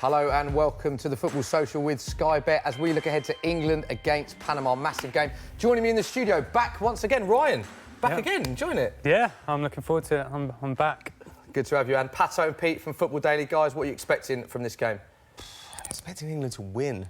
Hello and welcome to the Football Social with Sky Bet as we look ahead to England against Panama. Massive game. Joining me in the studio, back once again, Ryan. Back again, enjoying it? Yeah, I'm looking forward to it. I'm back. Good to have you. And Pato and Pete from Football Daily. Guys, what are you expecting from this game? I'm expecting England to win.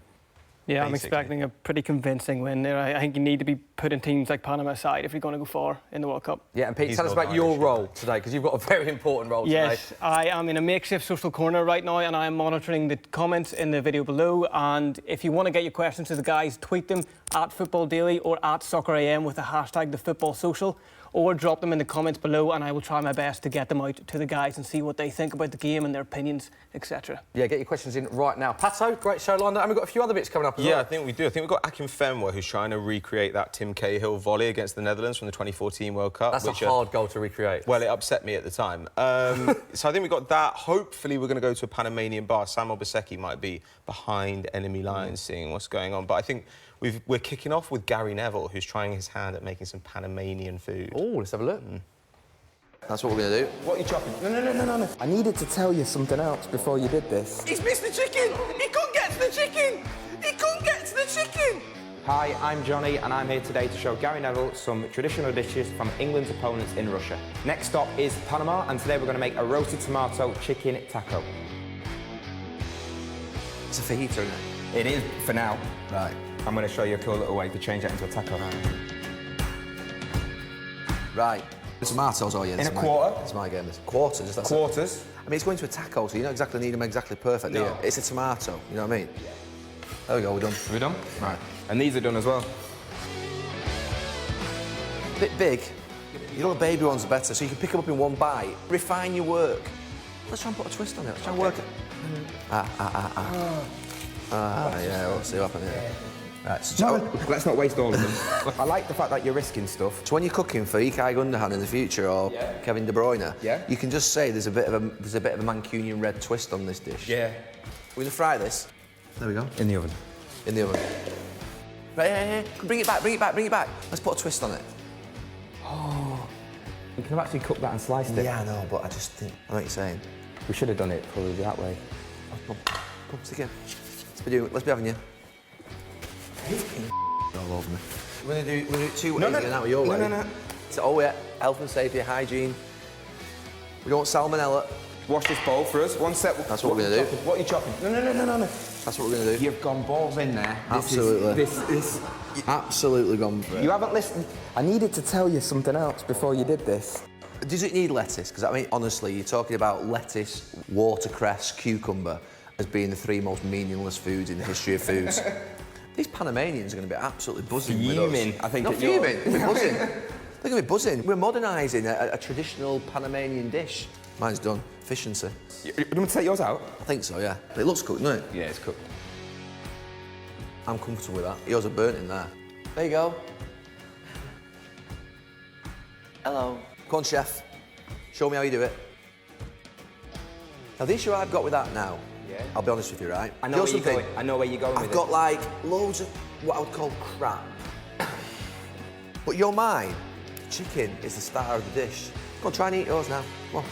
Yeah, I'm basically. expecting a pretty convincing win there. I think you need to be putting teams like Panama aside if you're going to go far in the World Cup. Yeah, and Pete, He's tell us not about your Irish. role today, because you've got a very important role Yes, today. I am in a makeshift social corner right now and I am monitoring the comments in the video below. And if you want to get your questions to the guys, tweet them at Football Daily or at SoccerAM with the hashtag #TheFootballSocial, or drop them in the comments below and I will try my best to get them out to the guys and see what they think about the game and their opinions, etc. Yeah, get your questions in right now. Pato, great show lined up. And we've got a few other bits coming up as well. Yeah, I think we do. I think we've got Akin Fenwa, who's trying to recreate that Tim Cahill volley against the Netherlands from the 2014 World Cup. That's a hard goal to recreate. Well, it upset me at the time. So I think we've got that. Hopefully, we're going to go to a Panamanian bar. Sam Obaseki might be behind enemy lines, seeing what's going on. But I think we're kicking off with Gary Neville, who's trying his hand at making some Panamanian food. Oh, let's have a look. That's what we're going to do. What are you chopping? No. I needed to tell you something else before you did this. He's missed the chicken! He couldn't get to the chicken! He couldn't get to the chicken! Hi, I'm Johnny and I'm here today to show Gary Neville some traditional dishes from England's opponents in Russia. Next stop is Panama and today we're going to make a roasted tomato chicken taco. It's a fajita, isn't it? It is for now. Right. I'm going to show you a cool little way to change that into a taco. Right. The tomatoes, oh yeah. In a quarter. It's my game. This quarters. Just that's Quarters. I mean, it's going to a taco, so you don't exactly need them exactly perfect, do you? It's a tomato. You know what I mean? Yeah. There we go. We're done. Are we done? Right. And these are done as well. Bit big. Your little baby ones are better, so you can pick them up in one bite. Refine your work. Let's try and put a twist on it. Let's try and work it. Yeah. We'll see what happens here. Right, so Let's not waste all of them. I like the fact that you're risking stuff. So when you're cooking for Ilkay Gundogan in the future or Kevin De Bruyne, you can just say there's a bit of a Mancunian red twist on this dish. Yeah. We're gonna fry this. There we go. In the oven. In the oven. Right, yeah. Bring it back. Let's put a twist on it. Oh. You could have actually cooked that and sliced it. Yeah, I know, but I just think, I know what you're saying. We should have done it probably that way. Come, stick in. Let's be having you. All over me. We're gonna do it two ways and out with your way. No. So, oh yeah, health and safety, hygiene. We don't want salmonella. Wash this bowl for us. One sec. That's what we're gonna do. What are you chopping? No. That's what we're gonna do. You've gone balls in there. Absolutely. This is Absolutely gone for it. You haven't listened. I needed to tell you something else before you did this. Does it need lettuce? Because I mean, honestly, you're talking about lettuce, watercress, cucumber as being the three most meaningless foods in the history of foods. These Panamanians are going to be absolutely buzzing Fuming, with us. I think. Not fuming, they're going to be buzzing. They're going to be buzzing. We're modernising a traditional Panamanian dish. Mine's done. Efficiency. You want me to take yours out? I think so, yeah. But it looks cooked, doesn't it? Yeah, it's cooked. I'm comfortable with that. Yours are burnt in there. There you go. Hello. Come on, chef. Show me how you do it. Now, the issue I've got with that now, I'll be honest with you, right? I know where you're going. I know where you're going with it. I've got like loads of what I would call crap. But you're mine. Chicken is the star of the dish. Go on, try and eat yours now. Come on.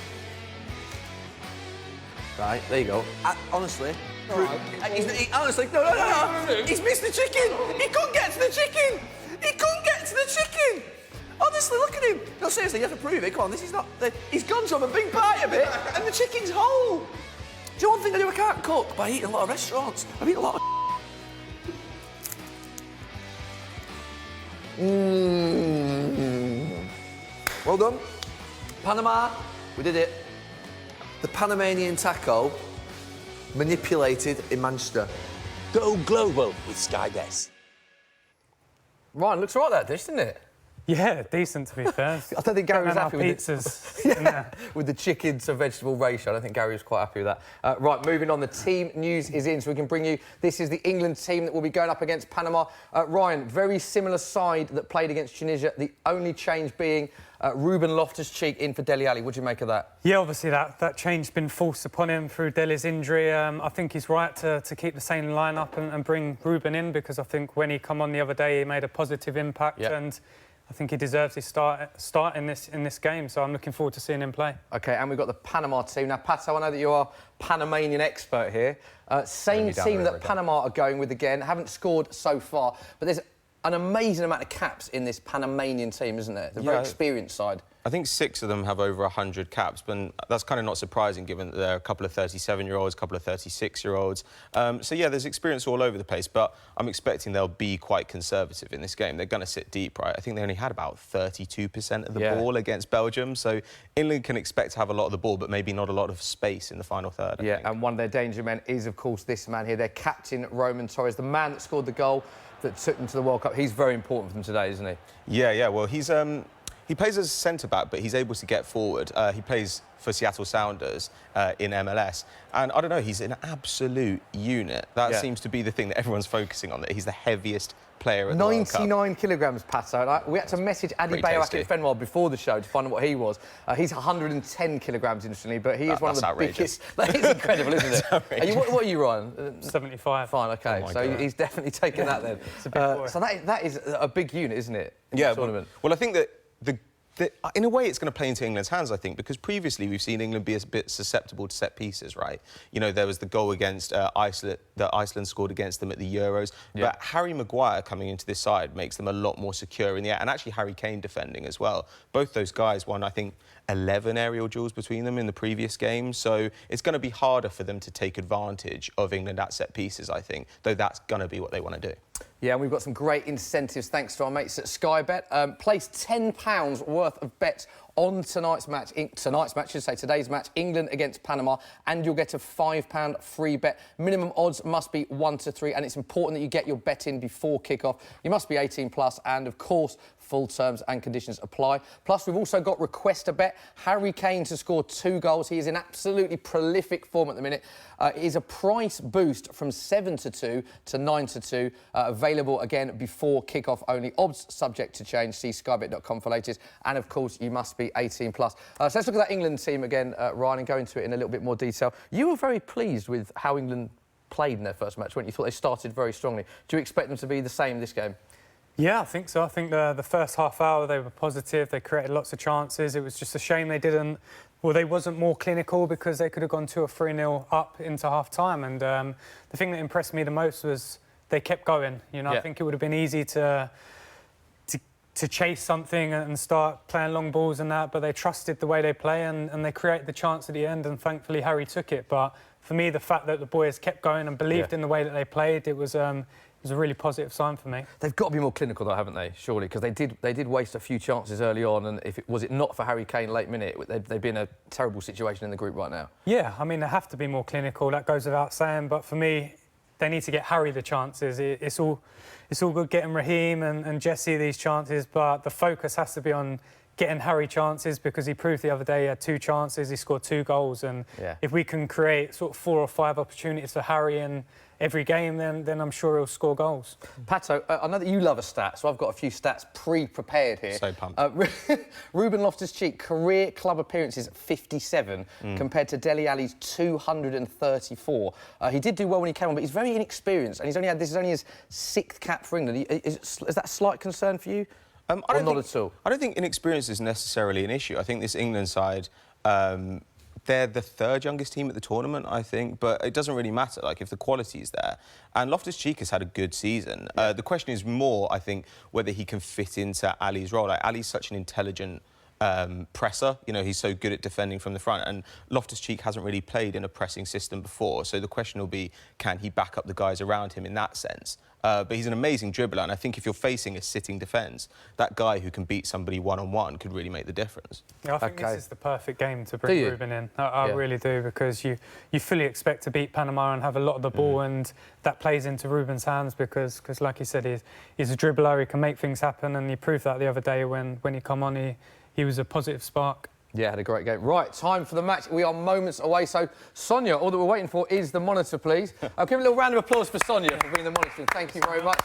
Right, there you go. Honestly. Honestly, no. He's missed the chicken. He couldn't get to the chicken. Honestly, look at him. No, seriously, you have to prove it. Come on, this is not... He's gone to have a big bite of it, and the chicken's whole. Do you know one thing I do? I can't cook, but I eat in a lot of restaurants. I eat a lot of Well done. Panama, we did it. The Panamanian taco, manipulated in Manchester. Go global with Sky Bet. Ryan, looks all right, that dish, doesn't it? Yeah, decent to be fair. I don't think Gary was happy with pizzas. with the chicken to vegetable ratio. I don't think Gary was quite happy with that. Right, moving on. The team news is in, so we can bring you... This is the England team that will be going up against Panama. Ryan, very similar side that played against Tunisia. The only change being Ruben Loftus-Cheek in for Dele Alli. What do you make of that? Yeah, obviously that change's been forced upon him through Dele's injury. I think he's right to keep the same lineup and bring Ruben in, because I think when he come on the other day, he made a positive impact. Yep. And I think he deserves his start in this game, so I'm looking forward to seeing him play. OK, and we've got the Panama team. Now, Pato, I know that you are Panamanian expert here. Same team that Panama are going with again. Haven't scored so far, but there's an amazing amount of caps in this Panamanian team, isn't there? The very experienced side. I think 6 of them have over 100 caps, but that's kind of not surprising given that there are a couple of 37-year-olds, a couple of 36-year-olds. So, yeah, there's experience all over the place, but I'm expecting they'll be quite conservative in this game. They're going to sit deep, right? I think they only had about 32% of the ball against Belgium, so England can expect to have a lot of the ball, but maybe not a lot of space in the final third, I think. And one of their danger men is, of course, this man here, their captain, Roman Torres, the man that scored the goal that took them to the World Cup. He's very important for them today, isn't he? Yeah, well, he plays as a centre-back, but he's able to get forward. He plays for Seattle Sounders in MLS. And I don't know, he's an absolute unit. That seems to be the thing that everyone's focusing on, that he's the heaviest player at the World Cup. 99 kilograms, Pato. We had to message Adi Bayoak in Fenwell before the show to find out what he was. He's 110 kilograms, interestingly, but he is one of the biggest. That is incredible, isn't it? What are you, Ryan? 75. Fine, OK. So he's definitely taken that then. It's a big boy. So that is a big unit, isn't it? Yeah, tournament. Well, I think that in a way, it's going to play into England's hands, I think, because previously we've seen England be a bit susceptible to set pieces, right? You know, there was the goal against Iceland that Iceland scored against them at the Euros. But Harry Maguire coming into this side makes them a lot more secure in the air, and actually Harry Kane defending as well. Both those guys won, I think, 11 aerial duels between them in the previous game, so it's going to be harder for them to take advantage of England at set pieces, I think, though that's going to be what they want to do. Yeah, and we've got some great incentives thanks to our mates at Sky Bet. Place £10 worth of bets on today's match, today's match, England against Panama, and you'll get a £5 free bet. Minimum odds must be 1 to 3, and it's important that you get your bet in before kick-off. You must be 18 plus, and of course, full terms and conditions apply. Plus, we've also got Request a Bet. Harry Kane to score 2 goals. He is in absolutely prolific form at the minute. It is a price boost from 7 to 2 to 9 to 2. Available again before kick-off only. Odds subject to change. See skybet.com for latest. And of course, you must be 18 plus. So let's look at that England team again, Ryan, and go into it in a little bit more detail. You were very pleased with how England played in their first match, weren't you? Thought they started very strongly. Do you expect them to be the same this game? Yeah, I think so. I think the first half hour they were positive. They created lots of chances. It was just a shame they didn't. Well, they wasn't more clinical because they could have gone 2 or 3-0 up into half time. And the thing that impressed me the most was they kept going. You know, I think it would have been easy to chase something and start playing long balls and that, but they trusted the way they play and they created the chance at the end, and thankfully Harry took it. But for me, the fact that the boys kept going and believed in the way that they played, it was a really positive sign for me. They've got to be more clinical, though, haven't they? Surely, because they did waste a few chances early on, and if it was not for Harry Kane late minute, they'd be in a terrible situation in the group right now. Yeah, I mean, they have to be more clinical. That goes without saying. But for me, they need to get Harry the chances. It's all good getting Raheem and Jesse these chances, but the focus has to be on getting Harry chances, because he proved the other day he had 2 chances, he scored 2 goals, and if we can create sort of 4 or 5 opportunities for Harry in every game, then I'm sure he'll score goals. Pato, I know that you love a stat, so I've got a few stats pre-prepared here. So pumped. Ruben Loftus-Cheek, career club appearances 57 compared to Dele Alli's 234. He did do well when he came on, but he's very inexperienced, and this is only his 6th cap for England. Is that a slight concern for you? Not at all? I don't think inexperience is necessarily an issue. I think this England side, they're the 3rd youngest team at the tournament, I think, but it doesn't really matter, like, if the quality's there. And Loftus-Cheek has had a good season. The question is more, I think, whether he can fit into Ali's role. Like, Ali's such an intelligent presser, you know, he's so good at defending from the front, and Loftus-Cheek hasn't really played in a pressing system before, so the question will be, can he back up the guys around him in that sense? But he's an amazing dribbler, and I think if you're facing a sitting defence, that guy who can beat somebody one-on-one could really make the difference. Yeah, I think this is the perfect game to bring Ruben in. I really do, because you fully expect to beat Panama and have a lot of the ball, and that plays into Ruben's hands because like you said, he's a dribbler, he can make things happen, and he proved that the other day when he come on, he was a positive spark. Yeah, had a great game. Right, time for the match. We are moments away. So, Sonia, all that we're waiting for is the monitor, please. I'll give a little round of applause for Sonia for being the monitor. Thank you very much.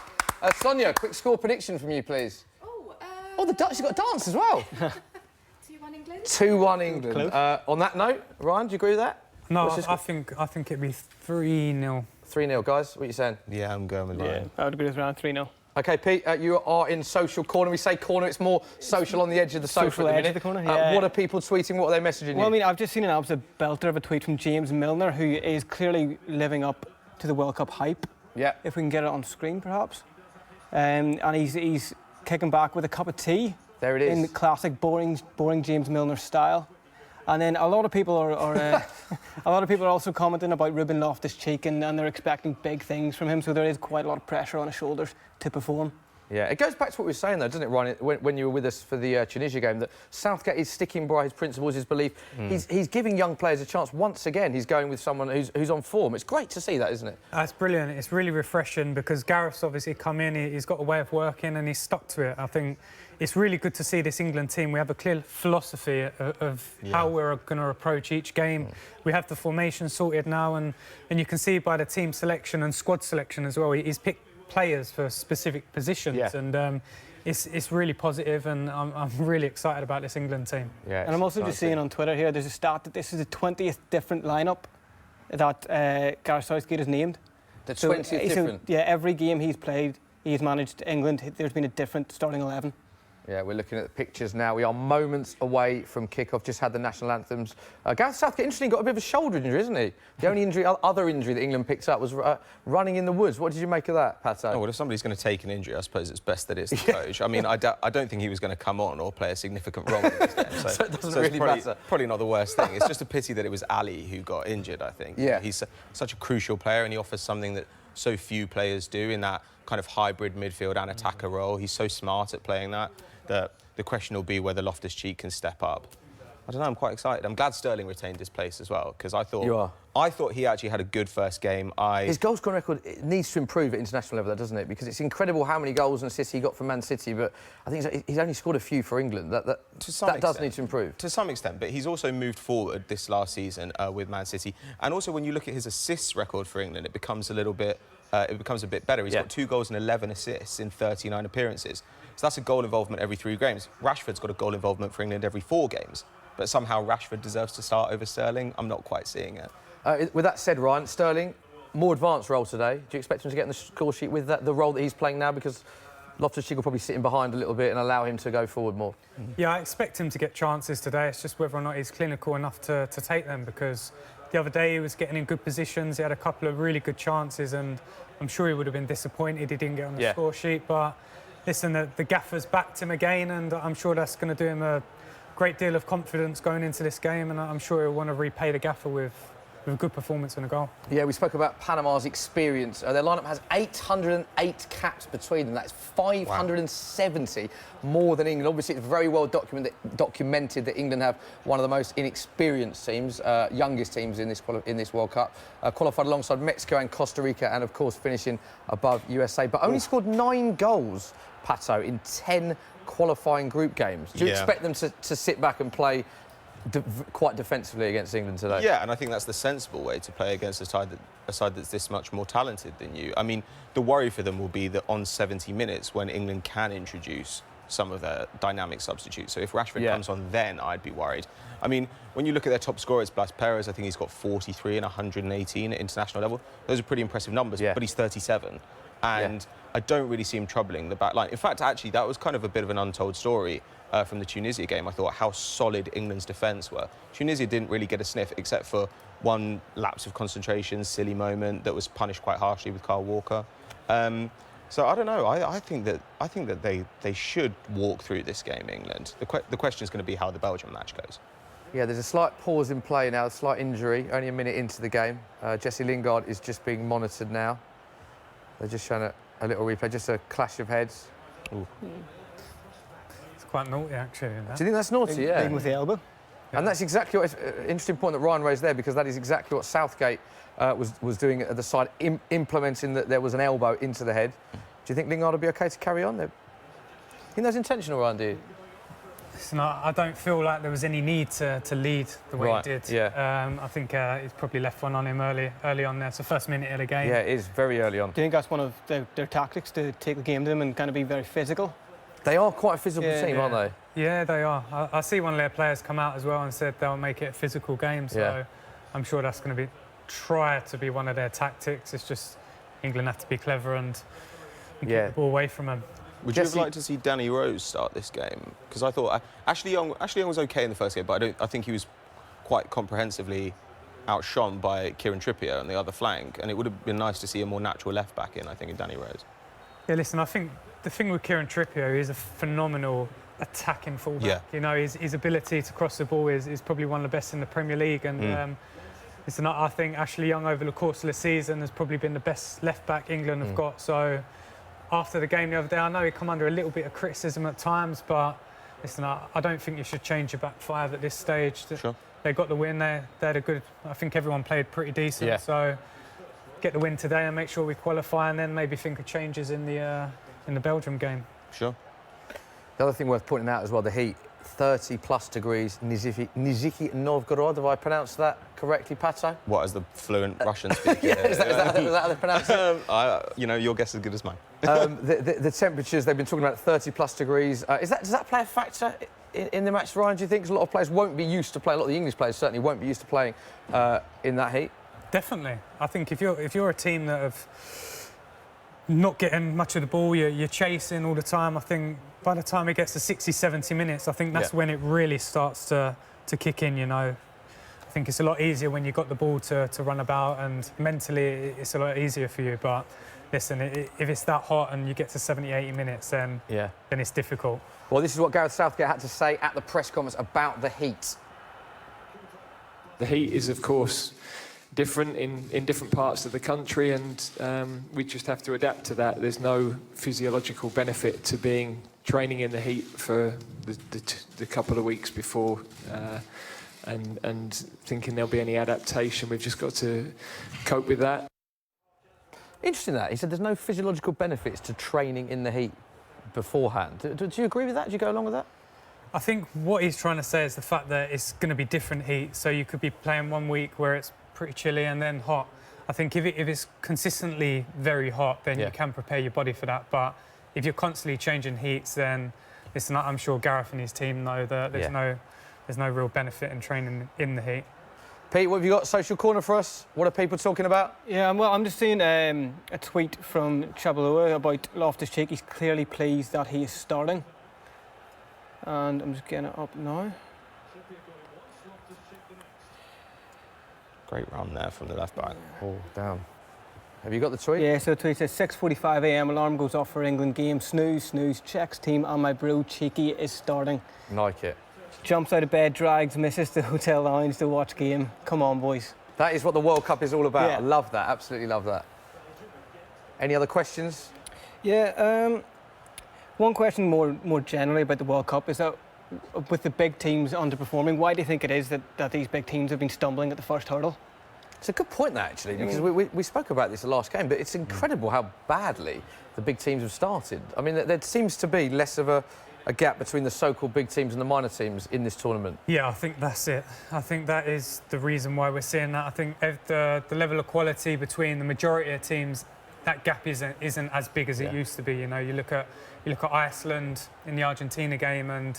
Sonia, quick score prediction from you, please. She's got a dance as well. 2-1 England. 2-1 England. On that note, Ryan, do you agree with that? No, I think it'd be 3-0. 3-0, guys. What are you saying? Yeah, I'm going with Ryan. I would agree with around 3-0. OK, Pete, you are in social corner. We say corner, it's more social on the edge of the sofa Social at the edge minute. of the corner, yeah. What are people tweeting? What are they messaging Well, I you? mean, I've just seen an absolute belter of a tweet from James Milner, who is clearly living up to the World Cup hype. Yeah. If we can get it on screen, perhaps. And he's kicking back with a cup of tea. There it is. In classic boring James Milner style. And then a lot of people are a lot of people are also commenting about Ruben Loftus-Cheek and they're expecting big things from him. So there is quite a lot of pressure on his shoulders to perform. Yeah, it goes back to what we were saying, though, doesn't it, Ryan, when you were with us for the Tunisia game, that Southgate is sticking by his principles, his belief. He's giving young players a chance. Once again, he's going with someone who's on form. It's great to see that, isn't it? That's brilliant. It's really refreshing because Gareth's obviously come in, he's got a way of working and he's stuck to it. I think it's really good to see this England team. We have a clear philosophy of how we're going to approach each game. We have the formation sorted now and you can see by the team selection and squad selection as well. He's picked players for specific positions and it's really positive and I'm really excited about this England team. Yeah, And I'm also just seeing on Twitter here, there's a stat that this is the 20th different lineup that Gareth Southgate has named. The 20th different? Yeah, every game he's played, he's managed England, there's been a different starting 11. Yeah, we're looking at the pictures now. We are moments away from kick-off. Just had the national anthems. Gareth Southgate, interestingly, got a bit of a shoulder injury, isn't he? The only other injury that England picked up was running in the woods. What did you make of that, Pato? Oh, well, if somebody's going to take an injury, I suppose it's best that it's the coach. I mean, I don't think he was going to come on or play a significant role in this game. So it doesn't it's really matter. Probably not the worst thing. It's just a pity that it was Ali who got injured, I think. Yeah. He's such a crucial player and he offers something that so few players do in that kind of hybrid midfield and attacker role. He's so smart at playing that the question will be whether Loftus-Cheek can step up. I don't know, I'm quite excited. I'm glad Sterling retained his place as well, because I thought he actually had a good first game. His goal scoring record needs to improve at international level, doesn't it? Because it's incredible how many goals and assists he got for Man City, but I think he's only scored a few for England. That does need to improve. To some extent, but he's also moved forward this last season with Man City. And also, when you look at his assists record for England, it becomes a little bit... it becomes a bit better. He's got 2 goals and 11 assists in 39 appearances. So that's a goal involvement every 3 games. Rashford's got a goal involvement for England every 4 games. But somehow Rashford deserves to start over Sterling. I'm not quite seeing it. With that said, Ryan, Sterling, more advanced role today. Do you expect him to get in the score sheet with the role that he's playing now? Because Loftus-Cheek will probably sit in behind a little bit and allow him to go forward more. Yeah, I expect him to get chances today. It's just whether or not he's clinical enough to take them, because the other day he was getting in good positions. He had a couple of really good chances and I'm sure he would have been disappointed he didn't get on the score sheet. But listen, the gaffer's backed him again and I'm sure that's going to do him a great deal of confidence going into this game, and I'm sure he'll want to repay the gaffer with a good performance and a goal. Yeah, we spoke about Panama's experience. Their lineup has 808 caps between them. That's 570 more than England. Obviously, it's very well documented that England have one of the most inexperienced teams, youngest teams in this World Cup. Qualified alongside Mexico and Costa Rica, and of course finishing above USA, but only scored 9 goals, Pato, in 10 qualifying group games. Do you expect them to sit back and play quite defensively against England today? Yeah, and I think that's the sensible way to play against a side that's this much more talented than you. I mean, the worry for them will be that on 70 minutes, when England can introduce some of their dynamic substitutes. So if Rashford comes on, then I'd be worried. I mean, when you look at their top scorers, Blas Perez, I think he's got 43 and 118 at international level. Those are pretty impressive numbers, but he's 37. And I don't really see him troubling the back line. In fact, actually, that was kind of a bit of an untold story from the Tunisia game. I thought how solid England's defence were. Tunisia didn't really get a sniff, except for one lapse of concentration, silly moment that was punished quite harshly with Kyle Walker. So I don't know. I think that they should walk through this game, England. The question is going to be how the Belgium match goes. Yeah, there's a slight pause in play now, a slight injury, only a minute into the game. Jesse Lingard is just being monitored now. They're just showing a little replay, just a clash of heads. Ooh. It's quite naughty, actually. Do you think that's naughty? Big with the elbow. And that's exactly what... interesting point that Ryan raised there, because that is exactly what Southgate was doing at the side, implementing that there was an elbow into the head. Do you think Lingard will be OK to carry on? You think that's intentional, Ryan, do you? Listen, I don't feel like there was any need to lead the way he did. Yeah. I think he's probably left one on him early on there. It's the first minute of the game. Yeah, it is very early on. Do you think that's one of their tactics, to take the game to them and kind of be very physical? They are quite a physical team, aren't they? Yeah, they are. I see one of their players come out as well and said they'll make it a physical game. So I'm sure that's going to try to be one of their tactics. It's just England have to be clever and and keep the ball away from them. Would you have liked to see Danny Rose start this game? Because I thought Ashley Young was okay in the first game, but I think he was quite comprehensively outshone by Kieran Trippier on the other flank, and it would have been nice to see a more natural left back in, I think, in Danny Rose. Yeah, listen, I think the thing with Kieran Trippier is a phenomenal attacking fullback. Yeah. You know, his ability to cross the ball is probably one of the best in the Premier League, and listen, I think Ashley Young over the course of the season has probably been the best left back England have got. So after the game the other day, I know he come under a little bit of criticism at times, but listen, I don't think you should change your back five at this stage. Sure. They got the win. They had a good. I think everyone played pretty decent. Yeah. So get the win today and make sure we qualify, and then maybe think of changes in the Belgium game. Sure. The other thing worth pointing out as well, the heat, 30+ degrees, Nizhny Novgorod, have I pronounced that correctly, Pato? What, as the fluent Russian speaker? Yeah, is that how they pronounce it? You know, your guess is as good as mine. The temperatures, they've been talking about 30+ degrees. Does that play a factor in the match, Ryan, do you think? 'Cause a lot of players won't be used to playing, a lot of the English players certainly won't be used to playing in that heat. Definitely. I think if you're a team that have not getting much of the ball, you're chasing all the time, I think by the time it gets to 60, 70 minutes, I think that's when it really starts to kick in, you know. I think it's a lot easier when you've got the ball to run about, and mentally it's a lot easier for you. But listen, if it's that hot and you get to 70, 80 minutes, then it's difficult. Well, this is what Gareth Southgate had to say at the press conference about the heat. The heat is, of course, different in different parts of the country, and we just have to adapt to that. There's no physiological benefit to training in the heat for the couple of weeks before and thinking there'll be any adaptation. We've just got to cope with that. Interesting that. He said there's no physiological benefits to training in the heat beforehand. Do you agree with that? Do you go along with that? I think what he's trying to say is the fact that it's going to be different heat. So you could be playing one week where it's pretty chilly and then hot. I think if it's consistently very hot, then you can prepare your body for that. But if you're constantly changing heats, then listen, I'm sure Gareth and his team know that there's no real benefit in training in the heat. Pete, what have you got? Social corner for us? What are people talking about? Yeah, well, I'm just seeing a tweet from Chabaloa about Loftus-Cheek. He's clearly pleased that he is starting. And I'm just getting it up now. Great run there from the left back. Oh, damn. Have you got the tweet? Yeah, so the tweet says 6:45 a.m. alarm goes off for England game. Snooze, snooze, checks team and my bro Cheeky is starting. Like it. Jumps out of bed, drags misses to hotel lounge to watch game. Come on, boys. That is what the World Cup is all about. Yeah. I love that. Absolutely love that. Any other questions? Yeah, one question more generally about the World Cup is that with the big teams underperforming, why do you think it is that these big teams have been stumbling at the first hurdle? It's a good point, that, actually, because we spoke about this the last game, but it's incredible how badly the big teams have started. I mean, there seems to be less of a gap between the so-called big teams and the minor teams in this tournament. Yeah, I think that's it. I think that is the reason why we're seeing that. I think the level of quality between the majority of teams, that gap isn't as big as it used to be. You know, you look at Iceland in the Argentina game, and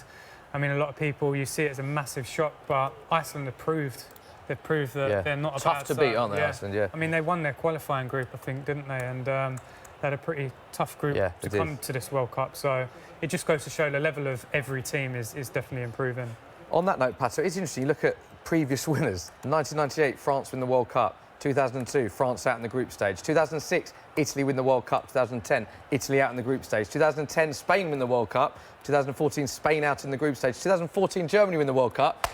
I mean, a lot of people, you see it as a massive shock, but Iceland have proved that they're not tough to beat, aren't they, Iceland? Yeah. I mean, they won their qualifying group, I think, didn't they? And they had a pretty tough group to come to this World Cup. So it just goes to show the level of every team is definitely improving. On that note, Pato, it's interesting. You look at previous winners. 1998, France win the World Cup. 2002, France out in the group stage. 2006, Italy win the World Cup. 2010, Italy out in the group stage. 2010, Spain win the World Cup. 2014, Spain out in the group stage. 2014, Germany win the World Cup.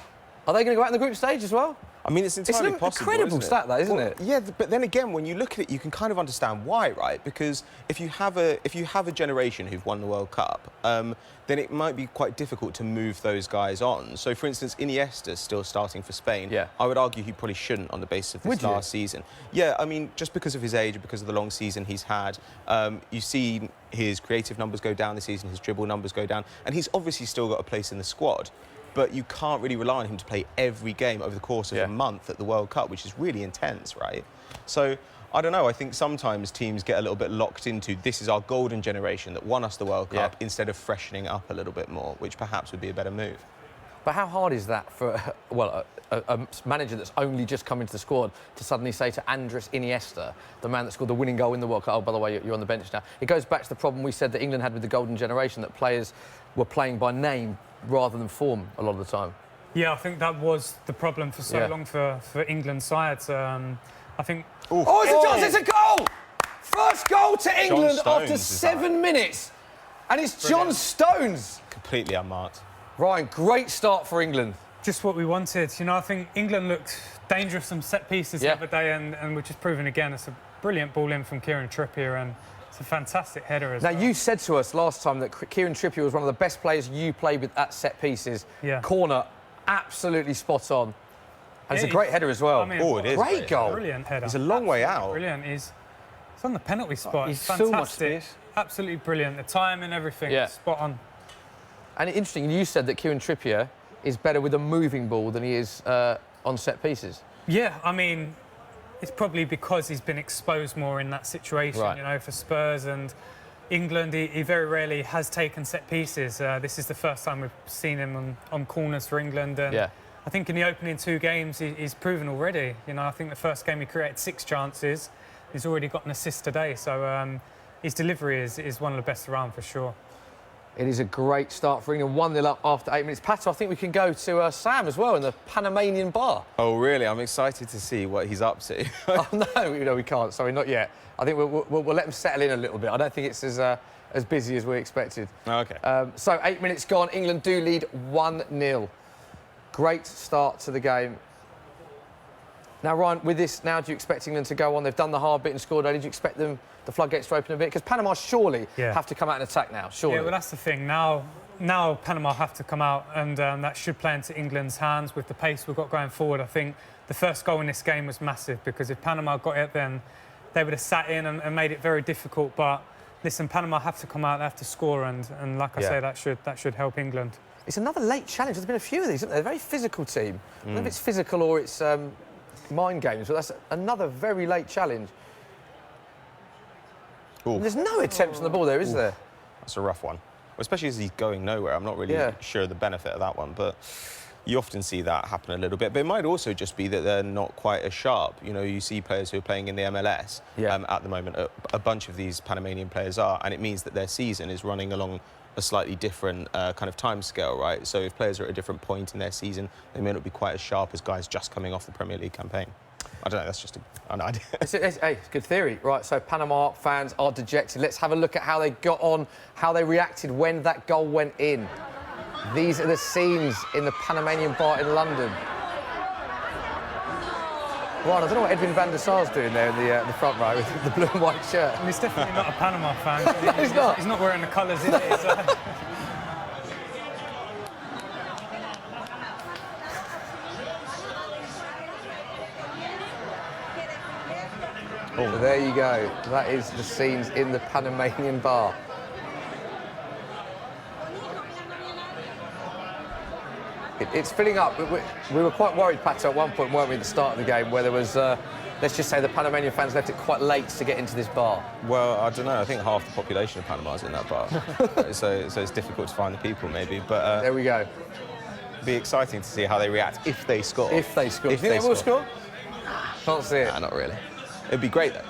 Are they going to go out in the group stage as well? I mean, it's entirely possible. It's an incredible stat, that, isn't it? Yeah, but then again, when you look at it, you can kind of understand why, right? Because if you have a generation who've won the World Cup, then it might be quite difficult to move those guys on. So, for instance, Iniesta's still starting for Spain. Yeah. I would argue he probably shouldn't on the basis of this last season. Yeah, I mean, just because of his age, because of the long season he's had, you see his creative numbers go down this season, his dribble numbers go down, and he's obviously still got a place in the squad. But you can't really rely on him to play every game over the course of a month at the World Cup, which is really intense, right? So, I don't know, I think sometimes teams get a little bit locked into this is our golden generation that won us the World Cup instead of freshening up a little bit more, which perhaps would be a better move. But how hard is that for, well, a manager that's only just come into the squad to suddenly say to Andres Iniesta, the man that scored the winning goal in the World Cup, oh, by the way, you're on the bench now. It goes back to the problem we said that England had with the golden generation, that players were playing by name rather than form a lot of the time. Yeah, I think that was the problem for so long for England's sides. I think... Oh, it's a chance, it's a goal! First goal to England after 7 minutes. And it's John Stones. Completely unmarked. Ryan, great start for England. Just what we wanted. You know, I think England looked dangerous on set pieces the other day, and we're just proving again it's a brilliant ball in from Kieran Trippier, and it's a fantastic header as well. Now, you said to us last time that Kieran Trippier was one of the best players you played with at set pieces. Yeah. Corner, absolutely spot on. And it's a great header as well. I mean, it is. Great goal. Brilliant header. He's a long way out. Brilliant. He's on the penalty spot. He's Fantastic. so much space. Absolutely brilliant. The time and everything. Yeah. Spot on. And interesting, you said that Kieran Trippier is better with a moving ball than he is on set pieces. Yeah, I mean, it's probably because he's been exposed more in that situation, Right. you know, for Spurs and England. He very rarely has taken set pieces. This is the first time we've seen him on corners for England. And I think in the opening 2 games, he's proven already. You know, I think the first game he created 6 chances. He's already got an assist today. So his delivery is one of the best around for sure. It is a great start for England. 1-0 up after 8 minutes. Pato, I think we can go to Sam as well in the Panamanian bar. Oh, really? I'm excited to see what he's up to. Oh, no, we can't. Sorry, not yet. I think we'll let them settle in a little bit. I don't think it's as busy as we expected. OK. So 8 minutes gone. England do lead 1-0. Great start to the game. Now, Ryan, with this, now do you expect England to go on? They've done the hard bit and scored early. Do you expect the floodgates to open a bit? Because Panama surely have to come out and attack now, surely. Yeah, well, that's the thing. Now Panama have to come out, and that should play into England's hands with the pace we've got going forward. I think the first goal in this game was massive, because if Panama got it, then they would have sat in and made it very difficult. But listen, Panama have to come out, they have to score, and like I say, that should help England. It's another late challenge. There's been a few of these, haven't there? They're a very physical team. I don't know if it's physical or it's mind games, but that's another very late challenge. There's no attempts on the ball there, is there? That's a rough one. Well, especially as he's going nowhere. I'm not really sure of the benefit of that one, but you often see that happen a little bit. But it might also just be that they're not quite as sharp. You know, you see players who are playing in the MLS at the moment. A bunch of these Panamanian players are, and it means that their season is running along a slightly different kind of time scale, right? So if players are at a different point in their season, they may not be quite as sharp as guys just coming off the Premier League campaign. I don't know, that's just an idea. It's good theory. Right, so Panama fans are dejected. Let's have a look at how they got on, how they reacted when that goal went in. These are the scenes in the Panamanian bar in London. Right, I don't know what Edwin van der Sar's doing there in the front row with the blue and white shirt. And he's definitely not a Panama fan. No, he's not. He's not wearing the colours in it. So there you go. That is the scenes in the Panamanian bar. It's filling up. We were quite worried, Pato, at one point, weren't we, at the start of the game, where there was, let's just say, the Panamanian fans left it quite late to get into this bar. Well, I don't know. I think half the population of Panama is in that bar. so it's difficult to find the people, maybe. But there we go. It'll be exciting to see how they react if they score. If they score. Do you think they will score? Can't see it. Nah, not really. It'd be great, though.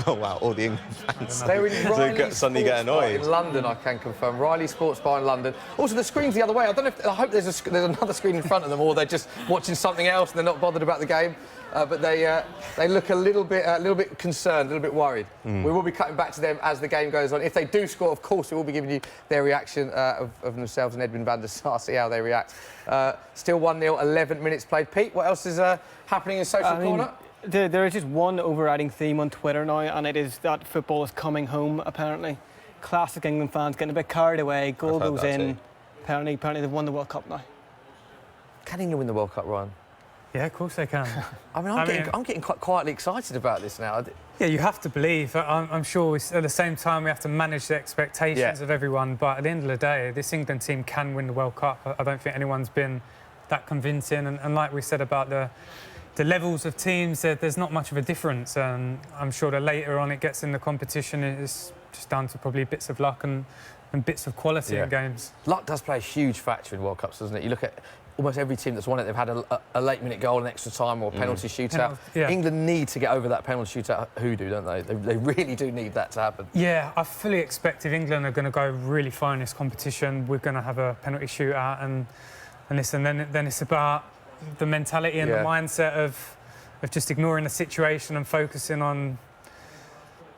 Oh, wow, all the England fans. They're in Riley suddenly get annoyed. In London, I can confirm. Riley Sports Bar in London. Also, the screen's the other way. I don't know if... I hope there's another screen in front of them, or they're just watching something else and they're not bothered about the game. But they look a little bit concerned, a little bit worried. We will be cutting back to them as the game goes on. If they do score, of course, we will be giving you their reaction of themselves and Edwin van der Sar, see how they react. Still 1-0, 11 minutes played. Pete, what else is happening in Social Corner? There is just one overriding theme on Twitter now, and it is that football is coming home, apparently. Classic England fans getting a bit carried away, goal goes in. Apparently they've won the World Cup now. Can England win the World Cup, Ryan? Yeah, of course they can. I'm getting quite quietly excited about this now. Yeah, you have to believe. I'm sure at the same time we have to manage the expectations of everyone, but at the end of the day, this England team can win the World Cup. I don't think anyone's been that convincing, and like we said about the levels of teams, there's not much of a difference. I'm sure that later on it gets in the competition, it's just down to probably bits of luck and bits of quality in games. Luck does play a huge factor in World Cups, doesn't it? You look at almost every team that's won it, they've had a late-minute goal, an extra time, or a penalty shootout. England need to get over that penalty shootout hoodoo, don't they? They really do need that to happen. Yeah, I fully expect if England are going to go really far in this competition, we're going to have a penalty shootout, and listen, then it's about the mentality and the mindset of just ignoring the situation and focusing on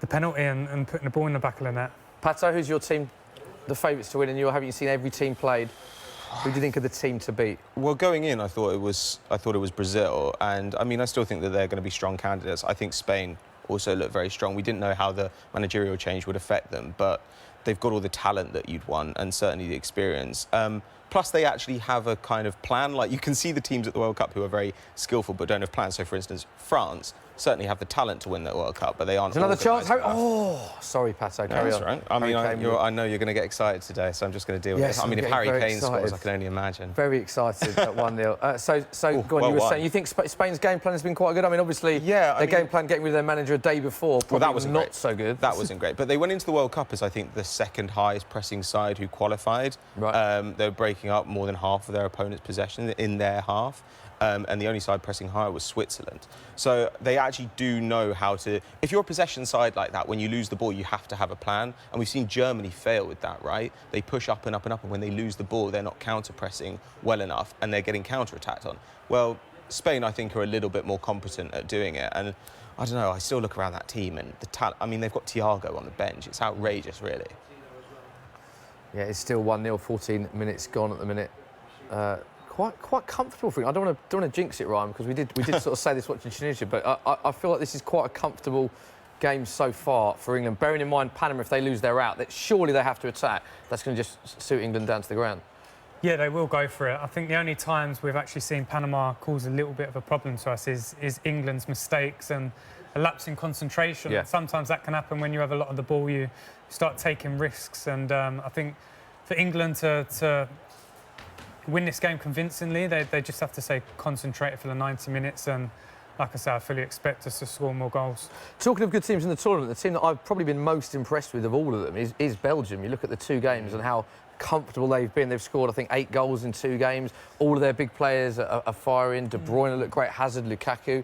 the penalty and putting the ball in the back of the net. Pato, who's your team, the favourites to win, and haven't you seen every team played? Who do you think of the team to beat? Well, going in, I thought it was Brazil, and I mean, I still think that they're going to be strong candidates. I think Spain also looked very strong. We didn't know how the managerial change would affect them, but they've got all the talent that you'd want, and certainly the experience. Plus, they actually have a kind of plan. Like, you can see the teams at the World Cup who are very skillful but don't have plans. So, for instance, France certainly have the talent to win the World Cup, but they aren't. There's another chance. Oh, sorry, Pato. Carry on. Right. I mean, I know you're going to get excited today, so I'm just going to deal with it. I mean, if Harry Kane scores, I can only imagine. Very excited at 1-0. So go on, you were saying, you think Spain's game plan has been quite good? I mean, obviously, their game plan getting rid of their manager a day before, probably that was not great. So good. That wasn't great. But they went into the World Cup as, I think, the second highest pressing side who qualified. Right. They were breaking up more than half of their opponent's possession in their half. And the only side pressing higher was Switzerland. So they actually do know how to... If you're a possession side like that, when you lose the ball, you have to have a plan. And we've seen Germany fail with that, right? They push up and up and up, and when they lose the ball, they're not counter-pressing well enough, and they're getting counter-attacked on. Well, Spain, I think, are a little bit more competent at doing it. And I don't know, I still look around that team, and the talent... I mean, they've got Thiago on the bench. It's outrageous, really. Yeah, it's still 1-0, 14 minutes gone at the minute. Quite comfortable for it. I don't want to jinx it, Ryan, because we did sort of say this watching Tunisia, but I feel like this is quite a comfortable game so far for England. Bearing in mind Panama, if they lose their out, that surely they have to attack. That's going to just suit England down to the ground. Yeah, they will go for it. I think the only times we've actually seen Panama cause a little bit of a problem to us is England's mistakes and a lapse in concentration. Yeah. And sometimes that can happen when you have a lot of the ball. You start taking risks, and I think for England to win this game convincingly, they just have to stay concentrated for the 90 minutes, and like I said, I fully expect us to score more goals. Talking of good teams in the tournament, the team that I've probably been most impressed with of all of them is Belgium. You look at the two games and how comfortable they've been. They've scored, I think, 8 goals in 2 games. All of their big players are firing. De Bruyne looked great, Hazard, Lukaku.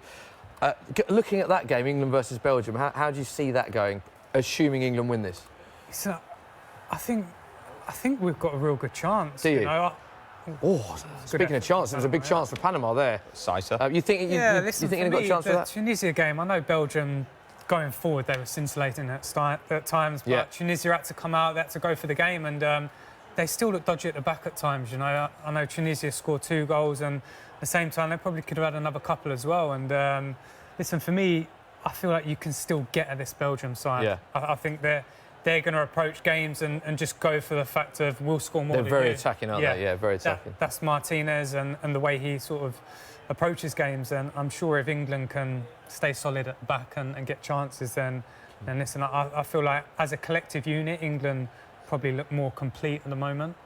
Looking at that game, England versus Belgium, how do you see that going, assuming England win this? So, I think we've got a real good chance. Do you? Speaking of chance, there was a big chance for Panama there. Saita. You think England got a chance for that? The Tunisia game, I know Belgium going forward they were scintillating at times, but Tunisia had to come out, they had to go for the game, and they still look dodgy at the back at times. You know, I know Tunisia scored 2 goals, and at the same time they probably could have had another couple as well. And listen, for me, I feel like you can still get at this Belgium side. Yeah. I think they're going to approach games and just go for the fact of we'll score more. They're very attacking, aren't they? Yeah, very attacking. That's Martinez and the way he sort of approaches games. And I'm sure if England can stay solid at the back and get chances, then listen, I feel like as a collective unit, England probably look more complete at the moment.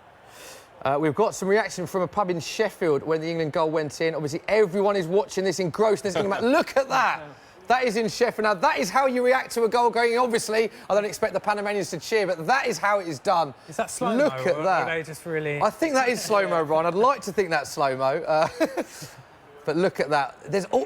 We've got some reaction from a pub in Sheffield when the England goal went in. Obviously, everyone is watching this engrossed. They're thinking about, look at that. That is in Sheffield. Now, that is how you react to a goal going in. Obviously, I don't expect the Panamanians to cheer, but that is how it is done. Is that slow-mo? Look at that. Are they just really... I think that is slow-mo, Brian. I'd like to think that's slow-mo. But look at that.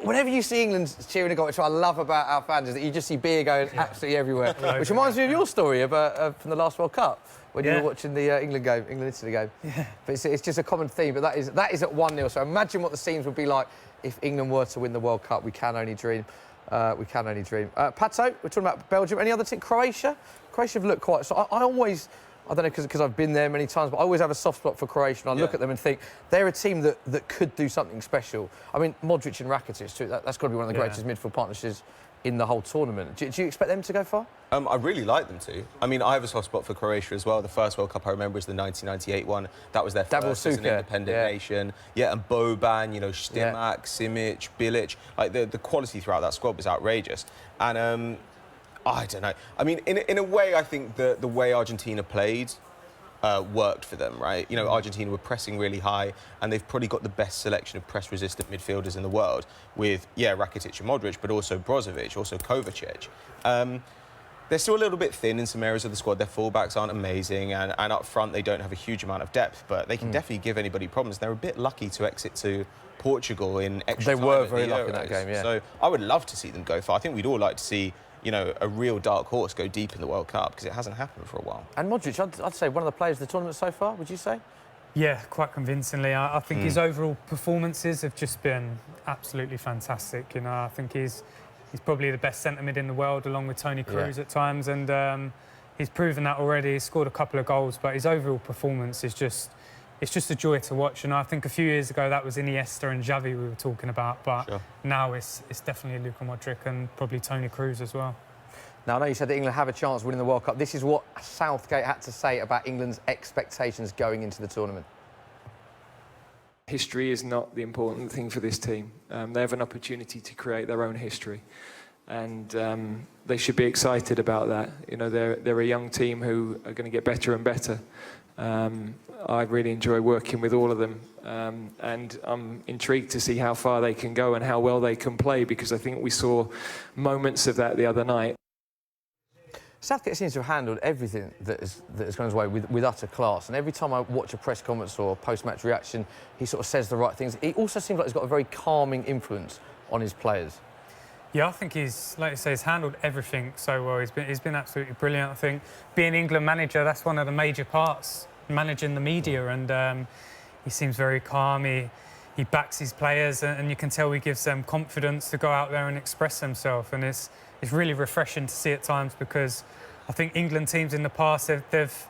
Whenever you see England cheering a goal, which I love about our fans, is that you just see beer going absolutely everywhere. Which reminds me of your story from the last World Cup, when you were watching the England-Italy game. Yeah. But it's just a common theme, but that is at 1-0. So imagine what the scenes would be like if England were to win the World Cup. We can only dream. We can only dream. Pato, we're talking about Belgium. Any other team? Croatia? Croatia have looked quite... So I always... I don't know, because I've been there many times, but I always have a soft spot for Croatia, and I look at them and think they're a team that could do something special. I mean, Modric and Rakitic, too, that's got to be one of the greatest midfield partnerships in the whole tournament. Do you expect them to go far? I really like them to. I mean, I have a soft spot for Croatia as well. The first World Cup I remember is the 1998 one. That was their first as an independent nation. Yeah, and Boban, you know, Stimac, Simic, Bilic. Like, the quality throughout that squad was outrageous. And I don't know. I mean, in a way, I think the way Argentina played worked for them, right? You know, Argentina were pressing really high, and they've probably got the best selection of press-resistant midfielders in the world with, Rakitic and Modric, but also Brozovic, also Kovacic. They're still a little bit thin in some areas of the squad. Their fullbacks aren't amazing, and up front they don't have a huge amount of depth, but they can definitely give anybody problems. They're a bit lucky to exit to Portugal in extra time. They were at very the lucky in Euros. that game, yeah. So I would love to see them go far. I think we'd all like to see, you know, a real dark horse go deep in the World Cup, because it hasn't happened for a while. And Modric, I'd say one of the players of the tournament so far, would you say? Yeah, quite convincingly. I think his overall performances have just been absolutely fantastic. You know, I think he's probably the best centre mid in the world, along with Toni Kroos at times, and he's proven that already. He's scored a couple of goals, but his overall performance is just a joy to watch. And I think a few years ago that was Iniesta and Xavi we were talking about, but now it's definitely Luka Modric and probably Toni Kroos as well. Now, I know you said that England have a chance of winning the World Cup. This is what Southgate had to say about England's expectations going into the tournament. History is not the important thing for this team. They have an opportunity to create their own history, and they should be excited about that. You know, they're a young team who are going to get better and better. I really enjoy working with all of them, and I'm intrigued to see how far they can go and how well they can play, because I think we saw moments of that the other night. Southgate seems to have handled everything that has gone his way with utter class. And every time I watch a press conference or a post-match reaction, he sort of says the right things. He also seems like he's got a very calming influence on his players. Yeah, I think he's, like you say, he's handled everything so well. He's been absolutely brilliant. I think being England manager, that's one of the major parts, managing the media, and he seems very calm. He backs his players, and you can tell he gives them confidence to go out there and express themselves. And it's really refreshing to see at times, because I think England teams in the past, they've...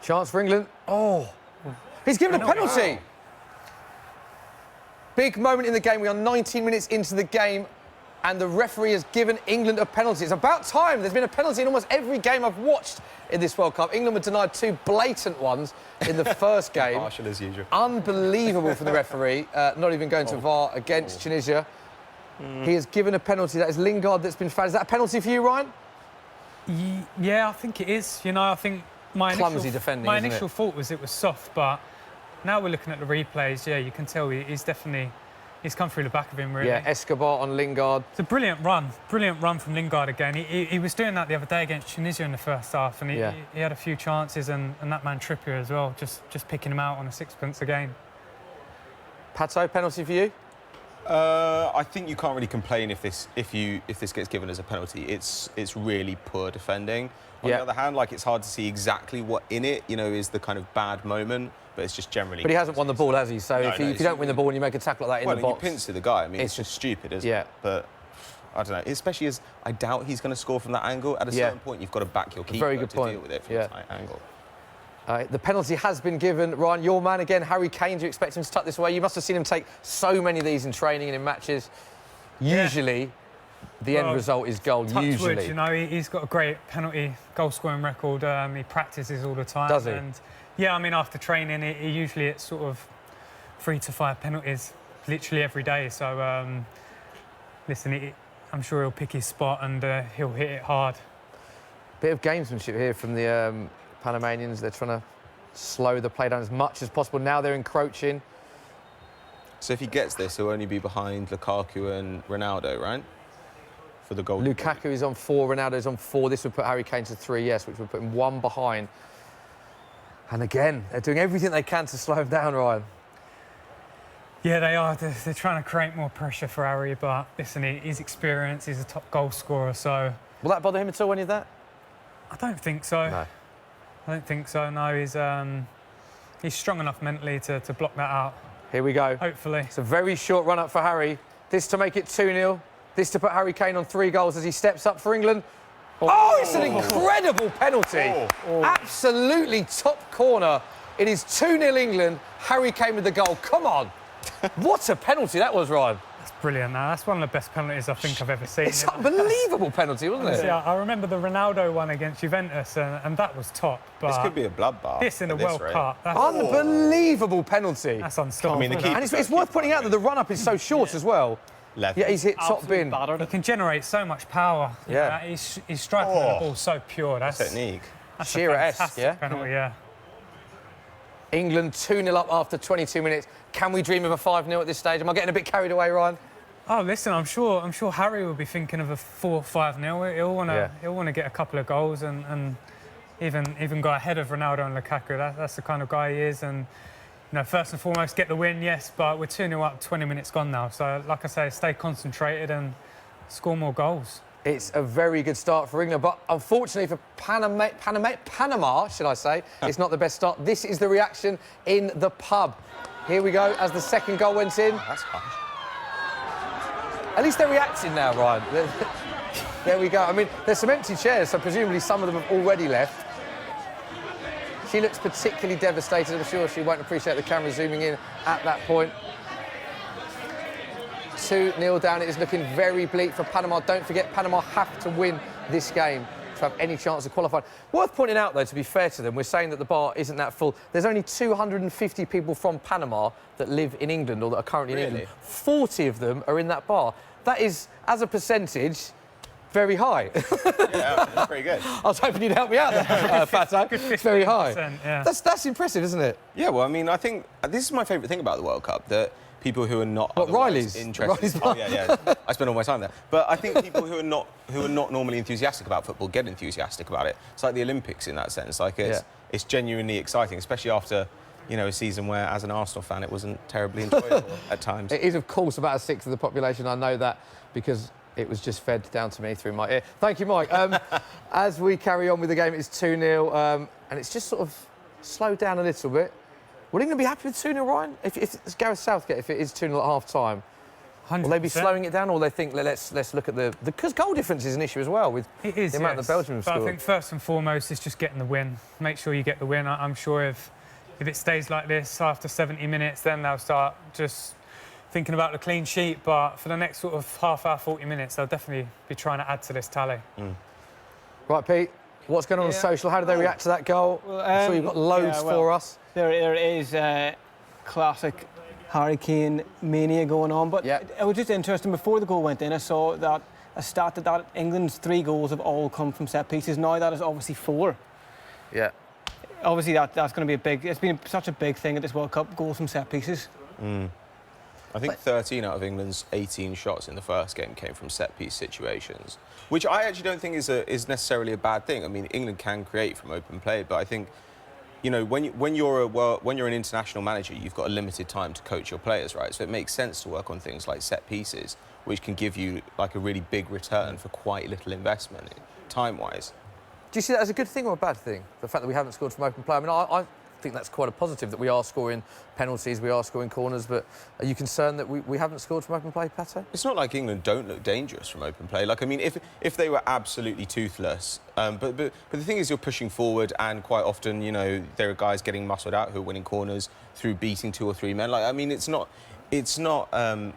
Chance for England. Oh, he's given a penalty. Wow. Big moment in the game. We are 19 minutes into the game, and the referee has given England a penalty. It's about time. There's been a penalty in almost every game I've watched in this World Cup. England were denied 2 blatant ones in the first game. Partial as usual. Unbelievable from the referee, not even going to VAR against Tunisia. He has given a penalty. That is Lingard that's been fouled. Is that a penalty for you, Ryan? Yeah, I think it is. You know, I think my initial thought was it was soft, but now we're looking at the replays. Yeah, you can tell he's come through the back of him, really. Yeah, Escobar on Lingard. It's a brilliant run from Lingard again. He was doing that the other day against Tunisia in the first half, and he had a few chances, and that man Trippier as well, just picking him out on a sixpence again. Pato, penalty for you? I think you can't really complain if this gets given as a penalty. It's really poor defending. On the other hand, like, it's hard to see exactly what in it, you know, is the kind of bad moment, but it's just generally. But he hasn't won the ball, has he? So if you don't win the ball and you make a tackle like that in the box, you pinch to the guy. I mean, it's just stupid, isn't it? But I don't know. Especially as I doubt he's going to score from that angle. At a certain point, you've got to back your keeper Very good to point. deal with it from a tight angle. The penalty has been given. Ryan, your man again, Harry Kane. Do you expect him to tuck this away? You must have seen him take so many of these in training and in matches. Usually, the end result is goal. Usually, wood, you know, he's got a great penalty goal-scoring record. He practices all the time. Does he? And yeah, I mean, after training, he usually it's sort of 3 to 5 penalties, literally every day. So, listen, I'm sure he'll pick his spot and he'll hit it hard. Bit of gamesmanship here from the Panamanians. They're trying to slow the play down as much as possible. Now they're encroaching. So if he gets this, he'll only be behind Lukaku and Ronaldo, right? For the goal. Lukaku is on 4, Ronaldo's on 4. This would put Harry Kane to 3, yes, which would put him 1 behind. And again, they're doing everything they can to slow him down, Ryan. Yeah, they are. They're trying to create more pressure for Harry, but listen, he's experienced. He's a top goal scorer, so... Will that bother him at all, any of that? I don't think so. No. I don't think so, no. He's strong enough mentally to block that out. Here we go. Hopefully. It's a very short run-up for Harry. This to make it 2-0. This to put Harry Kane on 3 goals as he steps up for England. Oh, it's an incredible penalty. Absolutely top corner. It is 2-0 England. Harry Kane with the goal. Come on. What a penalty that was, Ryan. That's brilliant. Now, that's one of the best penalties I think I've ever seen. It's an unbelievable penalty, wasn't it? Yeah, I remember the Ronaldo one against Juventus, and that was top. But this could be a bloodbath. This in the World Cup. Unbelievable penalty. That's unstoppable. I mean, and it's worth pointing out that the run-up is so short as well. Left. Yeah, he's hit top bin. He can generate so much power. Yeah. He's striking the ball so pure. That's technique. That's Shearer-esque, yeah? Penalty, yeah. England 2-0 up after 22 minutes. Can we dream of a 5-0 at this stage? Am I getting a bit carried away, Ryan? Oh, listen, I'm sure Harry will be thinking of a 4-5-0. He'll want to get a couple of goals and even go ahead of Ronaldo and Lukaku. That's the kind of guy he is. And first and foremost, get the win, yes, but we're 2-0 up, 20 minutes gone now. So, like I say, stay concentrated and score more goals. It's a very good start for England, but unfortunately for Panama, should I say, it's not the best start. This is the reaction in the pub. Here we go as the second goal went in. That's harsh. At least they're reacting now, Ryan. There we go. I mean, there's some empty chairs, so presumably some of them have already left. She looks particularly devastated. I'm sure she won't appreciate the camera zooming in at that point. 2-0 down. It is looking very bleak for Panama. Don't forget, Panama have to win this game to have any chance of qualifying. Worth pointing out, though, to be fair to them, we're saying that the bar isn't that full. There's only 250 people from Panama that live in England or that are currently in England. 40 of them are in that bar. That is, as a percentage, very high. Yeah, that's pretty good. I was hoping you'd help me out there, Pato. It's very high. Yeah. That's impressive, isn't it? Yeah, well, I mean, I think this is my favourite thing about the World Cup, that people who are not Riley's interested. Oh, yeah. I spend all my time there. But I think people who are not normally enthusiastic about football get enthusiastic about it. It's like the Olympics in that sense. Like it's genuinely exciting, especially after a season where, as an Arsenal fan, it wasn't terribly enjoyable at times. It is, of course, about a sixth of the population. I know that because it was just fed down to me through my ear. Thank you, Mike. As we carry on with the game, it's 2-0, and it's just sort of slowed down a little bit. Will England be happy with 2-0, Ryan? If it's Gareth Southgate, if it is 2-0 at half-time, 100%. Will they be slowing it down, or will they think, let's look at the... Because goal difference is an issue as well with the amount that Belgium have scored. I think first and foremost, it's just getting the win. Make sure you get the win. I'm sure if it stays like this after 70 minutes, then they'll start just thinking about the clean sheet. But for the next sort of half hour, 40 minutes, they'll definitely be trying to add to this tally. Right, Pete, what's going on on social? How do they react to that goal? Well, I'm sure you've got loads for us. There is classic Harry Kane mania going on, but it was just interesting. Before the goal went in, I saw that a stat that England's 3 goals have all come from set pieces. Now that is obviously 4. Yeah. Obviously that's going to be a big... It's been such a big thing at this World Cup, goals from set pieces. I think 13 out of England's 18 shots in the first game came from set-piece situations, which I actually don't think is necessarily a bad thing. I mean, England can create from open play, but I think, when you're an international manager, you've got a limited time to coach your players, right? So it makes sense to work on things like set pieces, which can give you like a really big return for quite little investment, time-wise. Do you see that as a good thing or a bad thing? The fact that we haven't scored from open play. I mean, I think that's quite a positive, that we are scoring penalties, we are scoring corners, but are you concerned that we haven't scored from open play, Pato? It's not like England don't look dangerous from open play. Like, I mean, if they were absolutely toothless, but the thing is, you're pushing forward, and quite often, there are guys getting muscled out who are winning corners through beating 2 or 3 men. Like, I mean, it's not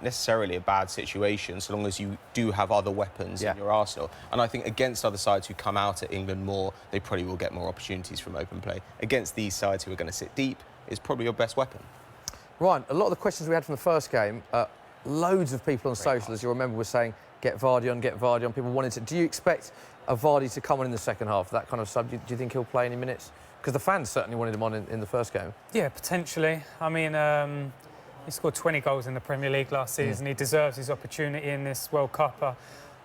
necessarily a bad situation so long as you do have other weapons in your arsenal. And I think against other sides who come out at England more, they probably will get more opportunities from open play. Against these sides who are going to sit deep, is probably your best weapon. Ryan, a lot of the questions we had from the first game, loads of people on social, as you remember, were saying, get Vardy on. People wanted to... Do you expect a Vardy to come on in the second half, that kind of sub? Do you think he'll play any minutes? Because the fans certainly wanted him on in the first game. Yeah, potentially. I mean... He scored 20 goals in the Premier League last season. He deserves his opportunity in this World Cup.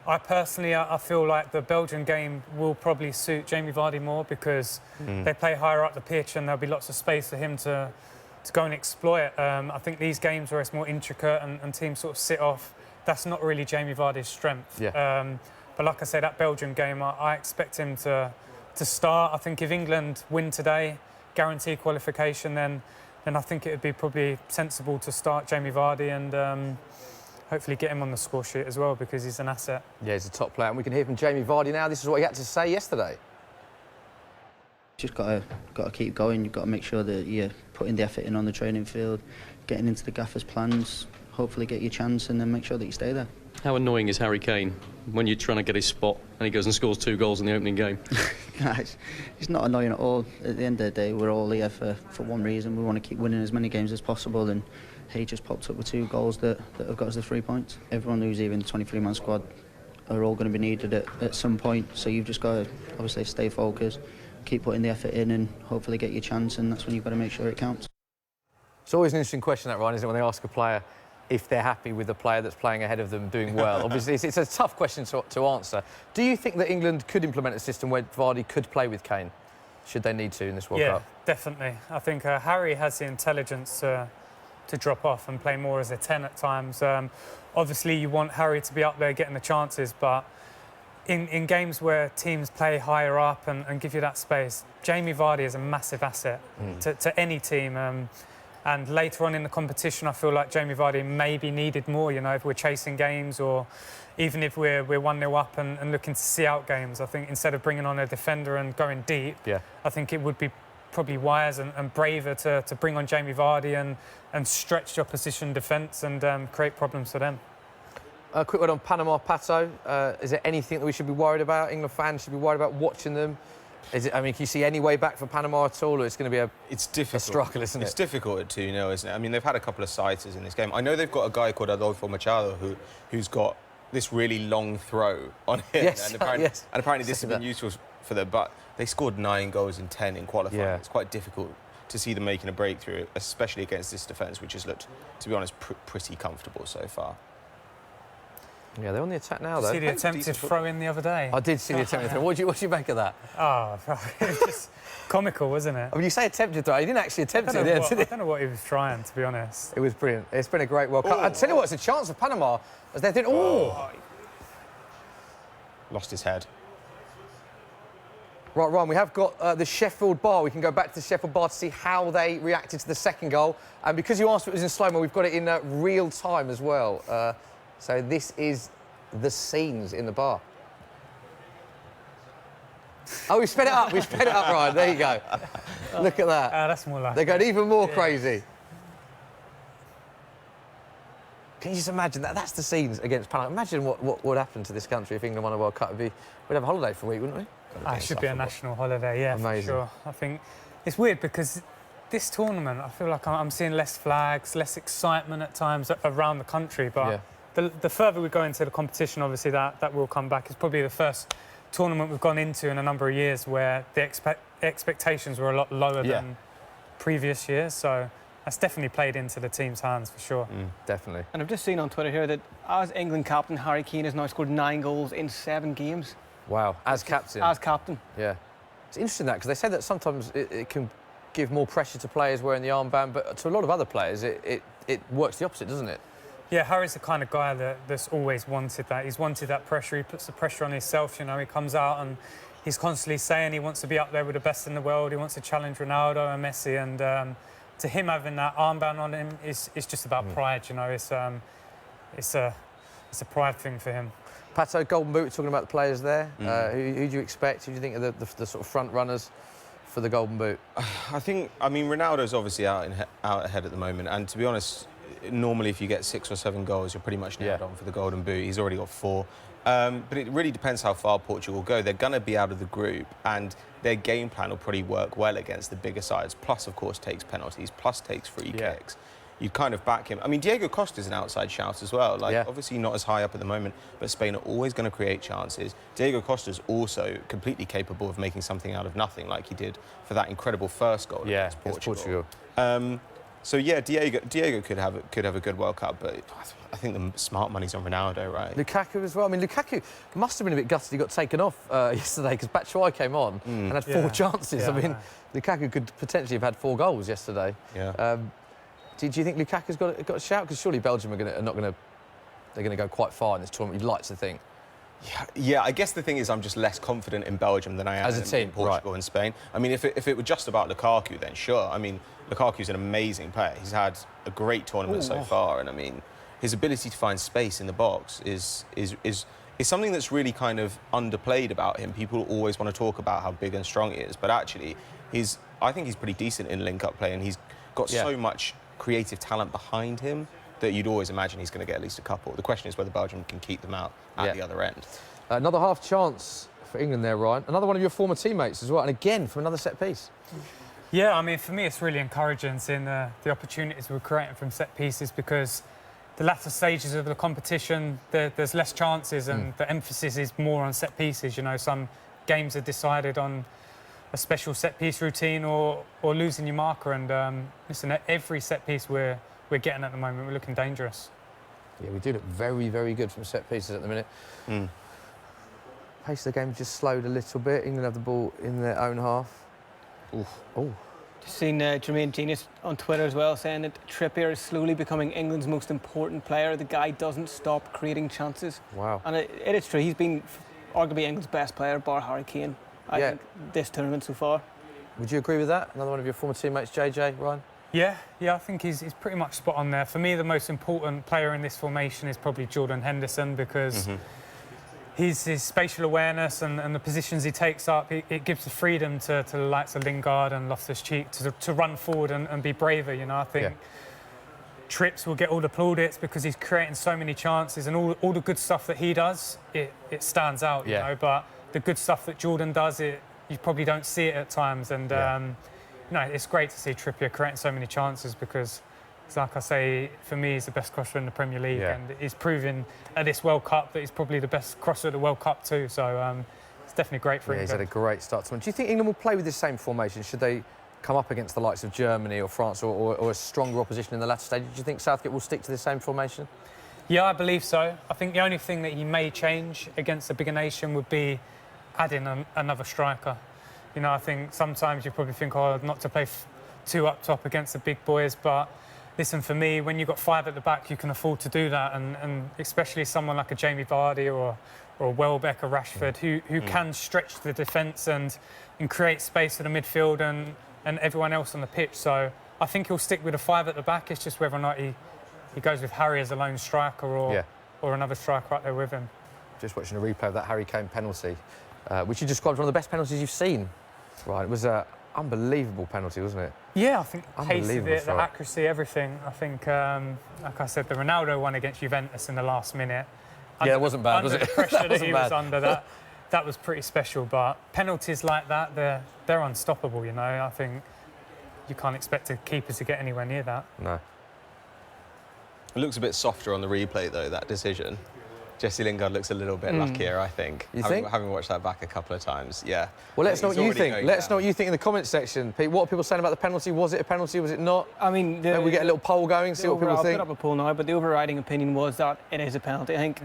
I personally, I feel like the Belgian game will probably suit Jamie Vardy more because they play higher up the pitch and there'll be lots of space for him to go and exploit. I think these games where it's more intricate and teams sort of sit off, that's not really Jamie Vardy's strength. Yeah. But like I say, that Belgian game, I expect him to start. I think if England win today, guarantee qualification, then I think it would be probably sensible to start Jamie Vardy and hopefully get him on the score sheet as well because he's an asset. Yeah, he's a top player. And we can hear from Jamie Vardy now. This is what he had to say yesterday. Just got to keep going. You've got to make sure that you're putting the effort in on the training field, getting into the gaffer's plans, hopefully get your chance and then make sure that you stay there. How annoying is Harry Kane when you're trying to get his spot and he goes and scores 2 goals in the opening game? It's not annoying at all. At the end of the day, we're all here for one reason. We want to keep winning as many games as possible, and he just popped up with 2 goals that have got us the 3 points. Everyone who's even the 23-man squad are all going to be needed at some point, so you've just got to obviously stay focused, keep putting the effort in and hopefully get your chance, and that's when you've got to make sure it counts. It's always an interesting question, that, Ryan, isn't it, when they ask a player if they're happy with the player that's playing ahead of them doing well. Obviously, it's a tough question to answer. Do you think that England could implement a system where Vardy could play with Kane, should they need to in this World Cup? Yeah, definitely. I think Harry has the intelligence to drop off and play more as a 10 at times. Obviously, you want Harry to be up there getting the chances, but in games where teams play higher up and give you that space, Jamie Vardy is a massive asset to any team. And later on in the competition, I feel like Jamie Vardy may be needed more, you know, if we're chasing games or even if we're 1-0 up and looking to see out games. I think instead of bringing on a defender and going deep, I think it would be probably wise and braver to bring on Jamie Vardy and stretch the opposition defence and create problems for them. A quick word on Panama, Pato. Is there anything that we should be worried about? England fans should be worried about watching them? I mean, can you see any way back for Panama at all, or it's going to be it's difficult. A struggle, isn't it? It's difficult at 2-0, isn't it? I mean, they've had a couple of sighters in this game. I know they've got a guy called Adolfo Machado who's got this really long throw on him. Yes, and apparently this has been useful for them, but they scored 9 goals in 10 in qualifying. Yeah. It's quite difficult to see them making a breakthrough, especially against this defence, which has looked, to be honest, pretty comfortable so far. Yeah, they're on the attack now, though. Did you see the attempted throw-in the other day? I did see the attempted throw. What do you make of that? Oh, it was just comical, wasn't it? I mean, you say attempted throw. He didn't actually attempt it. I don't know what he was trying, to be honest. It was brilliant. It's been a great World Cup. I tell you what, it's a chance for Panama as they're doing. Lost his head. Right, Ryan, we have got the Sheffield bar. We can go back to the Sheffield bar to see how they reacted to the second goal. And because you asked if it was in slow-mo, we've got it in real time as well. So this is the scenes in the bar. Oh, we sped it up. We sped it up, Ryan. There you go. Look at that. That's more like They're going even more crazy. Can you just imagine that? That's the scenes against Panama. Imagine what would happen to this country if England won a World Cup. We'd have a holiday for a week, wouldn't we? It should be a national holiday, yeah, amazing. For sure. I think it's weird because this tournament, I feel like I'm seeing less flags, less excitement at times around the country. But the further we go into the competition, obviously that will come back. It's probably the first tournament we've gone into in a number of years where the expectations were a lot lower than previous years. So that's definitely played into the team's hands for sure. Definitely. And I've just seen on Twitter here that as England captain, Harry Kane has now scored 9 goals in 7 games. Wow, as captain. As captain. Yeah. It's interesting that, because they say that sometimes it can give more pressure to players wearing the armband, but to a lot of other players, it works the opposite, doesn't it? Yeah, Harry's the kind of guy that's always wanted that. He's wanted that pressure. He puts the pressure on himself, you know. He comes out and he's constantly saying he wants to be up there with the best in the world. He wants to challenge Ronaldo and Messi. And to him, having that armband on him is just about pride, you know. It's a pride thing for him. Pato, Golden Boot, talking about the players there. Who do you expect? Who do you think are the sort of front runners for the Golden Boot? I mean, Ronaldo's obviously out ahead at the moment, and to be honest, normally if you get 6 or 7 goals, you're pretty much nailed on for the Golden Boot. He's already got 4. But it really depends how far Portugal go. They're going to be out of the group, and their game plan will probably work well against the bigger sides. Plus, of course, takes penalties, plus takes free kicks. You'd kind of back him. I mean, Diego Costa's an outside shout as well. Like, obviously not as high up at the moment, but Spain are always going to create chances. Diego Costa's also completely capable of making something out of nothing, like he did for that incredible first goal against Portugal. So yeah, Diego could have a good World Cup, but I think the smart money's on Ronaldo, right? Lukaku as well. I mean, Lukaku must have been a bit gutted he got taken off yesterday, because Batshuayi came on and had 4 chances. I mean, Lukaku could potentially have had 4 goals yesterday. Do you think Lukaku's got a shout? Because surely Belgium they're going to go quite far in this tournament. You'd like to think. Yeah, I guess the thing is I'm just less confident in Belgium than I am in Portugal and Spain. I mean, if it were just about Lukaku, then sure. I mean, Lukaku's an amazing player. He's had a great tournament so far, and I mean, his ability to find space in the box is something that's really kind of underplayed about him. People always want to talk about how big and strong he is, but actually, I think he's pretty decent in link-up play, and he's got so much creative talent behind him that you'd always imagine he's going to get at least a couple. The question is whether Belgium can keep them out at the other end. Another half chance for England there, Ryan. Another one of your former teammates as well, and again from another set piece. Yeah, I mean, for me, it's really encouraging seeing the opportunities we're creating from set pieces, because the latter stages of the competition, there's less chances and the emphasis is more on set pieces. You know, some games are decided on a special set-piece routine or losing your marker. And listen, every set-piece we're getting at the moment, we're looking dangerous. Yeah, we do look very, very good from set pieces at the minute. Pace of the game just slowed a little bit. England have the ball in their own half. Oof. Oh. Just seen Jermaine Genius on Twitter as well saying that Trippier is slowly becoming England's most important player. The guy doesn't stop creating chances. Wow. And it is true. He's been arguably England's best player, bar Harry Kane, I think, this tournament so far. Would you agree with that? Another one of your former teammates, JJ, Ryan? Yeah, I think he's pretty much spot on there. For me, the most important player in this formation is probably Jordan Henderson because his spatial awareness and the positions he takes up, it gives the freedom to the likes of Lingard and Loftus-Cheek to run forward and be braver. You know, I think Trips will get all the plaudits because he's creating so many chances and all the good stuff that he does, it stands out. You know, but the good stuff that Jordan does, you probably don't see it at times. And you know, it's great to see Trippier creating so many chances because, like I say, for me, he's the best crosser in the Premier League, and he's proven at this World Cup that he's probably the best crosser at the World Cup too. So it's definitely great for England. He's had a great start to it. Do you think England will play with this same formation? Should they come up against the likes of Germany or France or a stronger opposition in the latter stage? Do you think Southgate will stick to the same formation? Yeah, I believe so. I think the only thing that he may change against a bigger nation would be adding another striker. You know, I think sometimes you probably think, oh, not to play two up top against the big boys, but listen, for me, when you've got 5 at the back, you can afford to do that, and especially someone like a Jamie Vardy or a Welbeck or Rashford who can stretch the defence and create space for the midfield and everyone else on the pitch. So I think he'll stick with a 5 at the back. It's just whether or not he goes with Harry as a lone striker or another striker up there with him. Just watching a replay of that Harry Kane penalty, which you described as one of the best penalties you've seen. Right, it was an unbelievable penalty, wasn't it? Yeah, I think the pace of it, the accuracy, everything. I think, like I said, the Ronaldo one against Juventus in the last minute. Yeah, it wasn't bad, was it? Under the pressure that he was under, that was pretty special. But penalties like that, they're unstoppable, you know. I think you can't expect a keeper to get anywhere near that. No. It looks a bit softer on the replay, though, that decision. Jesse Lingard looks a little bit luckier, I think. You think? Having watched that back a couple of times, yeah. Well, let us know what you think. Let us know what you think in the comments section. Pete, what are people saying about the penalty? Was it a penalty? Was it not? I mean, maybe we get a little poll going, see what people think. I'll put up a poll now, but the overriding opinion was that it is a penalty. I think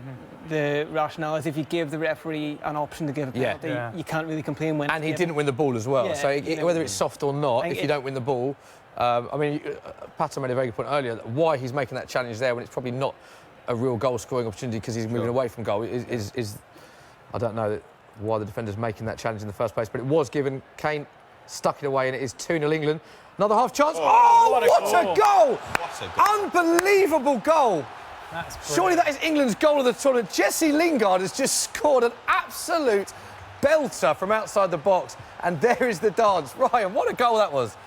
the rationale is if you give the referee an option to give a penalty, you can't really complain when. And he didn't win the ball as well. So whether it's soft or not, if you don't win the ball, I mean, Pato made a very good point earlier. Why he's making that challenge there when it's probably not a real goal-scoring opportunity because he's moving away from goal is I don't know why the defender's making that challenge in the first place, but it was given. Kane stuck it away, and it is 2-0 England. Another half chance. Oh, what a goal! What a goal! Unbelievable goal! Surely that is England's goal of the tournament. Jesse Lingard has just scored an absolute belter from outside the box, and there is the dance. Ryan, what a goal that was!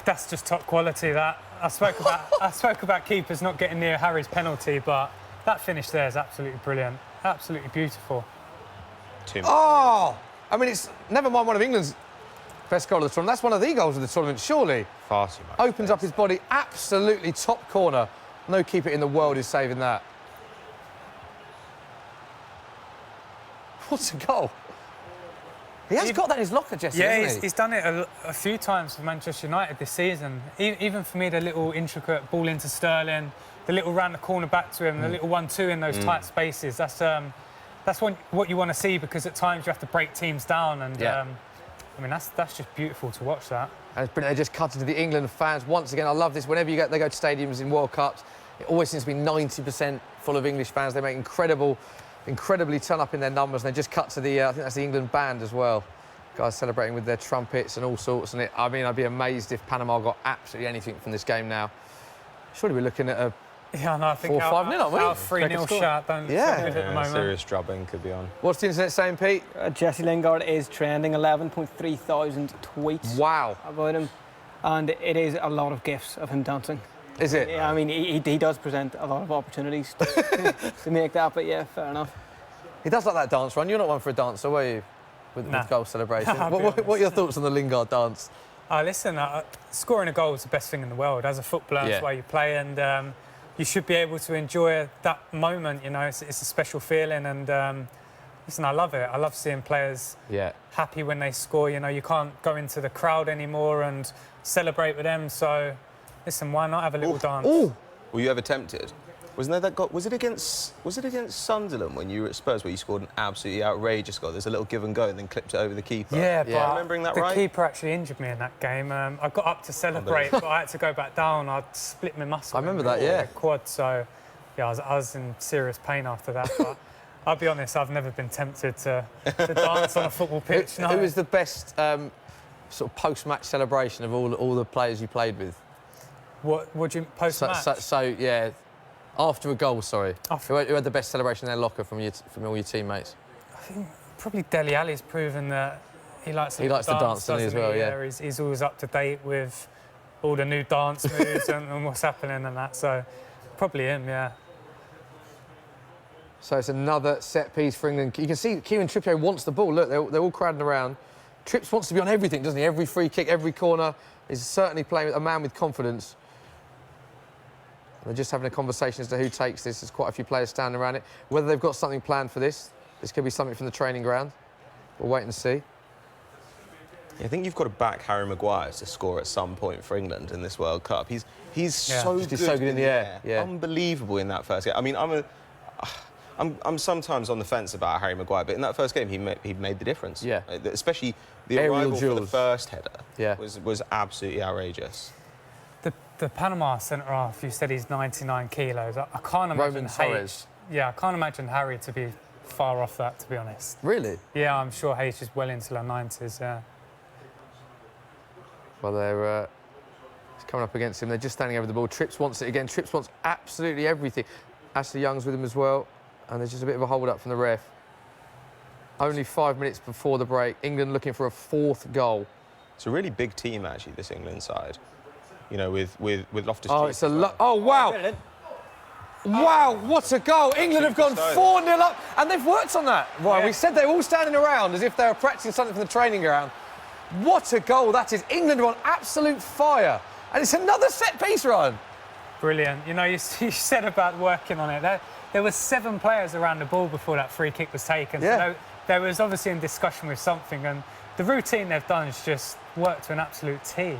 That's just top quality, that. I spoke about keepers not getting near Harry's penalty, but that finish there is absolutely brilliant. Absolutely beautiful. Oh! I mean, it's never mind one of England's best goal of the tournament. That's one of the goals of the tournament, surely. Far too much. Opens up his body, absolutely top corner. No keeper in the world is saving that. What a goal. He has got that in his locker, Jesse, hasn't he? He's done it a few times for Manchester United this season. Even for me, the little intricate ball into Sterling, the little round the corner back to him, the little 1-2 in those tight spaces. That's what you want to see because at times you have to break teams down. And I mean, that's just beautiful to watch that. And it's brilliant. They just cut into the England fans once again. I love this. Whenever they go to stadiums in World Cups, it always seems to be 90% full of English fans. They make incredibly turn up in their numbers, and they just cut to the I think that's the England band as well. Guys celebrating with their trumpets and all sorts. And I mean, I'd be amazed if Panama got absolutely anything from this game now. Surely we're looking at a 4-5-0, aren't we? Our 3-0 shot don't at the moment. Serious drubbing could be on. What's the internet saying, Pete? Jesse Lingard is trending 11.3 thousand tweets about him, and it is a lot of gifs of him dancing. Is it? Yeah, I mean, he does present a lot of opportunities to make that, but yeah, fair enough. He does like that dance, Ron. You're not one for a dancer, were you? With goal celebration. What are your thoughts on the Lingard dance? Listen, scoring a goal is the best thing in the world. As a footballer, that's why you play, and you should be able to enjoy that moment. You know, it's a special feeling, and listen, I love it. I love seeing players happy when they score. You know, you can't go into the crowd anymore and celebrate with them. So, listen, why not have a little dance? Were you ever tempted? Wasn't there that goal? Was it against Sunderland when you were at Spurs where you scored an absolutely outrageous goal? There's a little give and go and then clipped it over the keeper. Yeah, but remembering that the right? keeper actually injured me in that game. I got up to celebrate, but I had to go back down. I'd split my muscle. I remember in that, the yeah. quad, so yeah, I was in serious pain after that. But I'll be honest, I've never been tempted to dance on a football pitch. Who was the best sort of post-match celebration of all the players you played with? What do you post-match? So yeah, after a goal, sorry. After- Who had the best celebration in their locker from all your teammates? I think probably Dele Alli's proven that he likes to dance, doesn't he, as well, yeah. He's always up to date with all the new dance moves and what's happening and that. So probably him, yeah. So it's another set piece for England. You can see Kieran Trippier wants the ball. Look, they're all crowding around. Trips wants to be on everything, doesn't he? Every free kick, every corner. He's certainly playing a man with confidence. They're just having a conversation as to who takes this. There's quite a few players standing around it. Whether they've got something planned for this could be something from the training ground. We'll wait and see. I think you've got to back Harry Maguire to score at some point for England in this World Cup. He's so good in the air. Yeah. Unbelievable in that first game. I mean, I'm sometimes on the fence about Harry Maguire, but in that first game he made the difference. Yeah. Especially the Aerial arrival for the duels. first header. Yeah. Was absolutely outrageous. The Panama centre half, you said he's 99 kilos. I can't imagine Roman Torres. Yeah, I can't imagine Harry to be far off that, to be honest. Really? Yeah, I'm sure Hayes is well into the 90s, yeah. Well, they're coming up against him. They're just standing over the ball. Trips wants it again. Trips wants absolutely everything. Ashley Young's with him as well. And there's just a bit of a hold-up from the ref. Only 5 minutes before the break. England looking for a fourth goal. It's a really big team, actually, this England side. You know, with Loftus-Cheek. Oh, it's oh, wow. Wow, what a goal. England have gone 4-0 up, and they've worked on that. Right, Yeah. we said they were all standing around as if they were practicing something from the training ground. What a goal that is. England are on absolute fire. And it's another set-piece run. Brilliant. You know, you said about working on it. There were 7 players around the ball before that free kick was taken. Yeah. So there was obviously in discussion with something, and the routine they've done is just worked to an absolute T.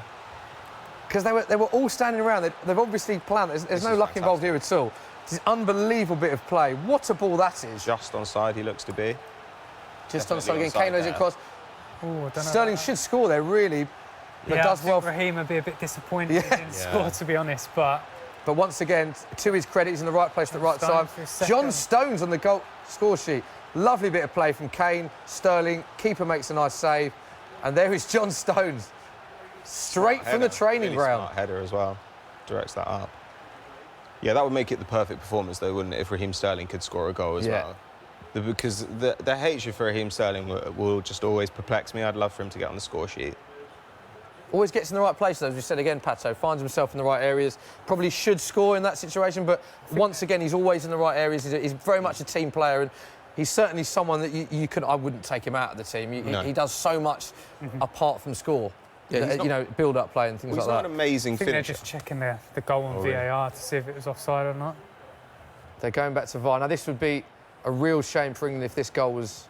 Because they were all standing around. They've obviously planned. There's no luck involved here at all. It's an unbelievable bit of play. What a ball that is. Just onside, he looks to be. Just Definitely onside again. onside Kane knows it there. across. Ooh, I don't know Sterling about should score there, really. But Yeah, does I well. think Raheem would be a bit disappointed Yeah. he didn't score, to be honest, but... But once again, to his credit, he's in the right place at the right time. Stones for his second. John Stones on the goal score sheet. Lovely bit of play from Kane, Sterling. Keeper makes a nice save. And there is John Stones. Straight from the training really ground. Smart header as well. Directs that up. Yeah, that would make it the perfect performance, though, wouldn't it, if Raheem Sterling could score a goal as well? Because the hatred for Raheem Sterling will just always perplex me. I'd love for him to get on the score sheet. Always gets in the right place, as you said again, Pato. Finds himself in the right areas. Probably should score in that situation, but once again, he's always in the right areas. He's very much a team player, and he's certainly someone that you could. I wouldn't take him out of the team. He does so much apart from score. Yeah, you know, build-up play and things He's like not that. an amazing I think they're finisher. just checking the goal on VAR to see if it was offside or not. They're going back to VAR. Now, this would be a real shame for England if this goal was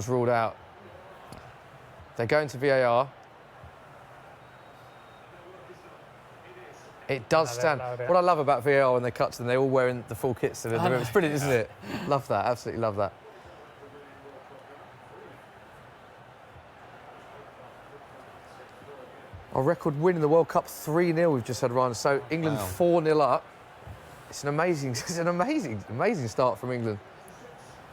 ruled out. They're going to VAR. It does No, they stand. allowed it. What I love about VAR when they cut to them, they're all wearing the full kits. It's brilliant, isn't it? Love that. Absolutely love that. Our record win in the World Cup 3-0. We've just had Ryan. So England 4-0 up. It's an amazing start from England.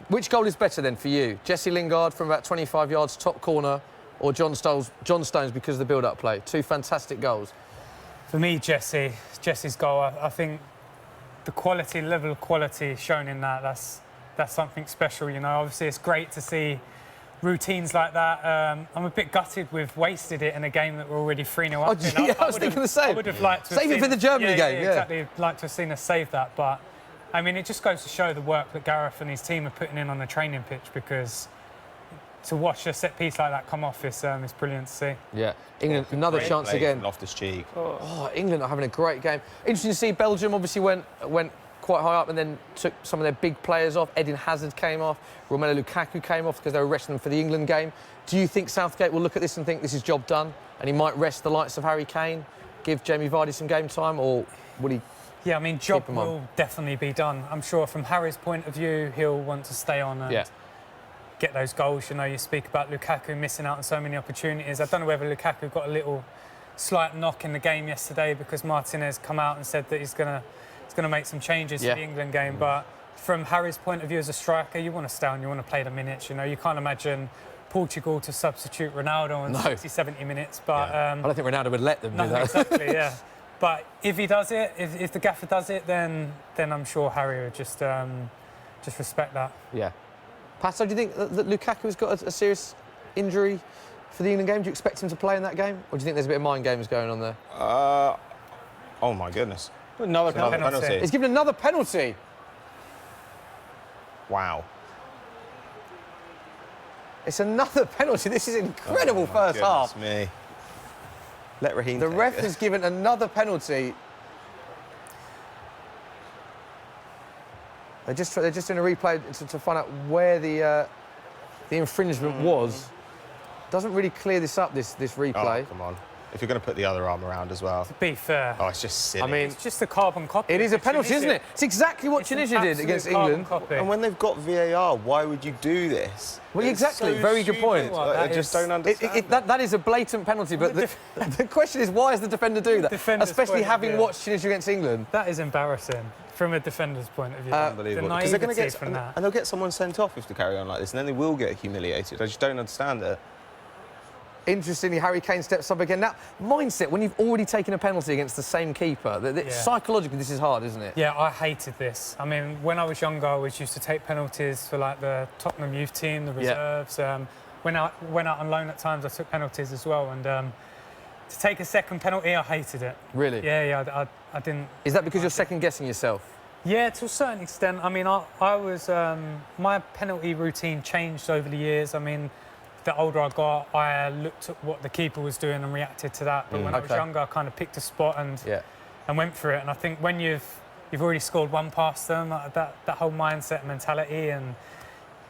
Which goal is better then for you? Jesse Lingard from about 25 yards, top corner, or John Stones because of the build-up play? 2 fantastic goals. For me, Jesse's goal, I think the level of quality shown in that's something special, you know. Obviously, it's great to see routines like that. I'm a bit gutted we've wasted it in a game that we're already 3-0 up in. I was thinking the same. I would have liked to have Save it seen, for the Germany game, yeah. Exactly, like to have seen us save that. But, I mean, it just goes to show the work that Gareth and his team are putting in on the training pitch, because to watch a set piece like that come off is brilliant to see. Yeah, England, another Great chance play again. from Loftus-Cheek. Oh, England are having a great game. Interesting to see Belgium obviously went quite high up and then took some of their big players off. Eden Hazard came off. Romelu Lukaku came off because they were resting them for the England game. Do you think Southgate will look at this and think this is job done and he might rest the likes of Harry Kane, give Jamie Vardy some game time, or would he Yeah, I mean, job will definitely be done. I'm sure from Harry's point of view, he'll want to stay on and get those goals. You know, you speak about Lukaku missing out on so many opportunities. I don't know whether Lukaku got a little slight knock in the game yesterday because Martinez come out and said that he's gonna make some changes for the England game. But from Harry's point of view as a striker, you want to stay on, you want to play the minutes. You know, you can't imagine Portugal to substitute Ronaldo in 60, 70 minutes. But I don't think Ronaldo would let them do that. Exactly, yeah. But if he does it, if the gaffer does it, then I'm sure Harry would just respect that. Yeah. Passo, do you think that Lukaku has got a serious injury for the England game? Do you expect him to play in that game? Or do you think there's a bit of mind games going on there? Oh, my goodness. Another penalty. He's given another penalty. Wow. It's another penalty. This is incredible first half. Me. Let Raheem The take ref it. has given another penalty. They're just doing a replay to find out where the infringement was. Doesn't really clear this up, this replay. Oh, come on. If you're going to put the other arm around as well. To be fair. Oh, it's just silly. I mean, it's just a carbon copy. It is a penalty, isn't it? It's exactly what Tunisia did against England. And when they've got VAR, why would you do this? Well, exactly. Very good point. Well, I just don't understand. That is a blatant penalty, but the question is, why does the defender do that? Especially having watched Tunisia against England. That is embarrassing from a defender's point of view. Unbelievable. Because they're going to get from that. and they'll get someone sent off if they carry on like this, and then they will get humiliated. I just don't understand it. Interestingly, Harry Kane steps up again. Now, mindset, when you've already taken a penalty against the same keeper, psychologically this is hard, isn't it? Yeah, I hated this. I mean, when I was younger, I always used to take penalties for like the Tottenham youth team, the reserves. When I went out on loan at times, I took penalties as well. And to take a second penalty, I hated it. Really? Yeah, I didn't. Is that because you're second-guessing yourself? Yeah, to a certain extent. I mean, I was my penalty routine changed over the years. I mean, the older I got, I looked at what the keeper was doing and reacted to that. But when I was younger, I kind of picked a spot and went for it. And I think when you've already scored one past them, that whole mindset and mentality, and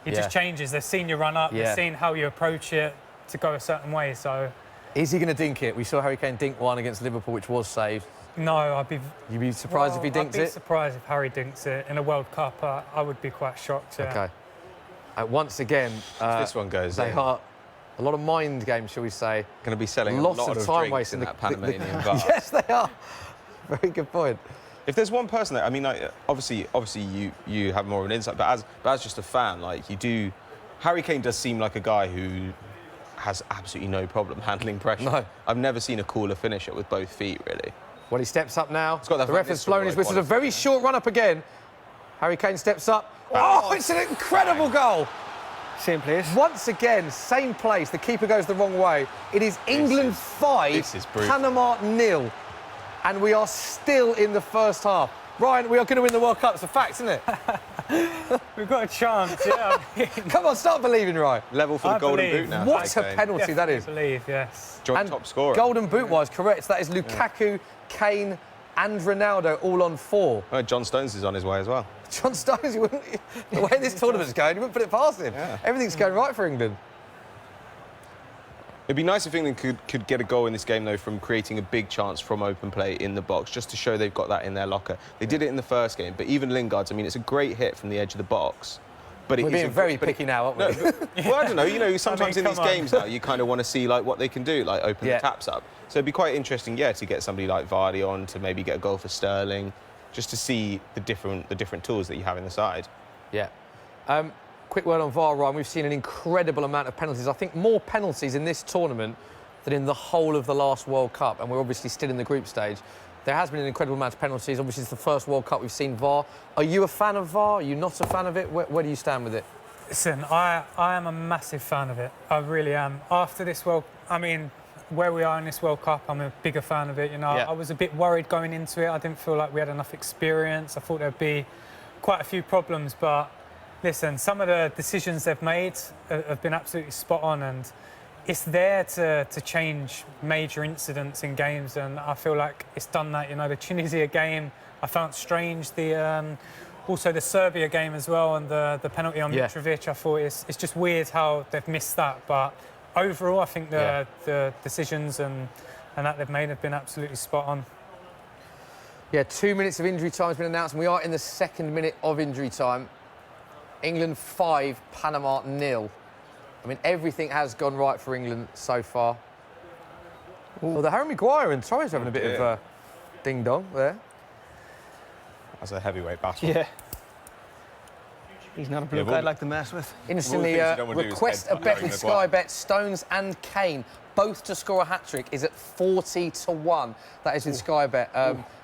it just changes. They've seen you run up, they've seen how you approach it to go a certain way. So, is he going to dink it? We saw Harry Kane dink one against Liverpool, which was saved. No, You'd be surprised if he dinks it? I'd be surprised if Harry dinks it in a World Cup. I would be quite shocked. Yeah. Okay. Once again, this one goes they are a lot of mind games, shall we say. Going to be selling lots a lot of of time drinks wasting in that Panamanian bar. Yes, they are. Very good point. If there's one person that, I mean, obviously you have more of an insight, but as just a fan, like Harry Kane does seem like a guy who has absolutely no problem handling pressure. No. I've never seen a cooler finisher with both feet, really. Well, he steps up now. He's got that the ref has blown his whistle. A very short run up again. Harry Kane steps up. Oh, it's an incredible goal. Same place. Once again, same place. The keeper goes the wrong way. It is England 5, Panama 0. And we are still in the first half. Ryan, we are going to win the World Cup. It's a fact, isn't it? We've got a chance, yeah. Come on, start believing, Ryan. Level for the Golden Boot now. What a penalty that is. I believe, yes. Joint top scorer. Golden Boot-wise, correct. That is Lukaku, Kane and Ronaldo all on 4. Oh, John Stones is on his way as well. John Stones, the way this tournament's going, you wouldn't put it past him. Yeah. Everything's going right for England. It'd be nice if England could get a goal in this game, though, from creating a big chance from open play in the box, just to show they've got that in their locker. They did it in the first game, but even Lingard's, I mean, it's a great hit from the edge of the box. But we're being very picky now, aren't we? No, well, I don't know. You know, sometimes in these games now, you kind of want to see like what they can do, like open the taps up. So it'd be quite interesting, to get somebody like Vardy on to maybe get a goal for Sterling, just to see the different tools that you have in the side. Yeah. Quick word on VAR, Ryan. We've seen an incredible amount of penalties. I think more penalties in this tournament than in the whole of the last World Cup, and we're obviously still in the group stage. There has been an incredible amount of penalties. Obviously, it's the first World Cup we've seen VAR. Are you a fan of VAR? Are you not a fan of it? Where do you stand with it? Listen, I am a massive fan of it. I really am. After this where we are in this World Cup, I'm a bigger fan of it. You know, I was a bit worried going into it. I didn't feel like we had enough experience. I thought there'd be quite a few problems, but listen, some of the decisions they've made have been absolutely spot on, and it's there to change major incidents in games, and I feel like it's done that. You know, the Tunisia game, I found strange. Also the Serbia game as well, and the penalty on Mitrovic, I thought it's just weird how they've missed that. But overall, I think the decisions and that they've made have been absolutely spot on. Yeah, 2 minutes of injury time has been announced, and we are in the second minute of injury time. England 5, Panama 0. I mean, everything has gone right for England so far. Well, the Harry Maguire and Torres having a bit of ding-dong there. That's a heavyweight battle. Yeah. He's not a bloke I'd like to mess with. Instantly, request a bet with Sky Bet. Stones and Kane both to score a hat-trick is at 40-1. That is with Sky Bet.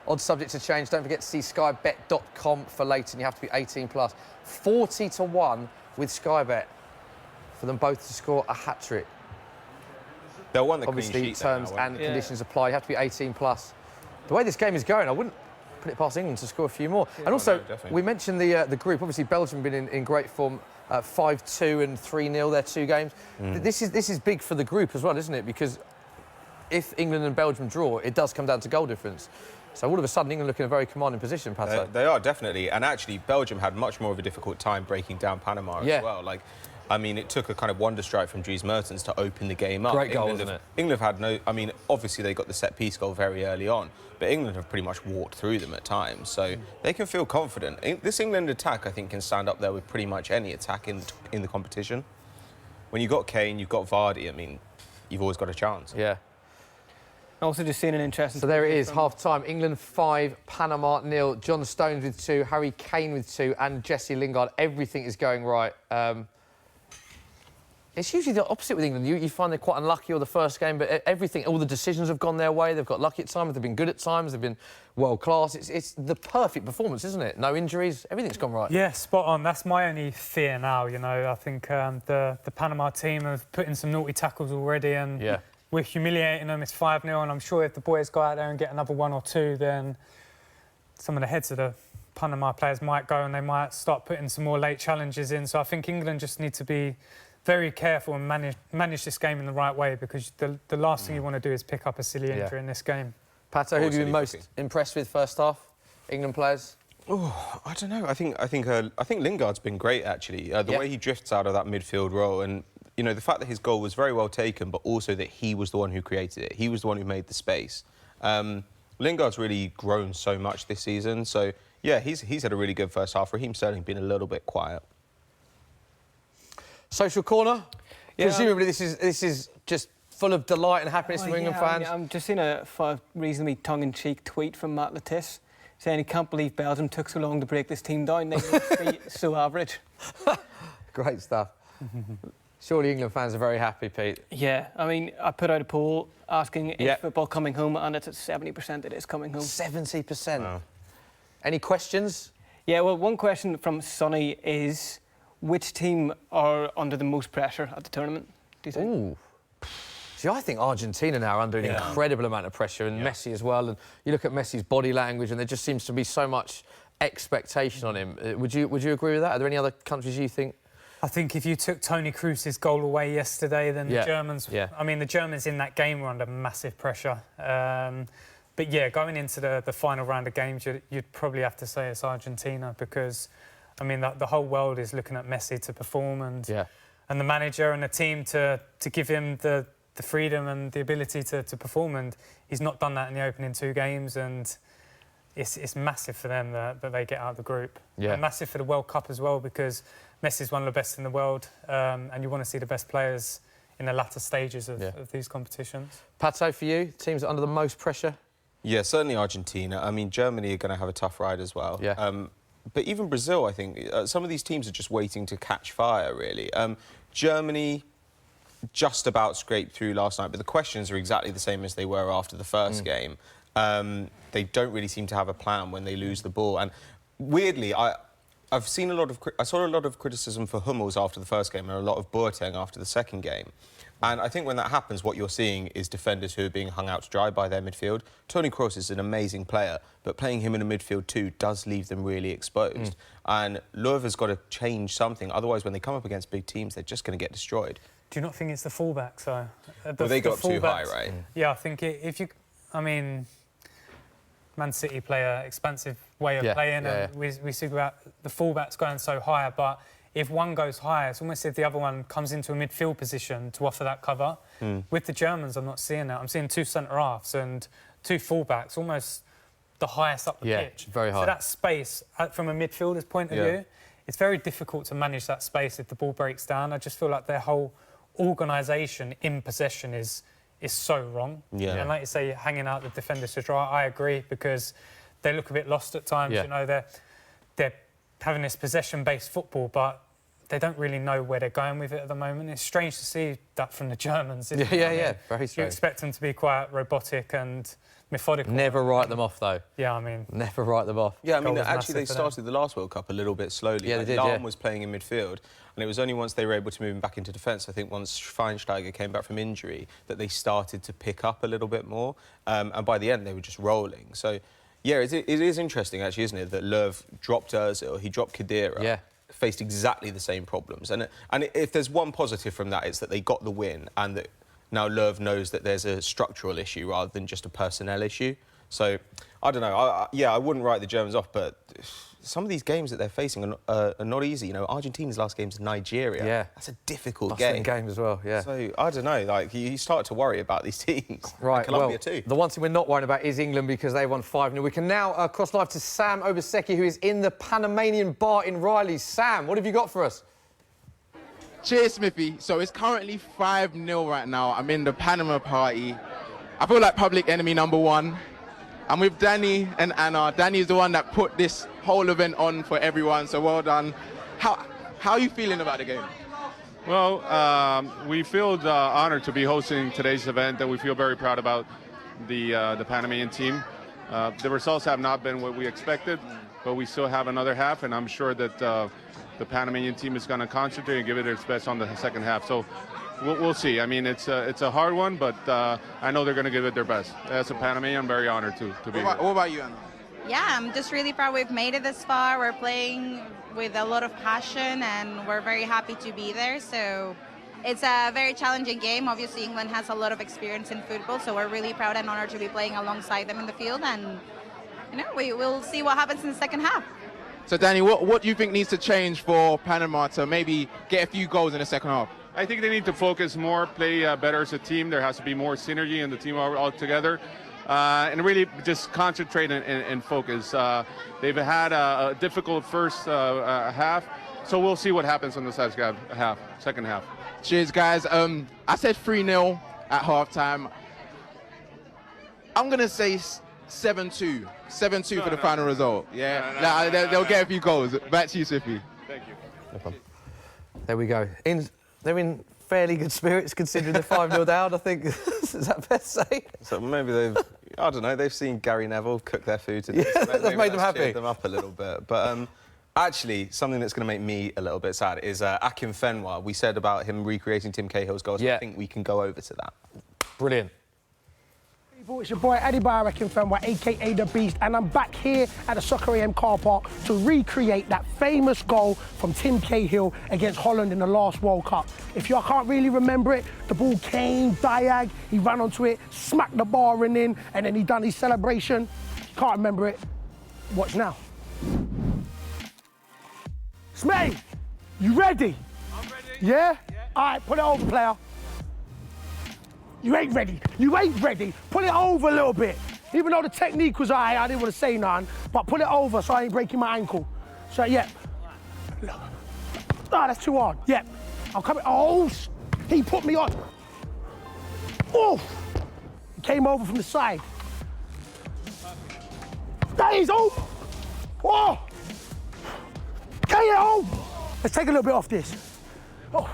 Odds subject to change. Don't forget to see skybet.com for later, and you have to be 18 plus. 40-1 with Sky Bet for them both to score a hat-trick. They'll want the Obviously, clean sheet terms and conditions apply. You have to be 18 plus. The way this game is going, I wouldn't put it past England to score a few more. And also, we mentioned the group. Obviously, Belgium have been in great form. 5-2 and 3-0 their 2 games. This is big for the group as well, isn't it? Because if England and Belgium draw, it does come down to goal difference. So all of a sudden, England look in a very commanding position, Pato. They are, definitely. And actually, Belgium had much more of a difficult time breaking down Panama as well. Like, I mean, it took a kind of wonder strike from Dries Mertens to open the game up. Great goal, wasn't it? England have had no... I mean, obviously, they got the set-piece goal very early on, but England have pretty much walked through them at times, so they can feel confident. This England attack, I think, can stand up there with pretty much any attack in the competition. When you've got Kane, you've got Vardy, I mean, you've always got a chance. Yeah. Also just seeing an interesting... So there it is, half-time. England 5, Panama 0. John Stones with 2, Harry Kane with 2, and Jesse Lingard. Everything is going right. It's usually the opposite with England. You find they're quite unlucky or the first game, but everything, all the decisions have gone their way. They've got lucky at times, they've been good at times, they've been world-class. It's the perfect performance, isn't it? No injuries, everything's gone right. Yeah, spot on. That's my only fear now, you know. I think the Panama team have put in some naughty tackles already, and we're humiliating them. It's 5-0, and I'm sure if the boys go out there and get another 1 or 2, then some of the heads of the Panama players might go and they might start putting some more late challenges in. So I think England just need to be very careful and manage this game in the right way, because the last thing you want to do is pick up a silly injury in this game. Pato, who have you been most impressed with first half? England players? Oh, I don't know. I think Lingard's been great, actually. The way he drifts out of that midfield role, and you know, the fact that his goal was very well taken, but also that he was the one who created it. He was the one who made the space. Lingard's really grown so much this season. So yeah, he's had a really good first half. Raheem Sterling been a little bit quiet. Social corner. Yeah. Presumably this is just full of delight and happiness from England fans. I'm just seeing a reasonably tongue-in-cheek tweet from Matt Lettice saying he can't believe Belgium took so long to break this team down. They must be so average. Great stuff. Surely England fans are very happy, Pete. Yeah, I mean, I put out a poll asking is football coming home, and it's at 70% it is coming home. 70%? Wow. Any questions? Yeah, well, one question from Sonny is, which team are under the most pressure at the tournament, do you think? Ooh. See, I think Argentina now are under an incredible amount of pressure, and Messi as well. And you look at Messi's body language, and there just seems to be so much expectation on him. Would you agree with that? Are there any other countries you think? I think if you took Toni Kroos's goal away yesterday, then the Germans... I mean, the Germans in that game were under massive pressure. But yeah, going into the final round of games, you'd probably have to say it's Argentina, because, I mean, the whole world is looking at Messi to perform, and the manager and the team to give him the freedom and the ability to perform, and he's not done that in the opening 2 games, and it's massive for them that they get out of the group. And massive for the World Cup as well, because Messi's one of the best in the world, and you want to see the best players in the latter stages of these competitions. Pato, for you, teams under the most pressure? Yeah, certainly Argentina. I mean, Germany are going to have a tough ride as well. But even Brazil, I think, some of these teams are just waiting to catch fire, really. Germany just about scraped through last night, but the questions are exactly the same as they were after the first game. They don't really seem to have a plan when they lose the ball. And weirdly, I saw a lot of criticism for Hummels after the first game and a lot of Boateng after the second game. And I think when that happens, what you're seeing is defenders who are being hung out to dry by their midfield. Toni Kroos is an amazing player, but playing him in a midfield too does leave them really exposed. And Löw has got to change something. Otherwise, when they come up against big teams, they're just going to get destroyed. Do you not think it's the fullbacks, though? Well, they got too high, right? Yeah, I think I mean, Man City play an expansive way of playing, and we see about the fullbacks going so high, but if one goes high, it's almost as if the other one comes into a midfield position to offer that cover. With the Germans, I'm not seeing that. I'm seeing 2 centre-halves and 2 fullbacks, almost the highest up the pitch. Very high. So that space, from a midfielder's point of view, it's very difficult to manage that space if the ball breaks down. I just feel like their whole organisation in possession is so wrong. Yeah. And like you say, hanging out the defenders to dry, I agree, because they look a bit lost at times. You know, they're having this possession-based football, but they don't really know where they're going with it at the moment. It's strange to see that from the Germans. Isn't it? Yeah, very strange. You expect them to be quite robotic and methodical. Never write them off, though. Yeah, I mean... Never write them off. Yeah, I mean, Goal was actually, they massive for them. started the last World Cup a little bit slowly. Yeah, they did, Lahm was playing in midfield, and it was only once they were able to move him back into defence, I think once Schweinsteiger came back from injury, that they started to pick up a little bit more. And by the end, they were just rolling. So, yeah, it is interesting, actually, isn't it, that Löw dropped Ozil, he dropped Khedira. Faced exactly the same problems. And if there's one positive from that, it's that they got the win, and that now Löw knows that there's a structural issue rather than just a personnel issue. So, I don't know. I wouldn't write the Germans off, but some of these games that they're facing are not easy. You know, Argentina's last game's Nigeria. Yeah. That's a difficult Bustling game. game as well, yeah. So, I don't know. Like, you start to worry about these teams. Right, And Colombia well, too. the one thing we're not worrying about is England, because they won 5-0. We can now cross live to Sam Obaseki, who is in the Panamanian bar in Raleigh. Sam, what have you got for us? Cheers, Smithy. So it's currently 5-0 right now. I'm in the Panama party. I feel like public enemy number one. I'm with Danny and Anna. Danny is the one that put this whole event on for everyone, so well done. How are you feeling about the game? Well, we feel honored to be hosting today's event, and we feel very proud about the Panamanian team. The results have not been what we expected, but we still have another half, and I'm sure that the Panamanian team is going to concentrate and give it its best on the second half. So we'll see. I mean, it's a hard one, but I know they're going to give it their best. As a Panamanian, I'm very honored to be here. What about you, Anna? Yeah, I'm just really proud we've made it this far. We're playing with a lot of passion, and we're very happy to be there. So it's a very challenging game. Obviously, England has a lot of experience in football, so we're really proud and honored to be playing alongside them in the field. And you know, we'll see what happens in the second half. So, Danny, what do you think needs to change for Panama to maybe get a few goals in the second half? I think they need to focus more, play better as a team. There has to be more synergy in the team all together. And really just concentrate and focus. They've had a difficult first half, so we'll see what happens in the second half. Cheers, guys. I said 3-0 at halftime. I'm going to say 7-2. 7-2 for the final result. Yeah, they'll get a few goals. Back to you, Smithy. Thank you. No problem. There we go. They're in fairly good spirits considering they're 5-0 down, I think. Is that fair to say? So maybe I don't know, they've seen Gary Neville cook their food today. Yeah, So that's made them happy. Cheered them up a little bit. But actually, something that's going to make me a little bit sad is Akin Fenwa. We said about him recreating Tim Cahill's goals. I think we can go over to that. Brilliant. It's your boy Eddie Akin Fenwa, aka The Beast, and I'm back here at the Soccer AM car park to recreate that famous goal from Tim Cahill against Holland in the last World Cup. If y'all can't really remember it, the ball came, diag, he ran onto it, smacked the bar in, and then he done his celebration. Can't remember it. Watch now. Smithy, you ready? I'm ready. Yeah? All right, put it over, player. You ain't ready. You ain't ready. Put it over a little bit. Even though the technique was I didn't want to say none, but put it over so I ain't breaking my ankle. So, yeah. Oh, that's too hard. Yeah. I'll come. Oh, he put me on. Oh, he came over from the side. That is over. Oh, get it over. Let's take a little bit off this. Oh.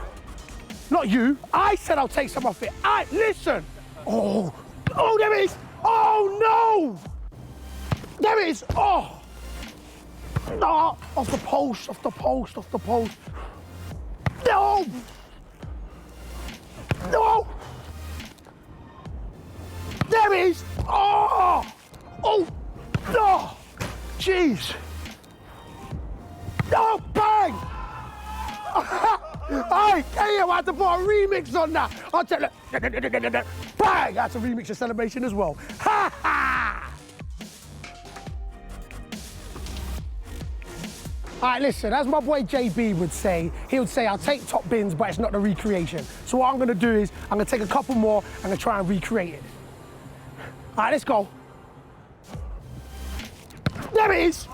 Not you. I said I'll take some off it. Listen. Oh, there it is. Oh, no. There it is. Oh. No, off the post. No. No. There it is. Oh. No. Jeez. No, bang. I had to put a remix on that. I'll tell you. Bang! That's a remix of Celebration as well. Ha ha! All right, listen, as my boy JB would say, he would say, I'll take top bins, but it's not the recreation. So what I'm going to do is, I'm going to take a couple more, I'm going to try and recreate it. All right, let's go. There it is!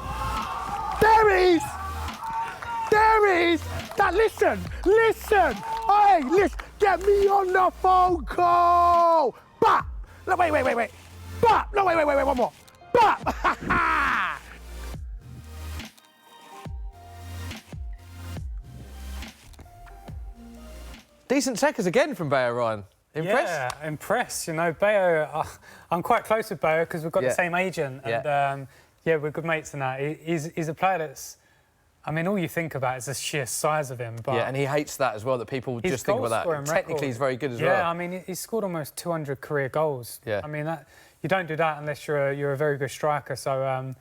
There it is! There it is! Now listen! Hey, listen! Get me on the phone call! Bap! No, wait. Bap! No, wait, one more. Bap! Decent checkers again from Bayo, Ryan. Impressed? Yeah, impressed. You know, Bayo, I'm quite close with Bayo because we've got the same agent. And, we're good mates in that. He's a player that's... I mean, all you think about is the sheer size of him. But yeah, and he hates that as well, that people just think about that. Technically, he's very good as well. Yeah, I mean, he's scored almost 200 career goals. Yeah. I mean, you don't do that unless you're a very good striker. So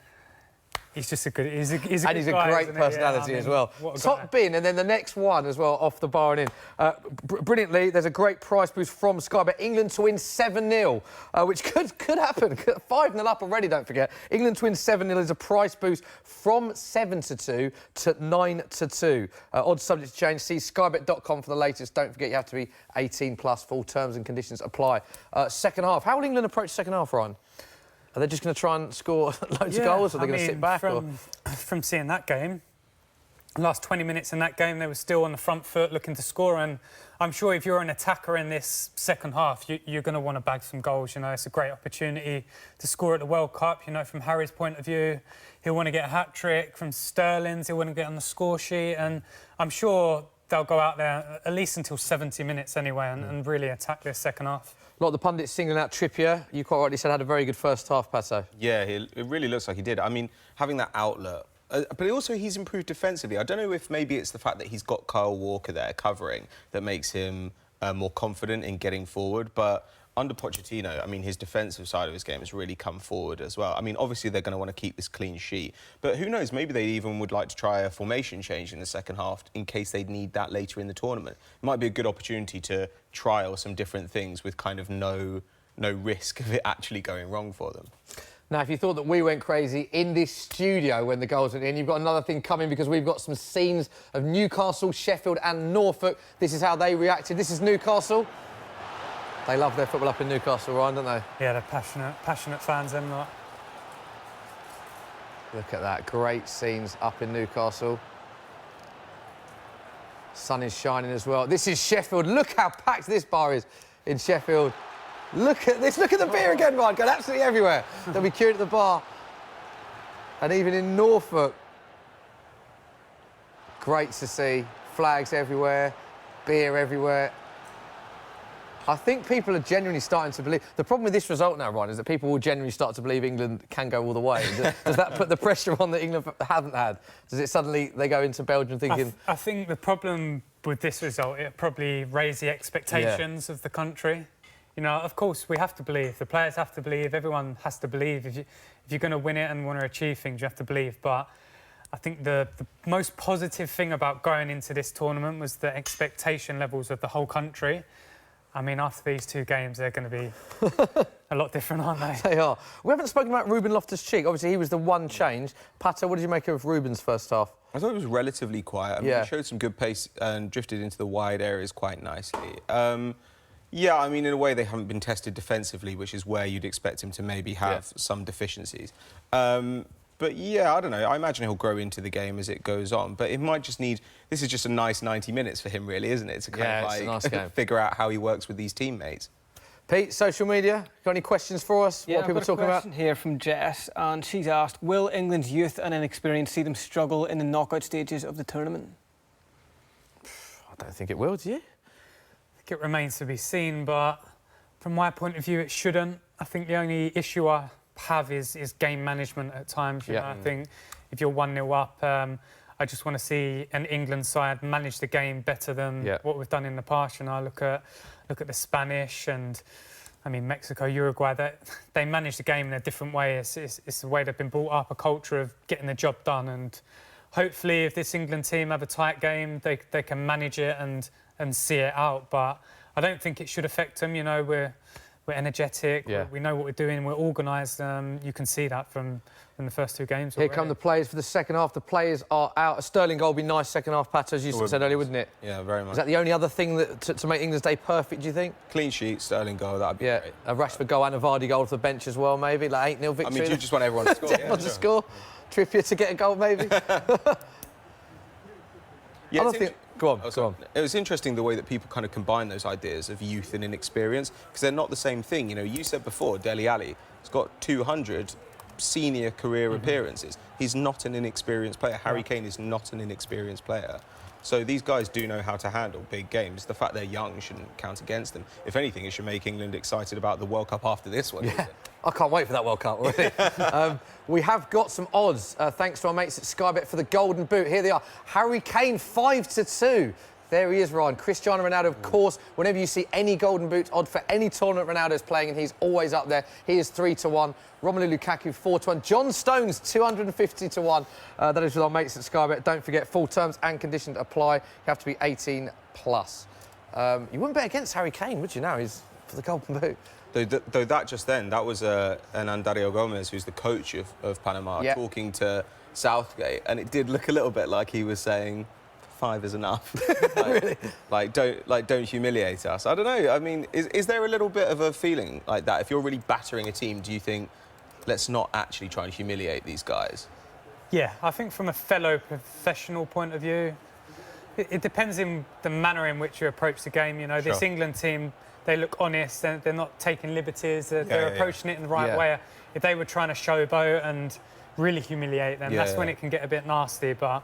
he's just a good... He's a good and he's guy, a great personality as well. Top bin, and then the next one as well, off the bar and in. Brilliantly, there's a great price boost from Sky Bet. England to win 7-0, which could happen. 5-0 up already, don't forget. England to win 7-0 is a price boost from 7-2 to 9-2. Odds subject to change. See skybet.com for the latest. Don't forget, you have to be 18 plus. Full terms and conditions apply. Second half. How will England approach second half, Ryan? Are they just going to try and score loads of goals, or are they going to sit back? From seeing that game, the last 20 minutes in that game, they were still on the front foot looking to score. And I'm sure if you're an attacker in this second half, you're going to want to bag some goals. You know, it's a great opportunity to score at the World Cup. You know, from Harry's point of view, he'll want to get a hat-trick. From Sterling's, he'll want to get on the score sheet. And I'm sure they'll go out there at least until 70 minutes anyway and really attack this second half. A lot of the pundits singling out Trippier. You quite rightly said had a very good first half, Pato. Yeah, it really looks like he did. I mean, having that outlet. But also he's improved defensively. I don't know if maybe it's the fact that he's got Kyle Walker there covering that makes him more confident in getting forward. But under Pochettino, I mean, his defensive side of his game has really come forward as well. I mean, obviously they're going to want to keep this clean sheet. But who knows, maybe they even would like to try a formation change in the second half in case they'd need that later in the tournament. It might be a good opportunity to trial some different things with kind of no risk of it actually going wrong for them. Now, if you thought that we went crazy in this studio when the goals went in, you've got another thing coming because we've got some scenes of Newcastle, Sheffield and Norfolk. This is how they reacted. This is Newcastle. They love their football up in Newcastle, Ryan, don't they? Yeah, they're passionate fans, them lot. Look at that, great scenes up in Newcastle. Sun is shining as well. This is Sheffield. Look how packed this bar is in Sheffield. Look at this. Look at the beer again, Ryan. Going absolutely everywhere. They'll be queuing at the bar. And even in Norfolk. Great to see. Flags everywhere. Beer everywhere. I think people are genuinely starting to believe... The problem with this result now, Ryan, is that people will genuinely start to believe England can go all the way. Does that put the pressure on that England haven't had? Does it suddenly... They go into Belgium thinking... I think the problem with this result, it probably raised the expectations of the country. You know, of course, we have to believe. The players have to believe. Everyone has to believe. If you're going to win it and want to achieve things, you have to believe. But I think the most positive thing about going into this tournament was the expectation levels of the whole country. I mean, after these two games, they're going to be a lot different, aren't they? They are. We haven't spoken about Ruben Loftus-Cheek. Obviously, he was the one change. Pato, what did you make of Ruben's first half? I thought it was relatively quiet. I mean, he showed some good pace and drifted into the wide areas quite nicely. Yeah, I mean, in a way, they haven't been tested defensively, which is where you'd expect him to maybe have some deficiencies. But yeah, I don't know. I imagine he'll grow into the game as it goes on. But it might just need... This is just a nice 90 minutes for him, really, isn't it? To kind of like figure out how he works with these teammates. Pete, social media, got any questions for us? Yeah, what are people talking about? I've got a question here from Jess, and she's asked, will England's youth and inexperience see them struggle in the knockout stages of the tournament? I don't think it will, do you? I think it remains to be seen, but from my point of view, it shouldn't. I think the only issue I have is game management at times. You know, I think if you're 1-0 up, I just want to see an England side manage the game better than what we've done in the past. You know, I look at the Spanish and, I mean, Mexico, Uruguay. They manage the game in a different way. It's the way they've been brought up, a culture of getting the job done. And hopefully, if this England team have a tight game, they can manage it and see it out. But I don't think it should affect them. You know, we're we're energetic. Yeah. We know what we're doing. We're organised. You can see that from the first 2 games. Here already. come the players for the second half. The players are out. A Sterling goal would be nice second half, Pat, as you said earlier, wouldn't it? Yeah, very much. Is that the only other thing that to make England's day perfect, do you think? Clean sheet, Sterling goal, that'd be great. A Rashford goal and a Vardy goal off the bench as well, maybe, like 8-0 victory. I mean, you just want everyone to score. Everyone to score. Trippier to get a goal, maybe. Yeah, I don't think... Go on, go on. It was interesting the way that people kind of combine those ideas of youth and inexperience, because they're not the same thing. You know, you said before, Dele Alli has got 200 senior career appearances. He's not an inexperienced player. Harry Kane is not an inexperienced player. So these guys do know how to handle big games. The fact they're young shouldn't count against them. If anything, it should make England excited about the World Cup after this one. Yeah. I can't wait for that World Cup already. We have got some odds, thanks to our mates at Sky Bet for the Golden Boot. Here they are. Harry Kane, 5-2. There he is, Ryan. Cristiano Ronaldo, of course. Whenever you see any Golden Boot odd for any tournament Ronaldo's playing, and he's always up there. He is 3-1. Romelu Lukaku, 4-1. John Stones, 250-1. That is with our mates at Sky Bet. Don't forget, full terms and conditions apply. You have to be 18+. You wouldn't bet against Harry Kane, would you, now? He's for the Golden Boot. Though that just then, that was Anandario Gomez, who's the coach of Panama, talking to Southgate, and it did look a little bit like he was saying, 5 is enough. Don't humiliate us. I don't know. I mean, is there a little bit of a feeling like that? If you're really battering a team, do you think, let's not actually try and humiliate these guys? Yeah, I think from a fellow professional point of view, it depends in the manner in which you approach the game. You know, this England team, they look honest, they're not taking liberties, they're approaching it in the right way. If they were trying to showboat and really humiliate them, that's when it can get a bit nasty. But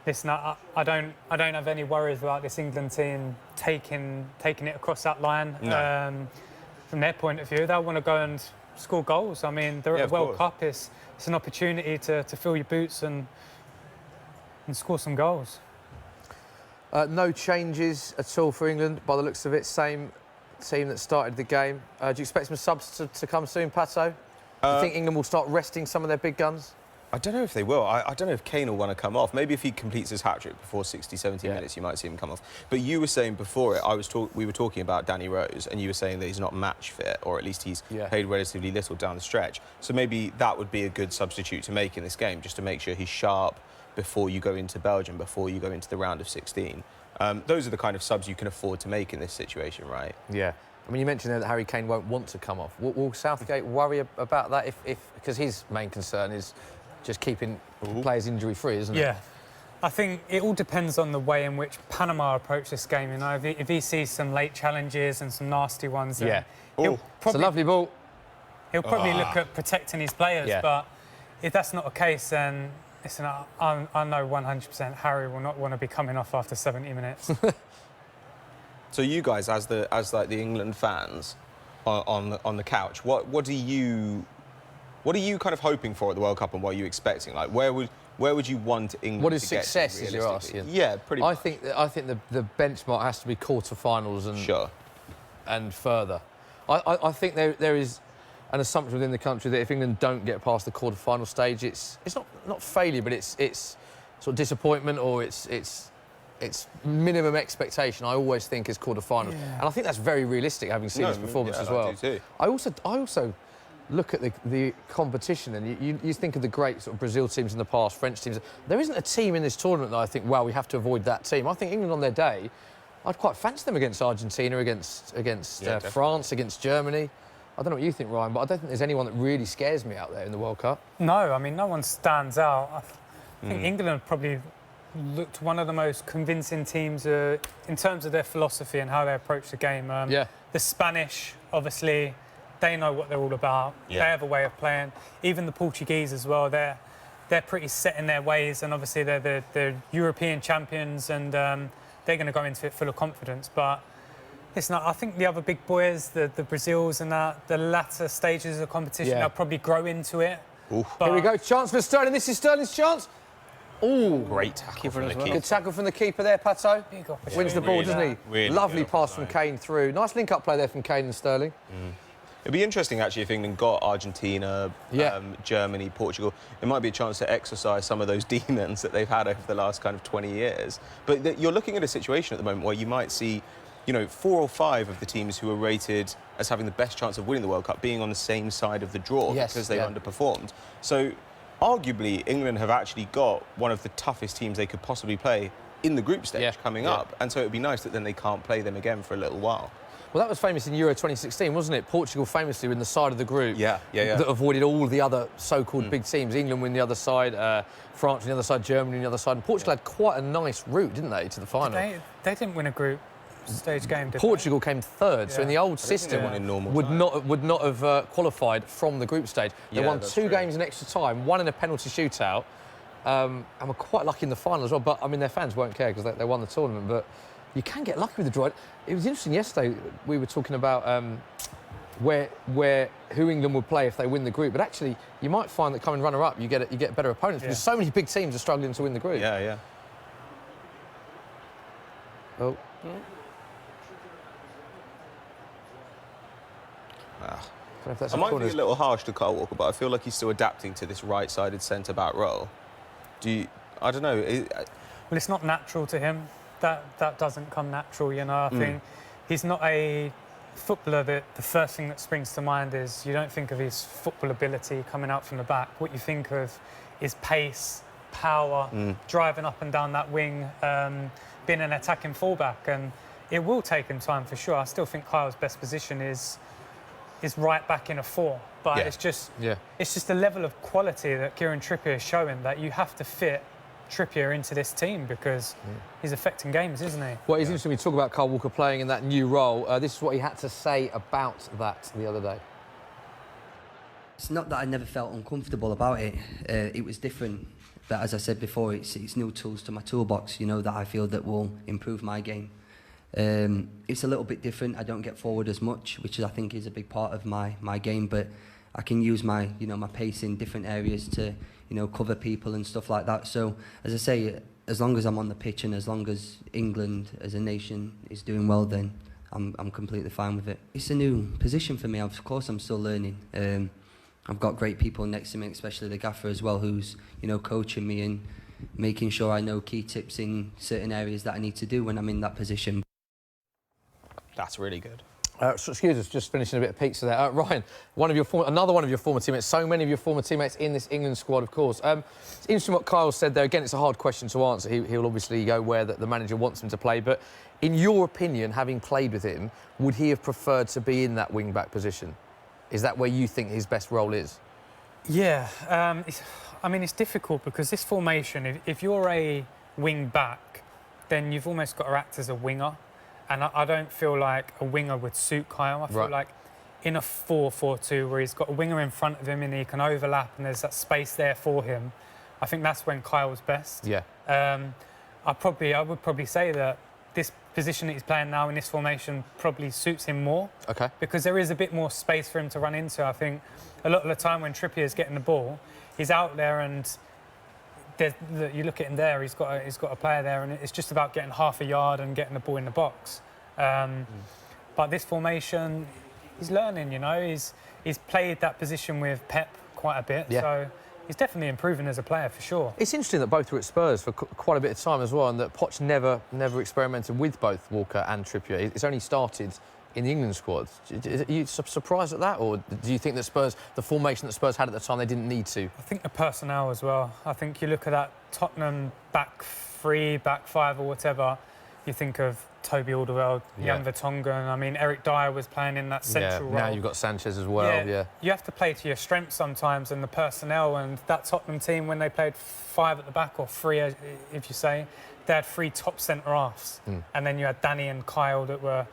listen, I don't have any worries about this England team taking it across that line. No. From their point of view, they'll want to go and score goals. I mean, they're at the World Cup. It's an opportunity to fill your boots and score some goals. No changes at all for England, by the looks of it. Same team that started the game. Do you expect some subs to come soon, Pato? Do you think England will start resting some of their big guns? I don't know if they will. I don't know if Kane will want to come off. Maybe if he completes his hat-trick before 60, 70 minutes, you might see him come off. But you were saying before it, we were talking about Danny Rose, and you were saying that he's not match fit, or at least he's played relatively little down the stretch. So maybe that would be a good substitute to make in this game, just to make sure he's sharp before you go into Belgium, before you go into the round of 16. Those are the kind of subs you can afford to make in this situation, right? Yeah. I mean, you mentioned there that Harry Kane won't want to come off. Will Southgate worry about that because his main concern is just keeping players injury-free, isn't it? Yeah. I think it all depends on the way in which Panama approach this game. You know, if he sees some late challenges and some nasty ones, then it's a lovely ball. He'll probably look at protecting his players. But if that's not the case, then listen, I know 100% Harry will not want to be coming off after 70 minutes. So you guys, as the England fans on the couch, what are you kind of hoping for at the World Cup, and what are you expecting? Like, where would you want England what is to get success, to, as you're asking? Yeah, pretty much. I think the benchmark has to be quarter-finals and further. I think there is an assumption within the country that if England don't get past the quarter-final stage, it's not failure, but it's sort of disappointment, or it's minimum expectation. I always think is quarter-finals, and I think that's very realistic, having seen his performance as well. I do too. I also look at the competition, and you think of the great sort of Brazil teams in the past, French teams. There isn't a team in this tournament that I think, wow, we have to avoid that team. I think England on their day, I'd quite fancy them against Argentina, against France, against Germany. I don't know what you think, Ryan, but I don't think there's anyone that really scares me out there in the World Cup. No, I mean, no one stands out. I think England probably looked one of the most convincing teams in terms of their philosophy and how they approach the game. The Spanish, obviously, they know what they're all about. They have a way of playing. Even the Portuguese as well, they're pretty set in their ways, and obviously they're European champions, and they're going to go into it full of confidence. But listen, I think the other big boys, the Brazils and the latter stages of the competition, they'll probably grow into it. Here we go, chance for Sterling. This is Sterling's chance. Oh, great tackle from the keeper. Good tackle from the keeper there, Pato. Wins the ball, doesn't he? Really Lovely pass from Kane through. Nice link-up play there from Kane and Sterling. It'd be interesting, actually, if England got Argentina, Germany, Portugal. It might be a chance to exercise some of those demons that they've had over the last kind of 20 years. But you're looking at a situation at the moment where you might see you know, 4 or 5 of the teams who are rated as having the best chance of winning the World Cup being on the same side of the draw because they've underperformed. So, arguably, England have actually got one of the toughest teams they could possibly play in the group stage coming up. And so it would be nice that then they can't play them again for a little while. Well, that was famous in Euro 2016, wasn't it? Portugal famously were in the side of the group that avoided all the other so-called big teams. England were on the other side, France on the other side, Germany on the other side. And Portugal had quite a nice route, didn't they, to the final? They didn't win a group stage game, did Portugal came third, so in the old system would not have qualified from the group stage. They won 2 games in extra time, 1 in a penalty shootout, and were quite lucky in the final as well. But I mean, their fans won't care because they won the tournament. But you can get lucky with the draw. It was interesting yesterday. We were talking about who England would play if they win the group. But actually, you might find that coming runner-up, you get better opponents because so many big teams are struggling to win the group. Oh. I might be a little harsh to Kyle Walker, but I feel like he's still adapting to this right-sided centre-back role. I don't know. Well, it's not natural to him. That doesn't come natural, you know. I think he's not a footballer that the first thing that springs to mind is you don't think of his football ability coming out from the back. What you think of is pace, power, driving up and down that wing, being an attacking fullback, and it will take him time for sure. I still think Kyle's best position is right back in a 4, but it's just the level of quality that Kieran Trippier is showing that you have to fit Trippier into this team because he's affecting games, isn't he? Well, it's interesting we talk about Kyle Walker playing in that new role. This is what he had to say about that the other day. It's not that I never felt uncomfortable about it. It was different. But as I said before, it's new tools to my toolbox, you know, that I feel that will improve my game. It's a little bit different. I don't get forward as much, which I think is a big part of my game. But I can use my pace in different areas to, cover people and stuff like that. So, as I say, as long as I'm on the pitch and as long as England as a nation is doing well, then I'm completely fine with it. It's a new position for me. Of course, I'm still learning. I've got great people next to me, especially the gaffer as well, who's coaching me and making sure I know key tips in certain areas that I need to do when I'm in that position. That's really good. So excuse us, just finishing a bit of pizza there. Ryan, another one of your former teammates, so many of your former teammates in this England squad, of course. It's interesting what Kyle said there. Again, it's a hard question to answer. He'll obviously go where the manager wants him to play. But in your opinion, having played with him, would he have preferred to be in that wing-back position? Is that where you think his best role is? Yeah, it's difficult because this formation, if you're a wing-back, then you've almost got to act as a winger. And I don't feel like a winger would suit Kyle. I feel like in a 4-4-2 where he's got a winger in front of him and he can overlap and there's that space there for him, I think that's when Kyle's best. Yeah. I would probably say that this position that he's playing now in this formation probably suits him more. Okay. Because there is a bit more space for him to run into. I think a lot of the time when Trippier's getting the ball, he's out there and you look at him there, he's got a player there, and it's just about getting half a yard and getting the ball in the box. But this formation, he's learning. He's played that position with Pep quite a bit, so he's definitely improving as a player for sure. It's interesting that both were at Spurs for quite a bit of time as well, and that Poch never experimented with both Walker and Trippier. It's only started in the England squad. Are you surprised at that, or do you think that the formation that Spurs had at the time, they didn't need to? I think the personnel as well. I think you look at that Tottenham back 3, back 5 or whatever, you think of Toby Alderweireld, Jan Vertonghen. I mean, Eric Dyer was playing in that central role. Now you've got Sanchez as well, You have to play to your strengths sometimes, and the personnel, and that Tottenham team, when they played 5 at the back, or 3, if you say, they had 3 top centre-halves. And then you had Danny and Kyle that were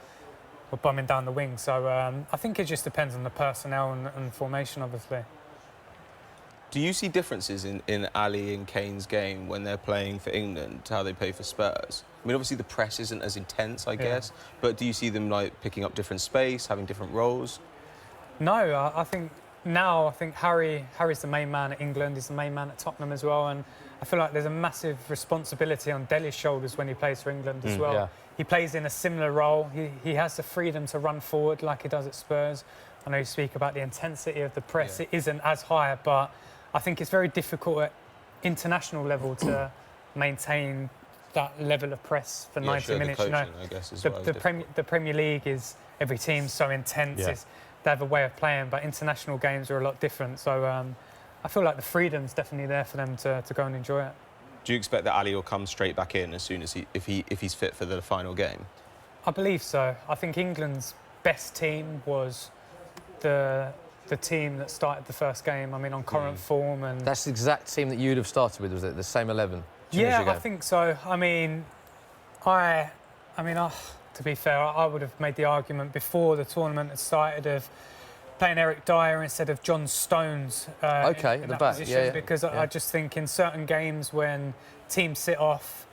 bumming down the wing. So I think it just depends on the personnel and formation, obviously. Do you see differences in Ali and Kane's game when they're playing for England to how they play for Spurs? I mean, obviously the press isn't as intense, I guess, but do you see them picking up different space, having different roles? No, I think Harry's the main man at England. He's the main man at Tottenham as well, and I feel like there's a massive responsibility on Dele's shoulders when he plays for England as well. He plays in a similar role. He has the freedom to run forward like he does at Spurs. I know you speak about the intensity of the press. It isn't as high, but I think it's very difficult at international level to maintain that level of press for 90 minutes. The coaching, I guess, as well, the Premier League is, every team's so intense. They have a way of playing, but international games are a lot different. So I feel like the freedom's definitely there for them to go and enjoy it. Do you expect that Ali will come straight back in as soon as if he's fit for the final game? I believe so. I think England's best team was the team that started the first game. I mean, on current form, and that's the exact team that you'd have started with, was it? The same 11? Yeah, I think so. I mean, to be fair, I would have made the argument before the tournament had started of playing Eric Dyer instead of John Stones in that position, because I just think in certain games when teams sit off,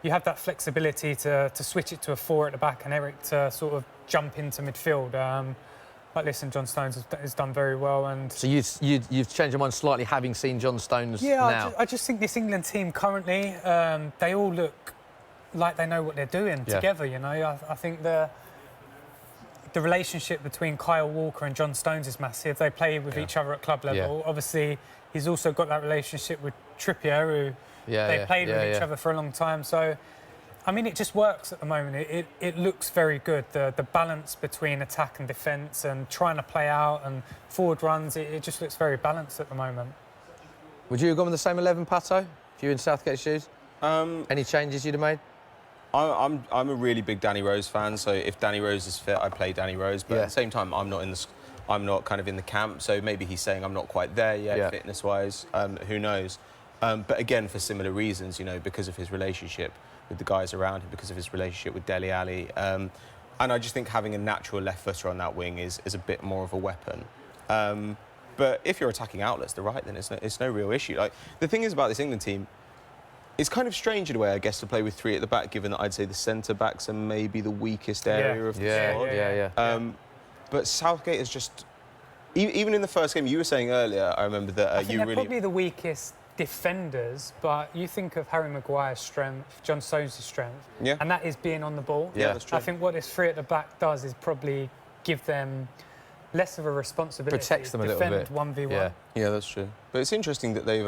you have that flexibility to switch it to a 4 at the back and Eric to sort of jump into midfield. But listen, John Stones has done very well, and so you've changed your mind slightly, having seen John Stones now. Yeah, I just think this England team currently, they all look like they know what they're doing together. You know, I think the relationship between Kyle Walker and John Stones is massive. They play with each other at club level. Obviously, he's also got that relationship with Trippier, who they played with each other for a long time. So, I mean, it just works at the moment. It looks very good. The balance between attack and defence and trying to play out and forward runs, it just looks very balanced at the moment. Would you have gone with the same 11, Pato, if you were in Southgate's shoes? Any changes you'd have made? I'm a really big Danny Rose fan, so if Danny Rose is fit, I play Danny Rose. But at the same time, I'm not kind of in the camp, so maybe he's saying I'm not quite there yet, fitness-wise. Who knows? But again, for similar reasons, you know, because of his relationship with the guys around him, because of his relationship with Dele Alli. And I just think having a natural left footer on that wing is a bit more of a weapon. But if you're attacking outlets, the right, then it's no real issue. Like, the thing is about this England team, it's kind of strange in a way, I guess, to play with 3 at the back, given that I'd say the centre-backs are maybe the weakest area of the squad. But Southgate is just... Even in the first game, you were saying earlier, I remember that I think they're probably the weakest defenders, but you think of Harry Maguire's strength, John Stones' strength, and that is being on the ball. Yeah, that's true. I think what this 3 at the back does is probably give them less of a responsibility. Protects them a little bit. Defend 1v1. Yeah, that's true. But it's interesting that they've...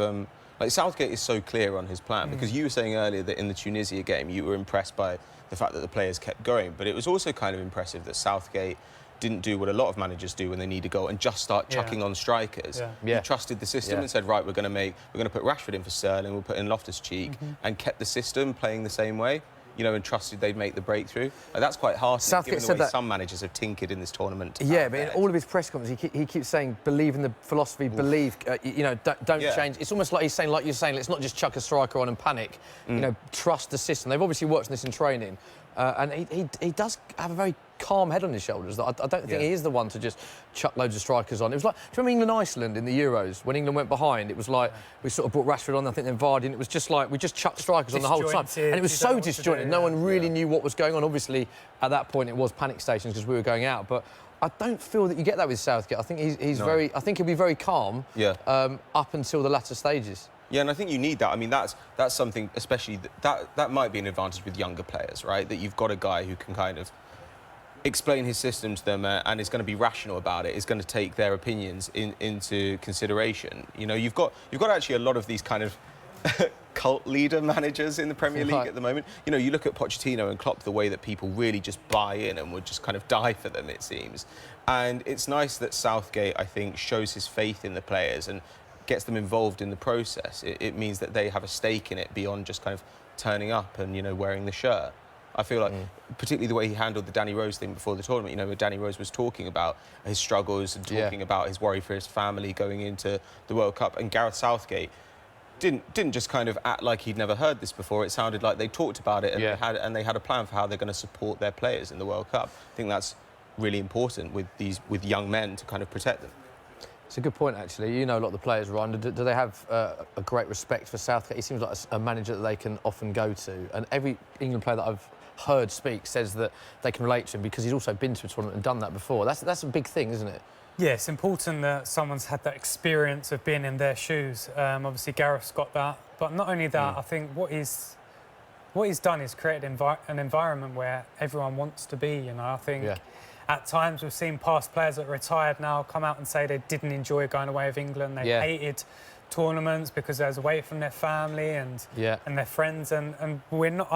like, Southgate is so clear on his plan, because you were saying earlier that in the Tunisia game, you were impressed by the fact that the players kept going, but it was also kind of impressive that Southgate didn't do what a lot of managers do when they need a goal and just start chucking on strikers. He trusted the system and said, right, we're going to put Rashford in for Sterling, we'll put in Loftus-Cheek, and kept the system playing the same way, you know, and trusted they'd make the breakthrough. Like, that's quite heartening, given the way some managers have tinkered in this tournament. Yeah, but in all of his press conferences, he keeps saying, believe in the philosophy, believe, you know, don't change. It's almost like he's saying, like you're saying, let's not just chuck a striker on and panic. You know, trust the system. They've obviously worked on this in training. And he does have a very calm head on his shoulders. I don't think he is the one to just chuck loads of strikers on. It was like, do you remember England-Iceland in the Euros? When England went behind, it was like, we sort of brought Rashford on, I think then Vardy, and it was just like, we just chucked strikers on the whole time. And it was so disjointed. No one really knew what was going on. Obviously, at that point, it was panic stations because we were going out. But I don't feel that you get that with Southgate. I think I think he'll be very calm up until the latter stages. Yeah, and I think you need that. I mean, that's something, especially that might be an advantage with younger players, right? That you've got a guy who can kind of explain his system to them and is going to be rational about it. Is going to take their opinions into consideration. You know, you've got actually a lot of these kind of cult leader managers in the Premier League at the moment. You know, you look at Pochettino and Klopp, the way that people really just buy in and would just kind of die for them, it seems. And it's nice that Southgate, I think, shows his faith in the players and gets them involved in the process. It means that they have a stake in it beyond just kind of turning up and, you know, wearing the shirt. I feel like, particularly the way he handled the Danny Rose thing before the tournament, you know, where Danny Rose was talking about his struggles and talking about his worry for his family going into the World Cup, and Gareth Southgate didn't just kind of act like he'd never heard this before. It sounded like they talked about it and they had a plan for how they're going to support their players in the World Cup. I think that's really important with young men to kind of protect them. It's a good point, actually. You know a lot of the players, Ryan. Do they have a great respect for Southgate? He seems like a manager that they can often go to. And every England player that I've heard speak says that they can relate to him because he's also been to a tournament and done that before. That's a big thing, isn't it? Yeah, it's important that someone's had that experience of being in their shoes. Obviously, Gareth's got that. But not only that, I think what he's done is created an environment where everyone wants to be, you know. I think at times we've seen past players that are retired now come out and say they didn't enjoy going away with England. They hated tournaments because they're away from their family and their friends, and I'm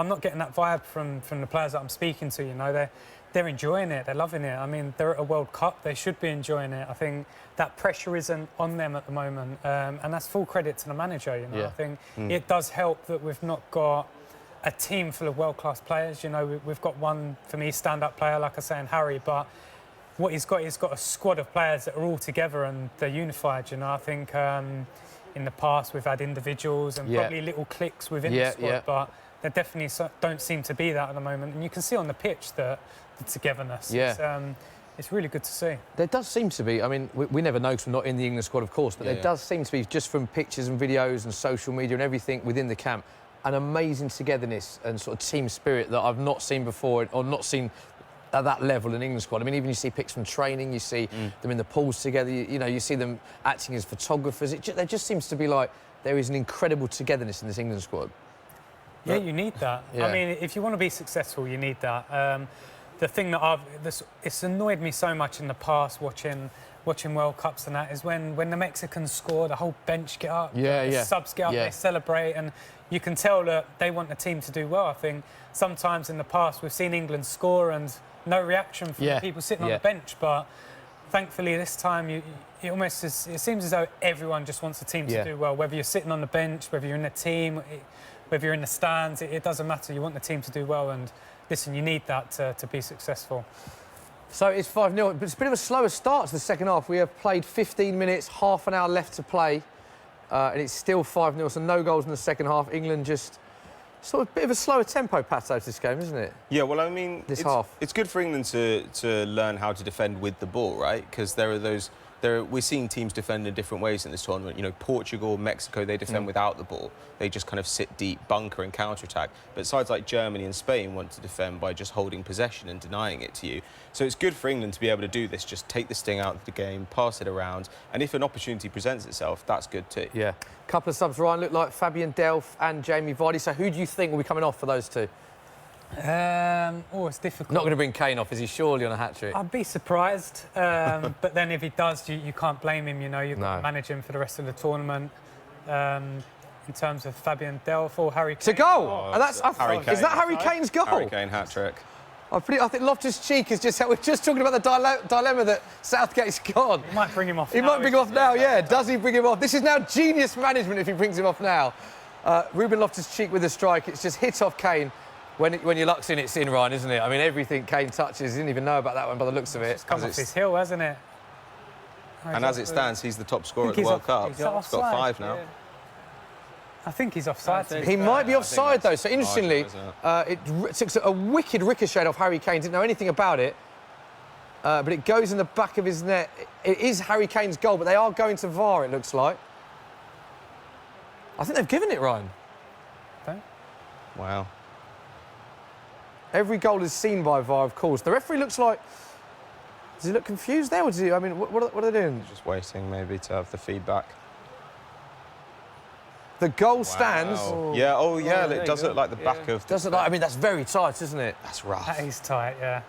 not getting that vibe from the players that I'm speaking to. You know, they're enjoying it, they're loving it. I mean, they're at a World Cup, they should be enjoying it. I think that pressure isn't on them at the moment, and that's full credit to the manager. You know, I think it does help that we've not got a team full of world-class players. You know, we've got one, for me, stand-up player, like I say, in Harry, but what he's got a squad of players that are all together and they're unified. You know, I think in the past we've had individuals and probably little cliques within the squad, but there definitely don't seem to be that at the moment. And you can see on the pitch the togetherness. It's really good to see. There does seem to be. I mean, we never know because we're not in the England squad, of course, but there does seem to be, just from pictures and videos and social media and everything within the camp, an amazing togetherness and sort of team spirit that I've not seen before, or not seen at that level in England squad. I mean, even you see pics from training, you see them in the pools together, you know, you see them acting as photographers. There just seems to be like, there is an incredible togetherness in this England squad. Yeah, you need that. I mean, if you want to be successful, you need that. The thing that it's annoyed me so much in the past watching World Cups and that is when the Mexicans score, the whole bench get up, the subs get up, they celebrate, and you can tell that they want the team to do well. I think sometimes in the past we've seen England score and no reaction from the people sitting on the bench, but thankfully this time it seems as though everyone just wants the team to do well, whether you're sitting on the bench, whether you're in the team, whether you're in the stands, it doesn't matter. You want the team to do well, and listen, you need that to be successful. So it's 5-0, but it's a bit of a slower start to the second half. We have played 15 minutes, half an hour left to play, and it's still 5-0, so no goals in the second half. England just sort of a bit of a slower tempo, Pato, to this game, isn't it? Yeah, well, I mean, half. It's good for England to learn how to defend with the ball, right? Because we're seeing teams defend in different ways in this tournament. You know, Portugal, Mexico, they defend without the ball. They just kind of sit deep, bunker and counter-attack. But sides like Germany and Spain want to defend by just holding possession and denying it to you. So it's good for England to be able to do this, just take the sting out of the game, pass it around, and if an opportunity presents itself, that's good too. Yeah. A couple of subs, Ryan, look like Fabian Delph and Jamie Vardy. So who do you think will be coming off for those two? It's difficult. Not going to bring Kane off, is he? Surely on a hat-trick. I'd be surprised, but then if he does, you can't blame him. You know, you've got to manage him for the rest of the tournament. In terms of Fabian Delph or Harry Kane. It's a goal! And that's Harry Kane. Is that Harry Kane's goal? Harry Kane hat-trick. I think Loftus-Cheek is just... We're just talking about the dilemma that Southgate's gone. He might bring him off now. He might bring him off now, yeah. Does he bring him off? This is now genius management if he brings him off now. Ruben Loftus-Cheek with a strike. It's just hit off Kane. When your luck's in, it's in, Ryan, isn't it? I mean, everything Kane touches, he didn't even know about that one by the looks of it. It's come off his heel, hasn't it? And as it stands, he's the top scorer at the World Cup. He's got 5 now. Yeah. I think he's offside. He might be offside, though. So, interestingly, it took a wicked ricochet off Harry Kane. Didn't know anything about it. But it goes in the back of his net. It is Harry Kane's goal, but they are going to VAR, it looks like. I think they've given it, Ryan. Okay. Wow. Every goal is seen by VAR, of course. The referee looks like... Does he look confused there? Or does he... I mean, what are they doing? Just waiting, maybe, to have the feedback. The goal stands. Yeah, it does look like the back of... Does it like... I mean, that's very tight, isn't it? That's rough. That is tight, yeah.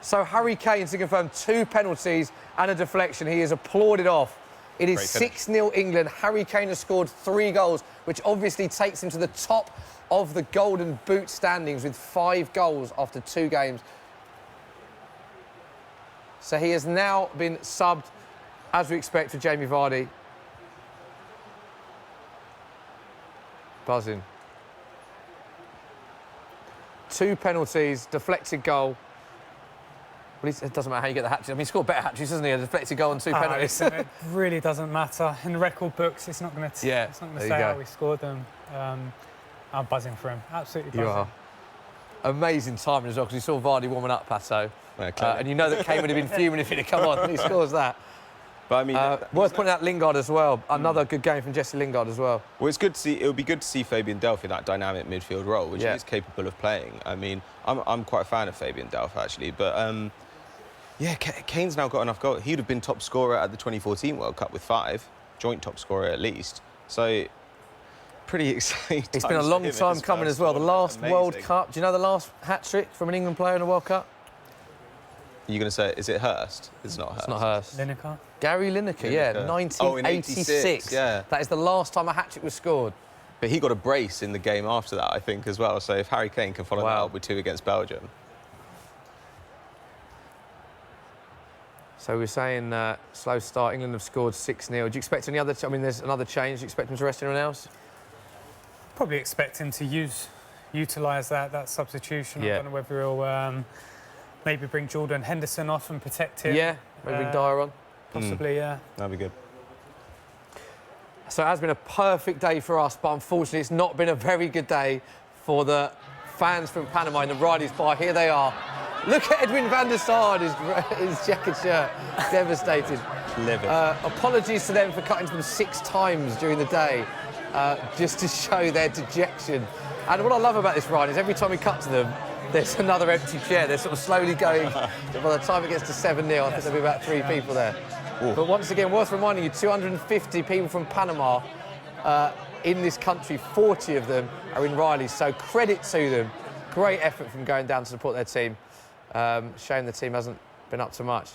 So Harry Kane to confirm 2 penalties and a deflection. He is applauded off. It is 6-0 England. Harry Kane has scored 3 goals, which obviously takes him to the top of the Golden Boot standings with 5 goals after 2 games. So he has now been subbed, as we expect, for Jamie Vardy. Buzzing. 2 penalties, deflected goal. Well, it doesn't matter how you get the hat-trick. I mean, he scored better hat-tricks, doesn't he? A deflected goal and 2 penalties. It really doesn't matter. In the record books, it's not going to say how we scored them. I'm buzzing for him. Absolutely buzzing. You are. Amazing timing as well, because you saw Vardy warming up, Pato. And you know that Kane would have been fuming if it had come on, and he scores that. But I mean, worth pointing out Lingard as well. Another good game from Jesse Lingard as well. Well, it's good to see. It would be good to see Fabian Delph in that dynamic midfield role, which he is capable of playing. I mean, I'm quite a fan of Fabian Delph actually, but yeah, Kane's now got enough goals. He'd have been top scorer at the 2014 World Cup with 5, joint top scorer at least. So pretty exciting. It's been a long time coming as well. The last World Cup. Do you know the last hat trick from an England player in a World Cup? Are you going to say, is it Hurst? It's not Hurst. It's not Hurst. Lineker? Gary Lineker, yeah, 1986. Oh, in 86, yeah. That is the last time a hat-trick was scored. But he got a brace in the game after that, I think, as well. So if Harry Kane can follow that up with 2 against Belgium. So we're saying slow start. England have scored 6-0. Do you expect any other... I mean, there's another change. Do you expect them to rest anyone else? Probably expect him to utilise that substitution. I don't know whether he'll maybe bring Jordan Henderson off and protect him. Yeah, maybe bring Dyer on. Possibly, yeah. That'd be good. So it has been a perfect day for us, but unfortunately it's not been a very good day for the fans from Panama in the Riley's Bar. Here they are. Look at Edwin van der Sar, his checkered shirt. Devastated. Livid. Apologies to them for cutting to them 6 times during the day, just to show their dejection. And what I love about this, Ryan, is every time we cut to them, there's another empty chair. They're sort of slowly going. By the time it gets to 7-0, I think there'll be about 3 people there. Ooh. But once again, worth reminding you, 250 people from Panama in this country, 40 of them are in Riley's, so credit to them. Great effort from going down to support their team. Shame the team hasn't been up to much.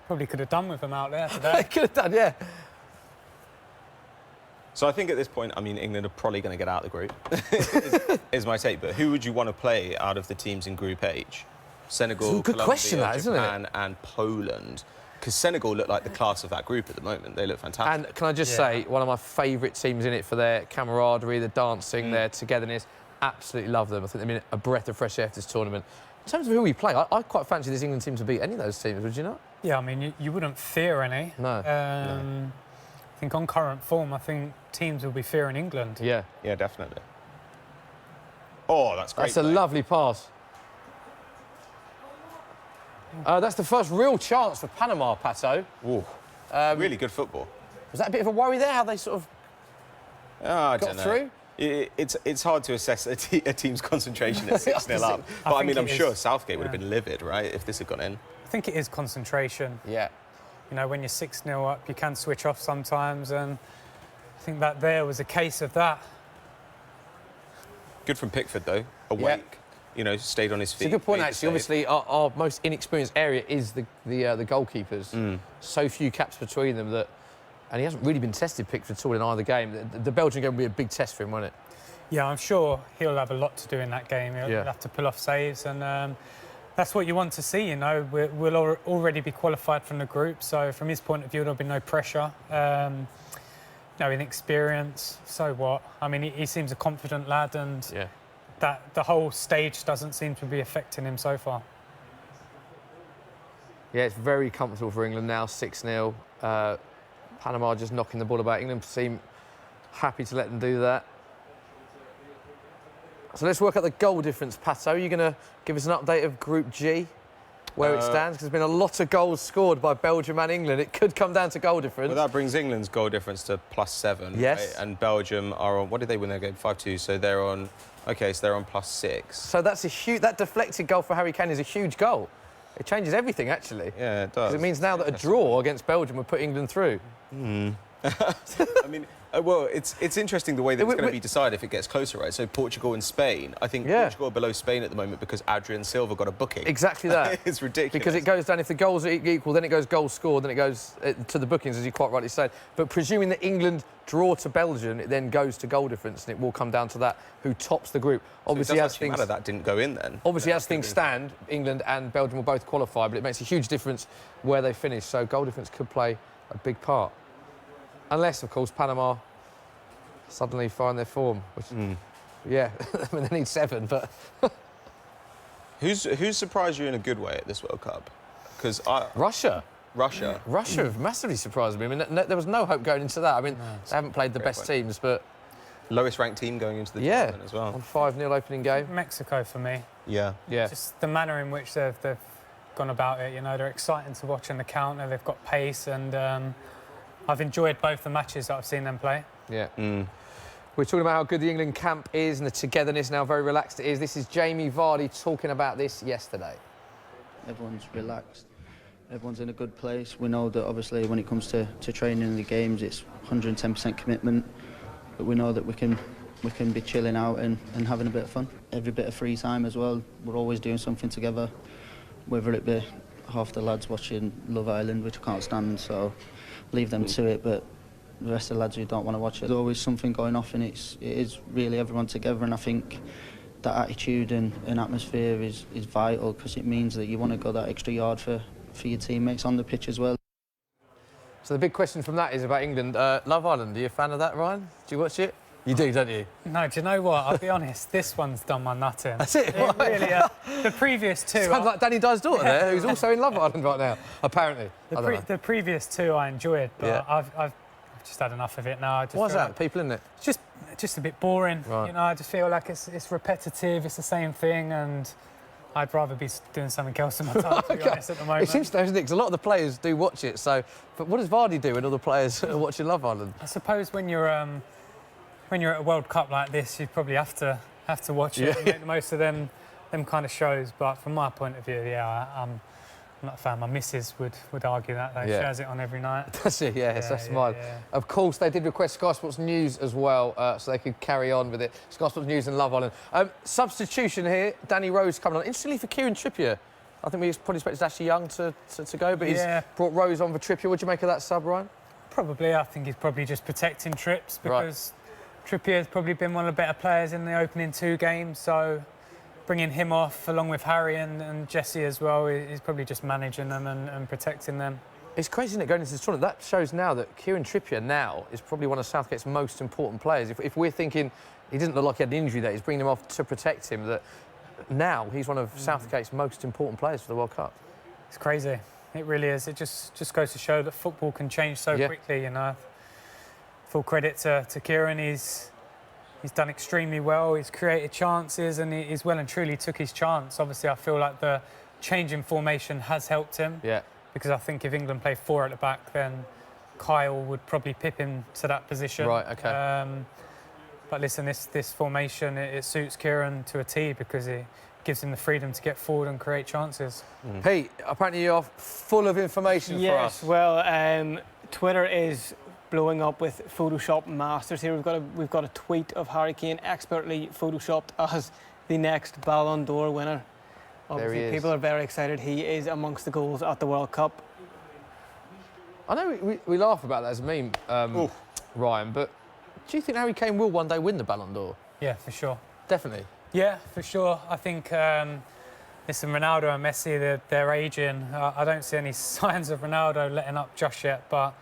Probably could have done with them out there today. They could have done, yeah. So I think at this point, I mean, England are probably going to get out of the group, is my take. But who would you want to play out of the teams in Group H? Senegal, good Colombia, question, that, isn't it? Japan and Poland. Because Senegal look like the class of that group at the moment. They look fantastic. And can I just say, one of my favourite teams in it for their camaraderie, their dancing, their togetherness. Absolutely love them. I think they've been a breath of fresh air for this tournament. In terms of who we play, I quite fancy this England team to beat any of those teams, would you not? Yeah, I mean, you wouldn't fear any. No. I think on current form, I think teams will be fearing England. Yeah. Yeah, definitely. Oh, that's great. That's a lovely pass. That's the first real chance for Panama, Pato. Ooh. Really good football. Was that a bit of a worry there, how they sort of I got don't know. through? It's hard to assess a team's concentration at 6-0 up. But I mean, I'm sure Southgate would have been livid, right, if this had gone in. I think it is concentration. Yeah. You know, when you're 6-0 up, you can switch off sometimes, and I think that there was a case of that. Good from Pickford, though. Awake. You know, stayed on his feet. It's a good point, actually. Obviously, our most inexperienced area is the goalkeepers. So few caps between them that... And he hasn't really been tested, Pickford, at all in either game. The Belgian game will be a big test for him, won't it? Yeah, I'm sure he'll have a lot to do in that game. He'll have to pull off saves, and that's what you want to see, you know. We'll already be qualified from the group, so from his point of view, there'll be no pressure. No inexperience, so what? I mean, he seems a confident lad, and that the whole stage doesn't seem to be affecting him so far. Yeah, it's very comfortable for England now, 6-0. Panama just knocking the ball about. England seem happy to let them do that. So let's work out the goal difference, Pato. Are you going to give us an update of Group G, where it stands? Because there's been a lot of goals scored by Belgium and England. It could come down to goal difference. Well, that brings England's goal difference to +7. Yes. Right? And Belgium are on... What did they win their game? 5-2. So they're on... OK, so they're on +6. So that's a huge... That deflected goal for Harry Kane is a huge goal. It changes everything, actually. Yeah, it does. Because it means now that a draw against Belgium would put England through. I mean, well, it's interesting the way that it's going to be decided if it gets closer, right? So Portugal and Spain. I think Portugal are below Spain at the moment because Adrian Silva got a booking. Exactly that. It's ridiculous. Because it goes down, if the goals are equal, then it goes goals scored, then it goes to the bookings, as you quite rightly said. But presuming that England draw to Belgium, it then goes to goal difference, and it will come down to that, who tops the group. Obviously, so it does actually matter that didn't go in then. Obviously, as things stand, England and Belgium will both qualify, but it makes a huge difference where they finish. So goal difference could play a big part. Unless, of course, Panama suddenly find their form, which, yeah, I mean, they need 7, but... Who's surprised you in a good way at this World Cup? Because Russia. Russia have massively surprised me. I mean, there was no hope going into that. I mean, they haven't played the best teams, but... Lowest ranked team going into the tournament as well. On 5-0 opening game. Mexico for me. Yeah. Just the manner in which they've gone about it, you know, they're exciting to watch on the counter, they've got pace, and I've enjoyed both the matches that I've seen them play. Yeah. We're talking about how good the England camp is and the togetherness and how very relaxed it is. This is Jamie Vardy talking about this yesterday. Everyone's relaxed. Everyone's in a good place. We know that obviously when it comes to training in the games, it's 110% commitment. But we know that we can be chilling out and having a bit of fun. Every bit of free time as well. We're always doing something together. whether it be half the lads watching Love Island, which I can't stand, so leave them to it, but the rest of the lads who don't want to watch it, there's always something going off, and it is really everyone together, and I think that attitude and atmosphere is vital, because it means that you want to go that extra yard for your teammates on the pitch as well. So the big question from that is about England. Love Island, are you a fan of that, Ryan? Do you watch it? You do, don't you? No, do you know what? I'll be honest, this one's done my nut in. That's it? It really, the previous two... Sounds like Danny Dye's daughter there, who's also in Love Island right now, apparently. The previous two I enjoyed, but Yeah. I've just had enough of it now. I just Why's feel that? like People, isn't it? it's just a bit boring. Right. You know, I just feel like it's repetitive, it's the same thing, and I'd rather be doing something else in my time, to be honest, at the moment. It's interesting, isn't it? 'Cause a lot of the players do watch it, so... But what does Vardy do when all the players are watching Love Island? I suppose when you're at a World Cup like this, you probably have to watch it and make the most of them kind of shows. But from my point of view, yeah, I'm not a fan. My missus would argue that, though. She has it on every night. That's it, that's mine. Yeah. Of course, they did request Sky Sports News as well, so they could carry on with it. Sky Sports News and Love Island. Substitution here, Danny Rose coming on. Interestingly for Kieran Trippier. I think we probably expected Ashley Young to go, but he's brought Rose on for Trippier. What do you make of that sub, Ryan? Probably, I think he's probably just protecting Trips, because Trippier's probably been one of the better players in the opening 2 games, so bringing him off along with Harry and Jesse as well, he's probably just managing them and protecting them. It's crazy, isn't it, going into this tournament? That shows now that Kieran Trippier now is probably one of Southgate's most important players. If we're thinking he didn't look like he had an injury there, he's bringing him off to protect him, that now he's one of Southgate's most important players for the World Cup. It's crazy. It really is. It just goes to show that football can change so quickly, you know. Full credit to Kieran. He's done extremely well. He's created chances, and he's well and truly took his chance. Obviously, I feel like the change in formation has helped him. Yeah. Because I think if England play 4 at the back, then Kyle would probably pip him to that position. Right. Okay. But listen, this formation it suits Kieran to a T, because it gives him the freedom to get forward and create chances. Pete, apparently you're full of information for us. Yes, well, Twitter is blowing up with Photoshop masters here. We've got a tweet of Harry Kane expertly photoshopped as the next Ballon d'Or winner. Obviously, people are very excited. He is amongst the goals at the World Cup. I know we laugh about that as a meme, Ryan, but do you think Harry Kane will one day win the Ballon d'Or? Yeah, for sure. Definitely. Yeah, for sure. I think, listen, Ronaldo and Messi, they're aging. I don't see any signs of Ronaldo letting up just yet, but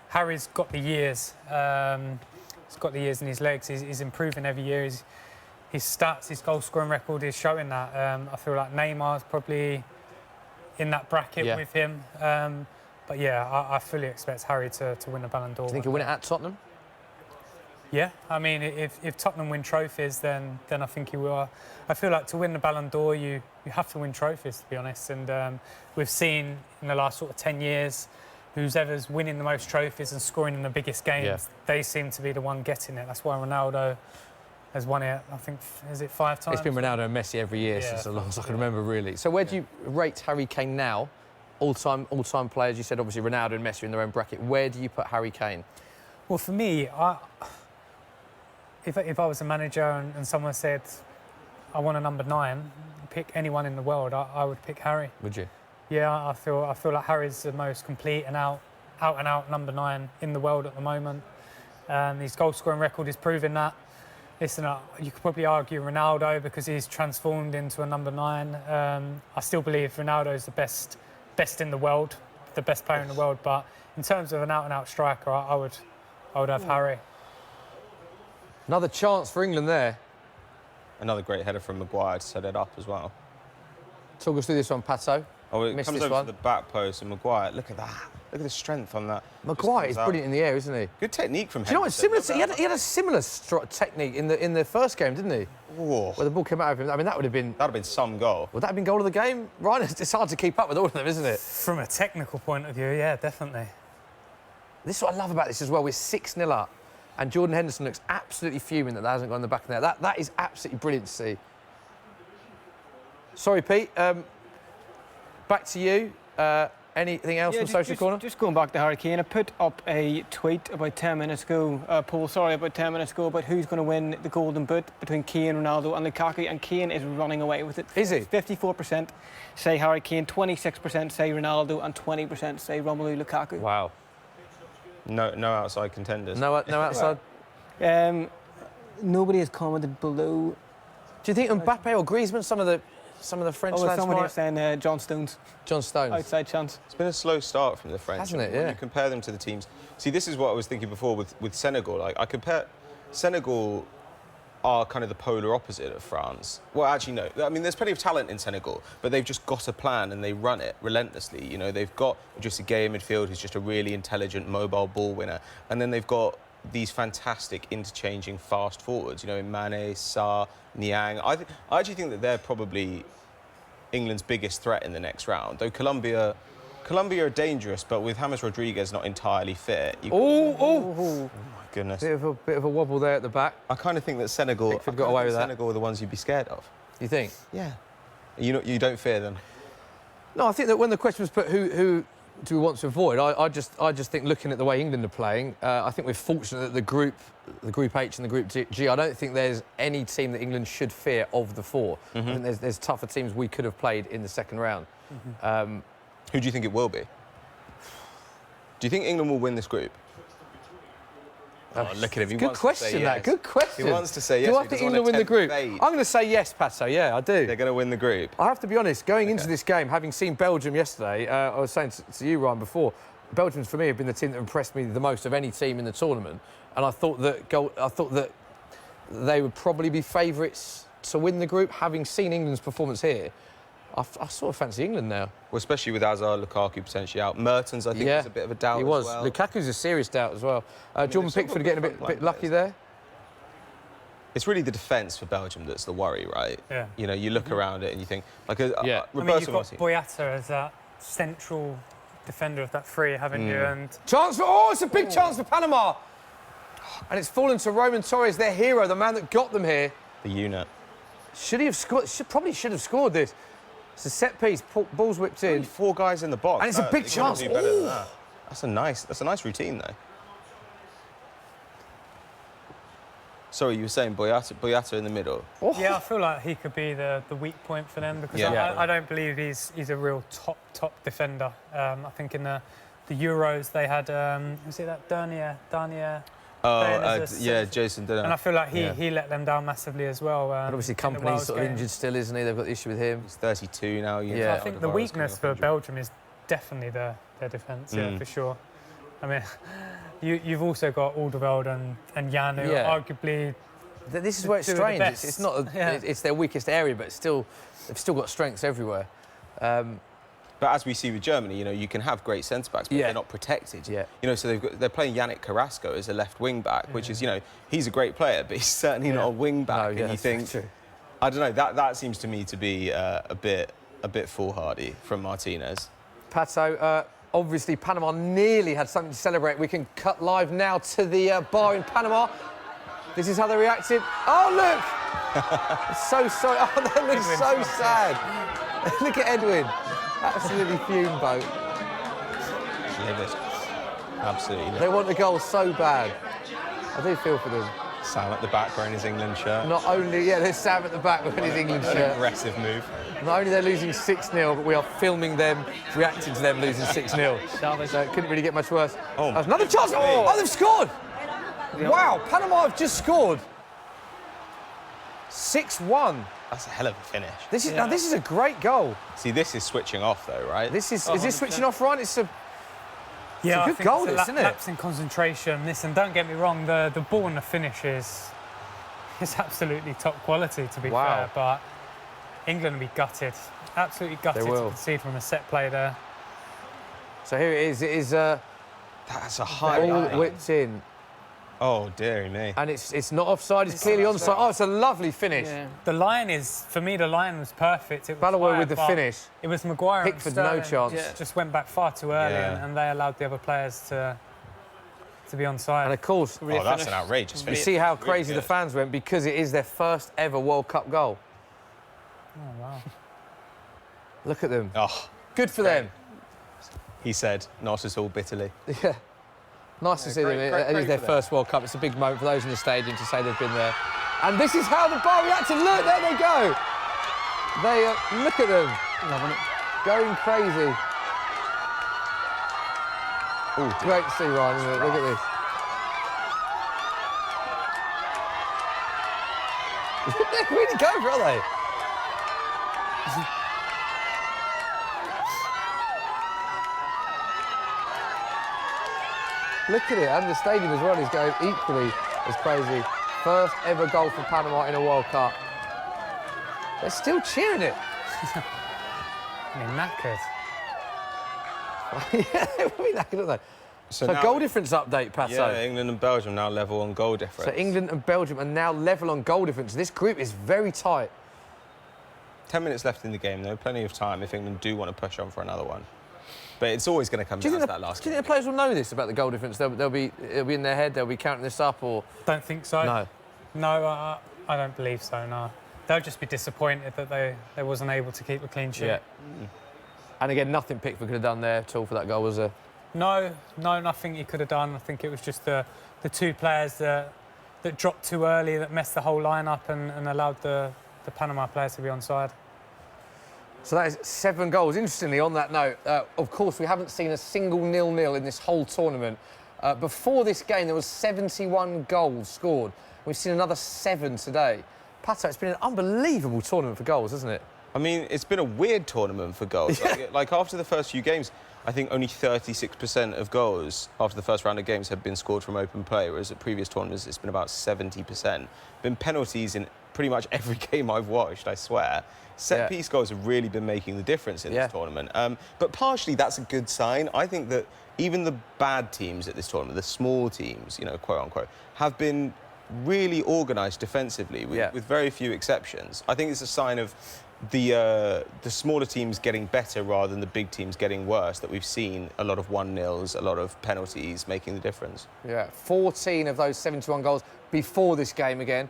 Harry's got the years. He's got the years in his legs. He's improving every year. His stats, his goal-scoring record is showing that. I feel like Neymar's probably in that bracket with him. But yeah, I fully expect Harry to win the Ballon d'Or. Do you think he'll win it at Tottenham? Yeah, I mean, if Tottenham win trophies, then I think he will. I feel like to win the Ballon d'Or, you have to win trophies, to be honest. And we've seen in the last sort of 10 years, who's ever's winning the most trophies and scoring in the biggest games, they seem to be the one getting it. That's why Ronaldo has won it, I think, is it 5 times? It's been Ronaldo and Messi every year since as long as I can remember, really. So where do you rate Harry Kane now? All-time players, you said obviously Ronaldo and Messi are in their own bracket. Where do you put Harry Kane? Well, for me, if I was a manager and someone said, I want a number 9, pick anyone in the world, I would pick Harry. Would you? Yeah, I feel like Harry's the most complete and out and out number 9 in the world at the moment. His goal-scoring record is proving that. Listen, you could probably argue Ronaldo because he's transformed into a number 9. I still believe Ronaldo's the best in the world, the best player in the world. But in terms of an out-and-out striker, I would have Harry. Another chance for England there. Another great header from Maguire to set it up as well. Talk us through this one, Pato. Oh, it Missed comes this over one. to the back post, and Maguire, look at that. Look at the strength on that. Maguire is brilliant in the air, isn't he? Good technique from him. Do you know what? Similar. He had a similar technique in the first game, didn't he? Whoa. Where the ball came out of him. I mean, that would have been some goal. Would that have been goal of the game? Ryan, it's hard to keep up with all of them, isn't it? From a technical point of view, yeah, definitely. This is what I love about this as well. We're 6-0 up, and Jordan Henderson looks absolutely fuming that hasn't gone in the back of the net. That is absolutely brilliant to see. Sorry, Pete. Back to you. Anything else from Social Corner? Just going back to Harry Kane, I put up a tweet about 10 minutes ago, about 10 minutes ago, about who's going to win the Golden Boot between Kane, Ronaldo and Lukaku, and Kane is running away with it. Is he? 54% say Harry Kane, 26% say Ronaldo, and 20% say Romelu Lukaku. Wow. No outside contenders. No outside? Nobody has commented below. Do you think Mbappe or Griezmann, some of the French lads somebody might? was saying John Stones. John Stones. Outside chance. It's been a slow start from the French. Hasn't it? When Yeah. you compare them to the teams. See, this is what I was thinking before with Senegal. Like, I compare Senegal are kind of the polar opposite of France. Well, actually, no. I mean, there's plenty of talent in Senegal, but they've just got a plan and they run it relentlessly. You know, they've got just a gay midfield who's just a really intelligent, mobile ball winner, and then they've got these fantastic interchanging fast forwards. You know, in Mane, Sarr, Niang. I actually think that they're probably England's biggest threat in the next round. Though Colombia are dangerous, but with James Rodriguez not entirely fit. Oh my goodness! Bit of a wobble there at the back. I kind of think that Senegal got away with that. Senegal are the ones you'd be scared of. You think? Yeah. You don't fear them. No, I think that when the question was put, who do we want to avoid? I just think looking at the way England are playing, I think we're fortunate that the Group H and the Group G. I don't think there's any team that England should fear of the four. I think there's tougher teams we could have played in the second round. Who do you think it will be? Do you think England will win this group? Oh, look at him. Good question, that. Good question. He wants to say yes. Do I think England win the group? I'm going to say yes, Pato. Yeah, I do. They're going to win the group. I have to be honest, going into this game, having seen Belgium yesterday, I was saying to you, Ryan, before, Belgium, for me, have been the team that impressed me the most of any team in the tournament. And I thought that they would probably be favourites to win the group. Having seen England's performance here, I sort of fancy England now. Well, especially with Hazard, Lukaku potentially out. Mertens, I think, was a bit of a doubt He was. as well. Lukaku's a serious doubt as well. Jordan Pickford getting a bit lucky there. It's really the defence for Belgium that's the worry, right? Yeah. You know, you look around it and you think, like, I mean, you've got Boyata as that central defender of that three, haven't you? And chance for it's a big chance for Panama, and it's fallen to Roman Torres, their hero, the man that got them here. The unit. Should he have scored? Probably should have scored this. It's a set piece. Ball's whipped in. Only 4 guys in the box, and it's a big chance. Do better than that. That's a nice routine, though. Sorry, you were saying Boyata in the middle. Yeah, I feel like he could be the weak point for them because I don't believe he's a real top defender. I think in the Euros they had was it that Dernier? Jason Dernier. And I feel like he let them down massively as well. But obviously, Company's sort of injured still, isn't he? They've got the issue with him. He's 32 now. I think the weakness for Belgium is definitely their defence, for sure. I mean, you've also got Alderweireld and Jan, who are arguably. This is where it's strange. It's not. It's their weakest area, but they've still got strengths everywhere. But as we see with Germany, you know, you can have great centre backs, but they're not protected. Yeah. You know, so they're playing Yannick Carrasco as a left wing back, which is, you know, he's a great player, but he's certainly not a wing back. And you think, I don't know, that seems to me to be a bit foolhardy from Martinez. Pato, obviously Panama nearly had something to celebrate. We can cut live now to the bar in Panama. This is how they reacted. Oh, look! So sorry. Oh, they look so sad. Look at Edwin. Absolutely fume boat. Livid. Absolutely livid. They want a goal so bad. I do feel for them. Sam at the back wearing his England shirt. Not only, there's Sam at the back wearing his England shirt. An aggressive move. Not only they're losing 6-0, but we are filming them, reacting to them losing 6-0. So it couldn't really get much worse. There's another chance. Oh, they've scored! Wow, Panama have just scored. 6-1. That's a hell of a finish. This is a great goal. See, this is switching off, though, right? Is this switching off, Ryan? It's a good goal, isn't it? Lapse in concentration. Listen, don't get me wrong. The ball and the finish is absolutely top quality, to be fair. But England will be gutted, absolutely gutted to concede from a set play there. So here it is. It is. That's a high ball whipped in. Oh, dearie me. And it's not offside, it's clearly onside. Oh, it's a lovely finish. Yeah. The line was perfect. It was Ballaway with the finish. It was Maguire Pickford, and no chance. Just went back far too early and they allowed the other players to be onside. And of course... that's an outrageous finish. You see how crazy the fans went because it is their first ever World Cup goal. Oh, wow. Look at them. Oh, good for them. he said, not at all bitterly. Yeah. Nice to see them. It is their first World Cup. It's a big moment for those in the stadium to say they've been there. And this is how the bar reacted. Look, there they go. Look at them. Loving it. Going crazy. Ooh, great to see, Ryan, isn't it? Look at this. They're really going for it, aren't they? Look at it, and the stadium as well is going equally as crazy. First ever goal for Panama in a World Cup. They're still cheering it. They're knackered. Yeah, they're really knackered, aren't they? So now, goal difference update, Pato. Yeah, England and Belgium now level on goal difference. So England and Belgium are now level on goal difference. This group is very tight. 10 minutes left in the game, though. Plenty of time if England do want to push on for another one. But it's always going to come down to that last game. Do you think the players will know this about the goal difference? It'll be in their head, they'll be counting this up, or...? Don't think so. No. No, I don't believe so, no. They'll just be disappointed that they wasn't able to keep a clean sheet. Yeah. And again, nothing Pickford could have done there at all for that goal, was there? No, nothing he could have done. I think it was just the two players that dropped too early that messed the whole lineup and allowed the Panama players to be onside. So that is 7 goals. Interestingly, on that note, of course, we haven't seen a single 0-0 in this whole tournament. Before this game, there was 71 goals scored. We've seen another 7 today. Pato, it's been an unbelievable tournament for goals, hasn't it? I mean, it's been a weird tournament for goals. Yeah. Like after the first few games, I think only 36% of goals after the first round of games have been scored from open play, whereas at previous tournaments it's been about 70%. Been penalties in pretty much every game I've watched, I swear. Set-piece goals have really been making the difference in this tournament. But partially that's a good sign. I think that even the bad teams at this tournament, the small teams, you know, quote-unquote, have been really organised defensively with very few exceptions. I think it's a sign of the smaller teams getting better rather than the big teams getting worse, that we've seen a lot of 1-0s, a lot of penalties making the difference. Yeah, 14 of those 71 goals before this game again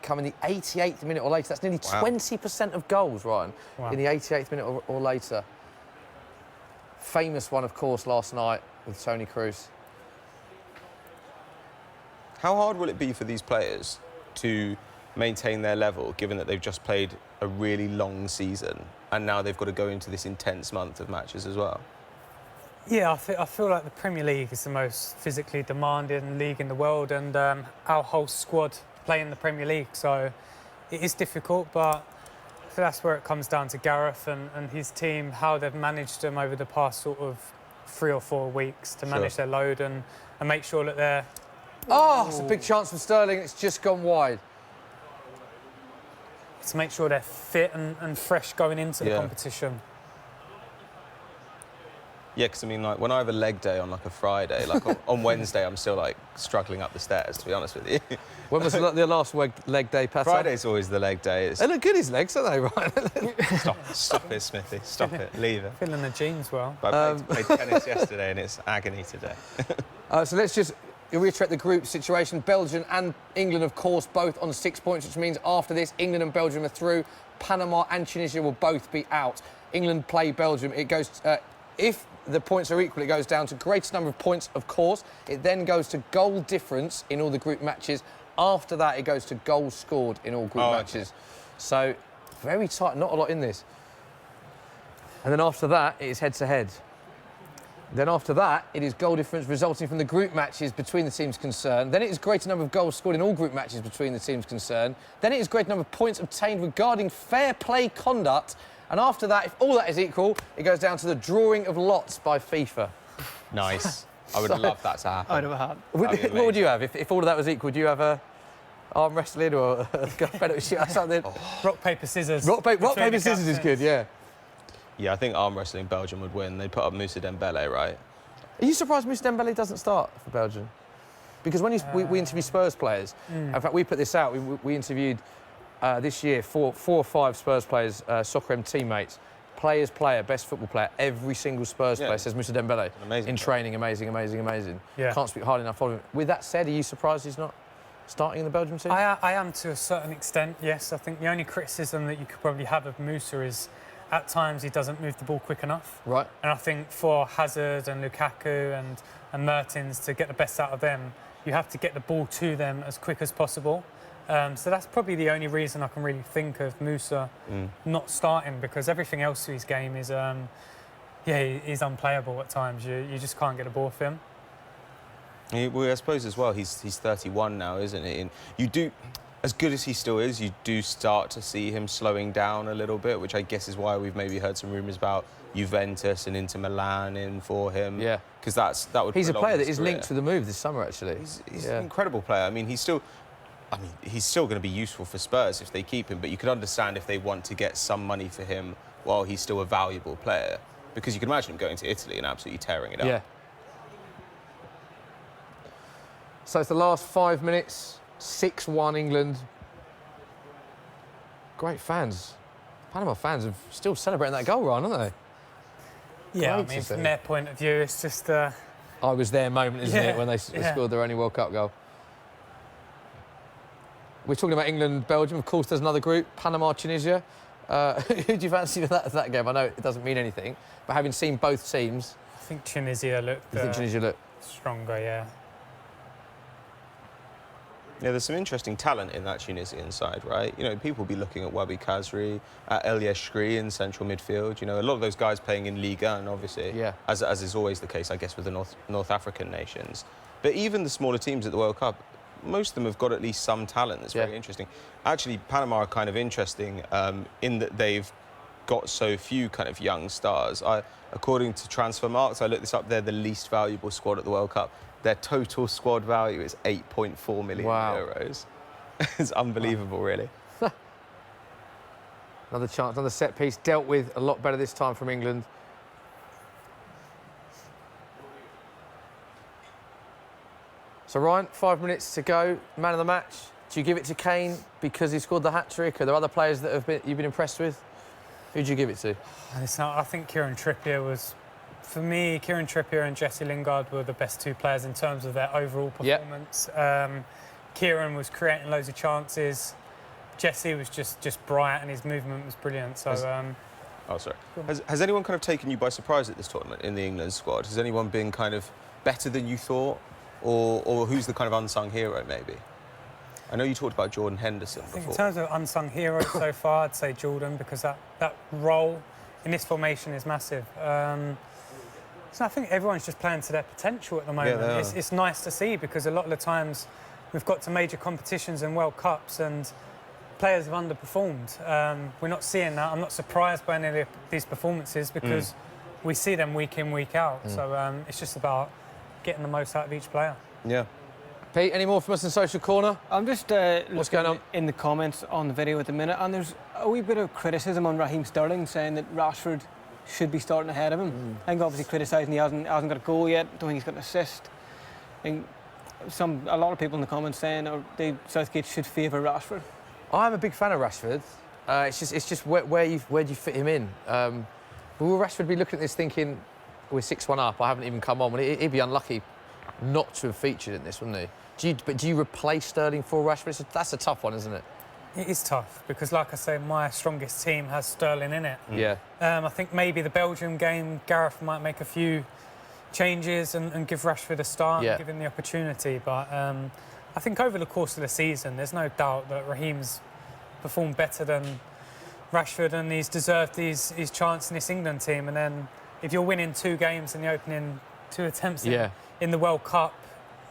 come in the 88th minute or later. That's nearly 20% of goals, Ryan, in the 88th minute or later. Famous one, of course, last night with Toni Kroos. How hard will it be for these players to maintain their level, given that they've just played a really long season and now they've got to go into this intense month of matches as well? Yeah, I feel like the Premier League is the most physically demanding league in the world, and our whole squad play in the Premier League, so it is difficult, but I feel that's where it comes down to Gareth and his team, how they've managed them over the past sort of 3 or 4 weeks to manage their load and make sure that they're... Oh, it's a big chance from Sterling. It's just gone wide. To make sure they're fit and fresh going into the competition. Yeah, because I mean, like, when I have a leg day on like a Friday, like on Wednesday, I'm still like struggling up the stairs, to be honest with you. When was the last leg day, Pat? Friday's always the leg day. They look good, his legs, don't they, Ryan? Stop it, Smithy. Stop it. Leave it. Feeling the jeans well. I played tennis yesterday and it's agony today. So let's just reiterate the group situation. Belgium and England, of course, both on 6 points, which means after this, England and Belgium are through. Panama and Tunisia will both be out. England play Belgium. It goes... if the points are equal, it goes down to greatest number of points, of course. It then goes to goal difference in all the group matches. After that, it goes to goals scored in all group matches. So, very tight, not a lot in this. And then after that, it is head-to-head. Then after that, it is goal difference resulting from the group matches between the teams concerned. Then it is greater number of goals scored in all group matches between the teams concerned. Then it is greater number of points obtained regarding fair play conduct. And after that, if all that is equal, it goes down to the drawing of lots by FIFA. Nice. I would love that to happen. I'd have had. What would you have if all of that was equal? Do you have a arm wrestling or a penalty shoot or something? Rock, paper, scissors. Rock, paper, scissors is good, yeah. Yeah, I think arm wrestling Belgium would win. They put up Moussa Dembele, right? Are you surprised Moussa Dembele doesn't start for Belgium? Because when we interview Spurs players, in fact, we put this out, we interviewed this year 4 or 5 Spurs players, Soccer M teammates, player, best football player. Every single Spurs player says Moussa Dembele. Amazing in training, amazing. Yeah. Can't speak hard enough of him. With that said, are you surprised he's not starting in the Belgium team? I am to a certain extent, yes. I think the only criticism that you could probably have of Moussa is at times he doesn't move the ball quick enough. Right. And I think for Hazard and Lukaku and Mertens to get the best out of them, you have to get the ball to them as quick as possible. So that's probably the only reason I can really think of Musa not starting, because everything else to his game is, he's unplayable at times. You just can't get the ball off him. Well, I suppose as well, he's 31 now, isn't he? And you do, as good as he still is, you do start to see him slowing down a little bit, which I guess is why we've maybe heard some rumours about Juventus and Inter Milan in for him. Yeah. Because that would. He's a prolong player that his is career. linked to the move this summer, actually. He's an incredible player. I mean, he's still going to be useful for Spurs if they keep him, but you could understand if they want to get some money for him while he's still a valuable player, because you can imagine him going to Italy and absolutely tearing it up. Yeah. So it's the last 5 minutes, 6-1 England. Great fans. Panama fans are still celebrating that goal, Ryan, aren't they? Yeah, Great I mean, to see. from their point of view, it's just... I was their moment, isn't it, when they scored their only World Cup goal. We're talking about England, Belgium. Of course, there's another group, Panama, Tunisia. Who do you fancy for that game? I know it doesn't mean anything, but having seen both teams... I think Tunisia looked... You think Tunisia looked... stronger, yeah. Yeah, there's some interesting talent in that Tunisian side, right? You know, people will be looking at Wabi Kazri, at Elias Shkri in central midfield. You know, a lot of those guys playing in Liga, and obviously, as is always the case, I guess, with the North African nations. But even the smaller teams at the World Cup, most of them have got at least some talent that's very interesting. Actually, Panama are kind of interesting in that they've got so few kind of young stars. According to Transfermarkt, I looked this up, they're the least valuable squad at the World Cup. Their total squad value is 8.4 million euros. It's unbelievable, really. Another chance, another set piece, dealt with a lot better this time from England. So, Ryan, 5 minutes to go, man of the match. Do you give it to Kane because he scored the hat-trick? Are there other players that you've been impressed with? Who do you give it to? I think Kieran Trippier was... For me, Kieran Trippier and Jesse Lingard were the best two players in terms of their overall performance. Kieran was creating loads of chances. Jesse was just bright and his movement was brilliant. So, sorry. Has anyone kind of taken you by surprise at this tournament in the England squad? Has anyone been kind of better than you thought? Or who's the kind of unsung hero, maybe? I know you talked about Jordan Henderson before. In terms of unsung heroes so far, I'd say Jordan, because that role in this formation is massive. So I think everyone's just playing to their potential at the moment. Yeah, it's nice to see, because a lot of the times we've got to major competitions and World Cups and players have underperformed. We're not seeing that. I'm not surprised by any of these performances, because we see them week in, week out. So it's just about getting the most out of each player. Yeah. Pete, any more from us in Social Corner? I'm just what's going on in the comments on the video at the minute, and there's a wee bit of criticism on Raheem Sterling, saying that Rashford should be starting ahead of him. I think obviously criticising he hasn't got a goal yet. Don't think he's got an assist. I think a lot of people in the comments saying Southgate should favour Rashford. I'm a big fan of Rashford. It's just where do you fit him in? Will Rashford be looking at this thinking, we're 6-1 up, I haven't even come on? Well, he'd be unlucky not to have featured in this, wouldn't he? Do you replace Sterling for Rashford? That's a tough one, isn't it? It is tough, because, like I say, my strongest team has Sterling in it. Yeah. I think maybe the Belgium game, Gareth might make a few changes and give Rashford a start and give him the opportunity. But I think over the course of the season, there's no doubt that Raheem's performed better than Rashford, and he's deserved his chance in this England team. And then if you're winning 2 games in the opening 2 attempts in the World Cup,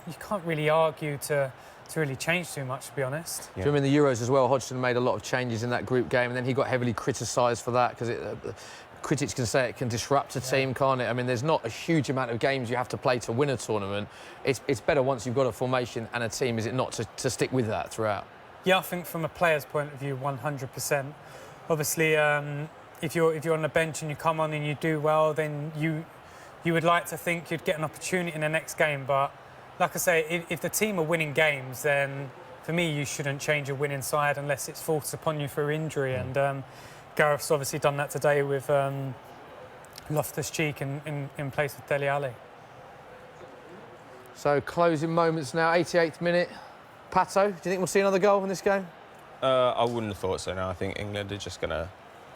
you can't really argue to really change too much, to be honest. Do you remember in the Euros as well, Hodgson made a lot of changes in that group game, and then he got heavily criticised for that, because critics can say it can disrupt a team, can't it? I mean, there's not a huge amount of games you have to play to win a tournament. It's better once you've got a formation and a team, is it not, to stick with that throughout? Yeah, I think from a player's point of view, 100%. Obviously, if you're on the bench and you come on and you do well, then you would like to think you'd get an opportunity in the next game. But like I say, if the team are winning games, then for me, you shouldn't change a winning side unless it's forced upon you through injury. And Gareth's obviously done that today with Loftus-Cheek in place of Dele Alli. So closing moments now, 88th minute. Pato, do you think we'll see another goal in this game? I wouldn't have thought so now. I think England are just going to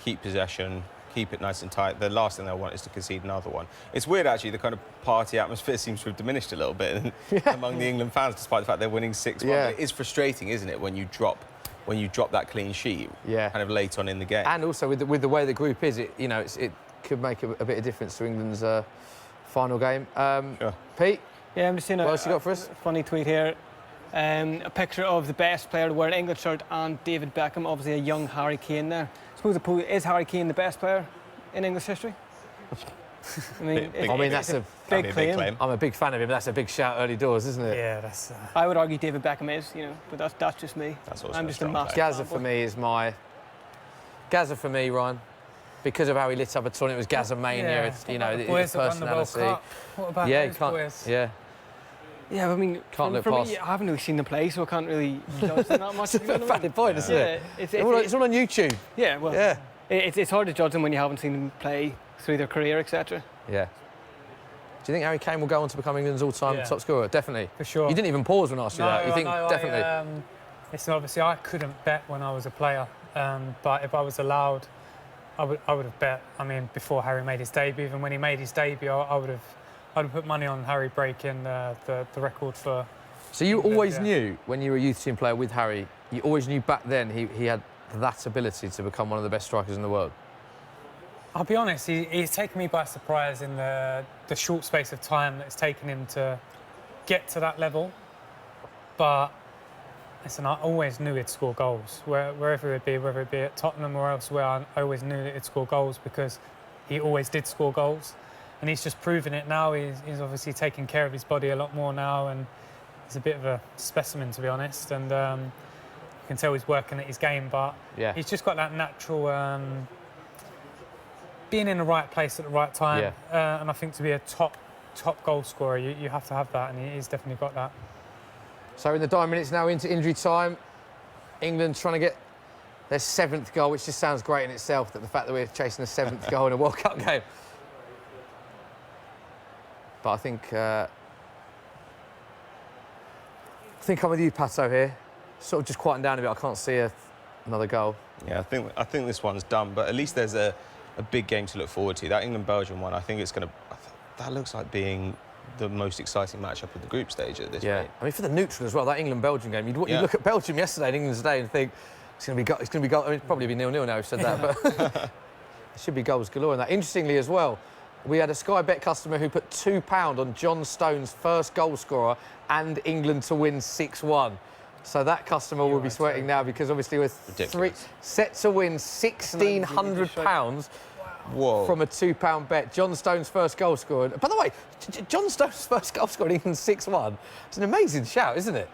keep possession, keep it nice and tight. The last thing they'll want is to concede another one. It's weird, actually, the kind of party atmosphere seems to have diminished a little bit among the England fans, despite the fact they're winning 6-1. Yeah. It is frustrating, isn't it, when you drop that clean sheet kind of late on in the game. And also with the way the group is, it could make a bit of difference to England's final game. Sure. Pete? Yeah, I'm just seeing what else you got for us? Funny tweet here. A picture of the best player to wear an England shirt and David Beckham, obviously a young Harry Kane there. Is Harry Kane the best player in English history? I mean, that's a big claim. I'm a big fan of him. That's a big shout early doors, isn't it? Yeah, that's. I would argue David Beckham is, but that's just me. That's also I'm just a massive Gaza for me is my. Gaza for me, Ryan, because of how he lit up a tournament. It was Gaza mania. It's, his personality. What about those boys? Yeah. Yeah, I mean, Can't look for past. me, I haven't really seen them play, so I can't really judge them that much. It's a valid point, isn't it? It's all on YouTube. Yeah, well, yeah. It's hard to judge them when you haven't seen them play through their career, etc. Yeah. Do you think Harry Kane will go on to become England's all-time top scorer? Definitely. For sure. You didn't even pause when I asked you that. You think definitely? Listen, obviously, I couldn't bet when I was a player, but if I was allowed, I would have bet. I mean, before Harry made his debut, even when he made his debut, I would have put money on Harry breaking the record for. So you always knew when you were a youth team player with Harry, you always knew back then he had that ability to become one of the best strikers in the world. I'll be honest, he's taken me by surprise in the short space of time that it's taken him to get to that level. But listen, I always knew he'd score goals. Wherever it'd be, whether it be at Tottenham or elsewhere, I always knew that he'd score goals because he always did score goals. And he's just proven it now. He's obviously taking care of his body a lot more now, and he's a bit of a specimen, to be honest. And you can tell he's working at his game, but he's just got that natural being in the right place at the right time. And I think to be a top goal scorer, you have to have that, and he's definitely got that. So in the dying minutes now into injury time, England trying to get their 7th goal, which just sounds great in itself, that the fact that we're chasing the 7th goal in a World Cup game. But I think I'm with you, Pato, here. Sort of just quieting down a bit. I can't see another goal. Yeah, I think this one's done, but at least there's a big game to look forward to. That England-Belgium one, I think it's going to... That looks like being the most exciting matchup of the group stage at this point. I mean, for the neutral as well, that England-Belgium game, you'd look at Belgium yesterday and England today and think, it's going to be goal. I mean, it'd probably be 0-0 now, we've said that, but there should be goals galore in that. Interestingly as well, we had a Sky Bet customer who put £2 on John Stones' first goal scorer and England to win 6-1. So that customer will be sweating now because obviously we're set to win £1,600 from a £2 bet. John Stones' first goal scorer. By the way, John Stones' first goal scorer in England 6-1. It's an amazing shout, isn't it?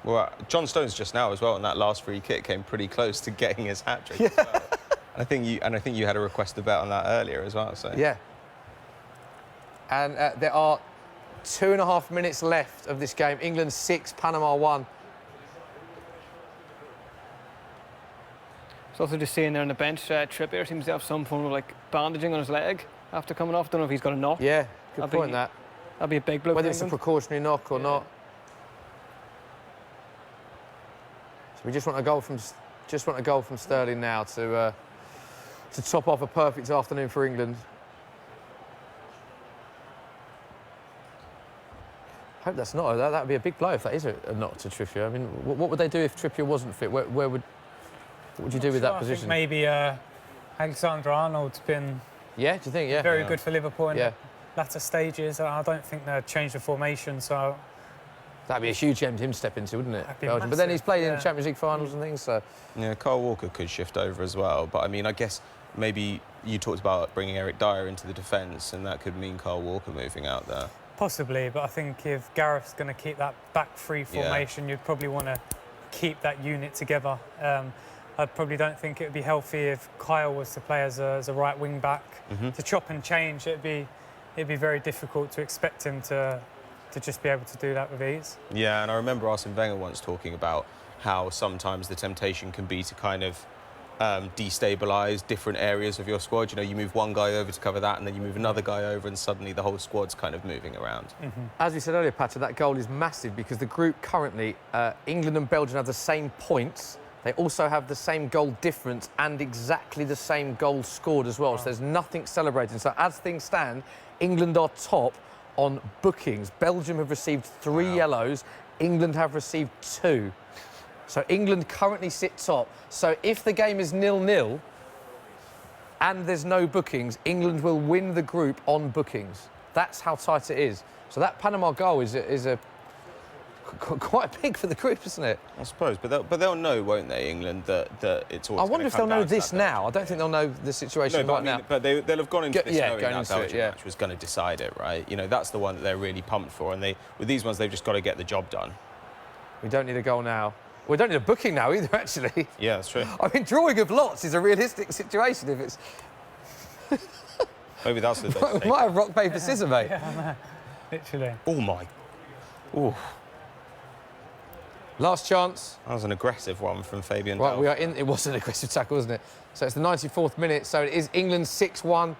Well, John Stones just now as well, and that last free kick came pretty close to getting his hat-trick as well. I think you had a request to bet on that earlier as well. So yeah. And there are 2.5 minutes left of this game. England 6, Panama 1. It's also just seeing there on the bench, Trippier seems to have some form of bandaging on his leg after coming off. Don't know if he's got a knock. Yeah, good point. That'd be a big blow. Whether it's a precautionary knock or not. So we just want a goal from Sterling now to top off a perfect afternoon for England. I hope that's not. That would be a big blow if that is a knock to Trippier. I mean, what would they do if Trippier wasn't fit? What would you do with that position? I think maybe Alexander-Arnold's been do you think? Very good for Liverpool in the latter stages. I don't think they'd change the formation, so... That'd be a huge game to him to step into, wouldn't it, Belgium? Massive, but then he's played in Champions League finals and things, so... Yeah, Kyle Walker could shift over as well, but I mean, I guess maybe you talked about bringing Eric Dyer into the defence, and that could mean Kyle Walker moving out there. Possibly, but I think if Gareth's going to keep that back three formation, you'd probably want to keep that unit together. I probably don't think it would be healthy if Kyle was to play as a right wing back. To chop and change, it'd be very difficult to expect him to just be able to do that with ease. Yeah, and I remember Arsene Wenger once talking about how sometimes the temptation can be to kind of destabilise different areas of your squad. You know, you move one guy over to cover that, and then you move another guy over, and suddenly the whole squad's kind of moving around. As we said earlier, Patrick, that goal is massive because the group currently, England and Belgium have the same points. They also have the same goal difference and exactly the same goal scored as well. So there's nothing celebrating. So as things stand, England are top on bookings. Belgium have received 3 yellows. England have received 2. So England currently sit top. So if the game is 0-0 and there's no bookings, England will win the group on bookings. That's how tight it is. So that Panama goal is quite big for the group, isn't it? I suppose, but they'll know, won't they, England, that it's always. I wonder if they'll know this now. I don't think they'll know the situation right now. But they'll have gone into this knowing going that into Belgium it, match was going to decide it, right? You know, that's the one that they're really pumped for, and with these ones they've just got to get the job done. We don't need a goal now. We don't need a booking now either, actually. Yeah, that's true. I mean, drawing of lots is a realistic situation if it's. Maybe that's what they might have rock, paper, scissors, mate. Yeah, literally. Oh my. Oh. Last chance. That was an aggressive one from Fabian. Right, we are in. It was an aggressive tackle, wasn't it? So it's the 94th minute. So it is England 6-1.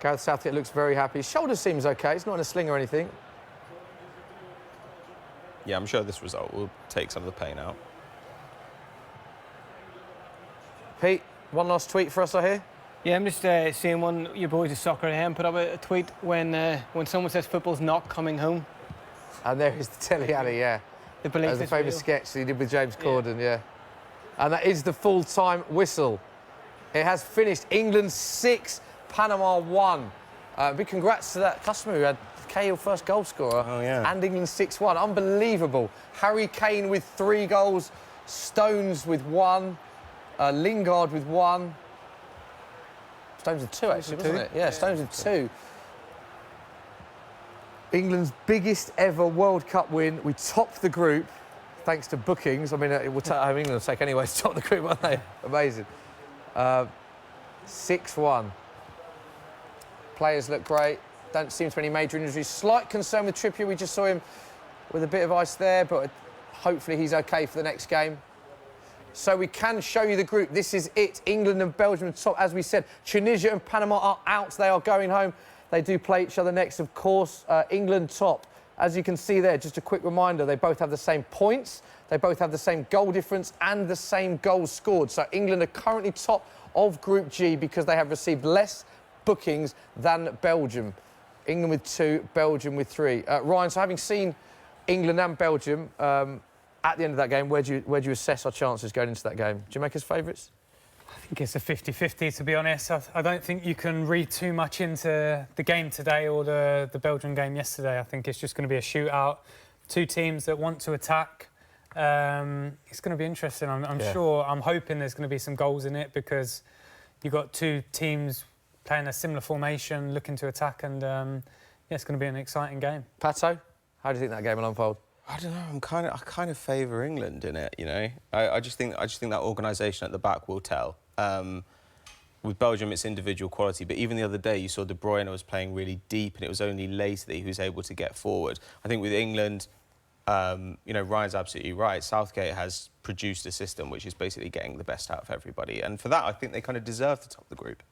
Gareth Southgate looks very happy. His shoulder seems okay. It's not in a sling or anything. Yeah, I'm sure this result will take some of the pain out. Pete, one last tweet for us, I hear. Yeah, I'm just seeing one of your boys at Soccer AM put up a tweet when someone says football's not coming home. And there is the telly alley, yeah. The belief That was a is famous real. sketch that he did with James Corden, yeah. And that is the full-time whistle. It has finished. England 6, Panama 1. Big congrats to that customer who had Cahill first goal scorer. Oh, yeah. And England 6-1. Unbelievable. Harry Kane with 3 goals. Stones with 1. Lingard with 1. Stones with 2, actually, wasn't it? Yeah, Stones with 2. England's biggest ever World Cup win. We topped the group thanks to bookings. I mean, it will England will take anyway to top the group, won't they? Amazing. 6-1. Players look great. Don't seem to be any major injuries. Slight concern with Trippier. We just saw him with a bit of ice there, but hopefully he's OK for the next game. So we can show you the group. This is it. England and Belgium top. As we said, Tunisia and Panama are out. They are going home. They do play each other next, of course. England top. As you can see there, just a quick reminder, they both have the same points. They both have the same goal difference and the same goals scored. So England are currently top of Group G because they have received less bookings than Belgium. England with 2, Belgium with 3. Ryan, so having seen England and Belgium at the end of that game, where do you assess our chances going into that game? Do you make us favourites? I think it's a 50-50, to be honest. I don't think you can read too much into the game today or the Belgian game yesterday. I think it's just going to be a shootout. 2 teams that want to attack. It's going to be interesting. I'm sure, I'm hoping there's going to be some goals in it because you've got 2 teams playing a similar formation, looking to attack, and yeah, it's going to be an exciting game. Pato, how do you think that game will unfold? I don't know. I kind of favour England in it. You know, I just think that organisation at the back will tell. With Belgium, it's individual quality, but even the other day, you saw De Bruyne was playing really deep, and it was only later that he was able to get forward. I think with England, you know, Ryan's absolutely right. Southgate has produced a system which is basically getting the best out of everybody, and for that, I think they kind of deserve to top the group.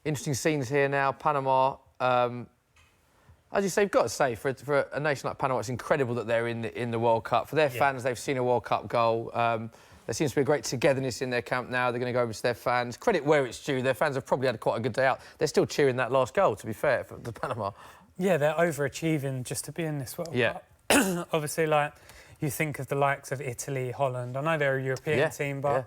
Interesting scenes here now. Panama, as you say, you've got to say, for a nation like Panama, it's incredible that they're in the World Cup. For their fans, they've seen a World Cup goal. There seems to be a great togetherness in their camp now. They're going to go over to their fans. Credit where it's due. Their fans have probably had quite a good day out. They're still cheering that last goal, to be fair, for Panama. Yeah, they're overachieving just to be in this World Cup. Obviously, like, you think of the likes of Italy, Holland. I know they're a European team, but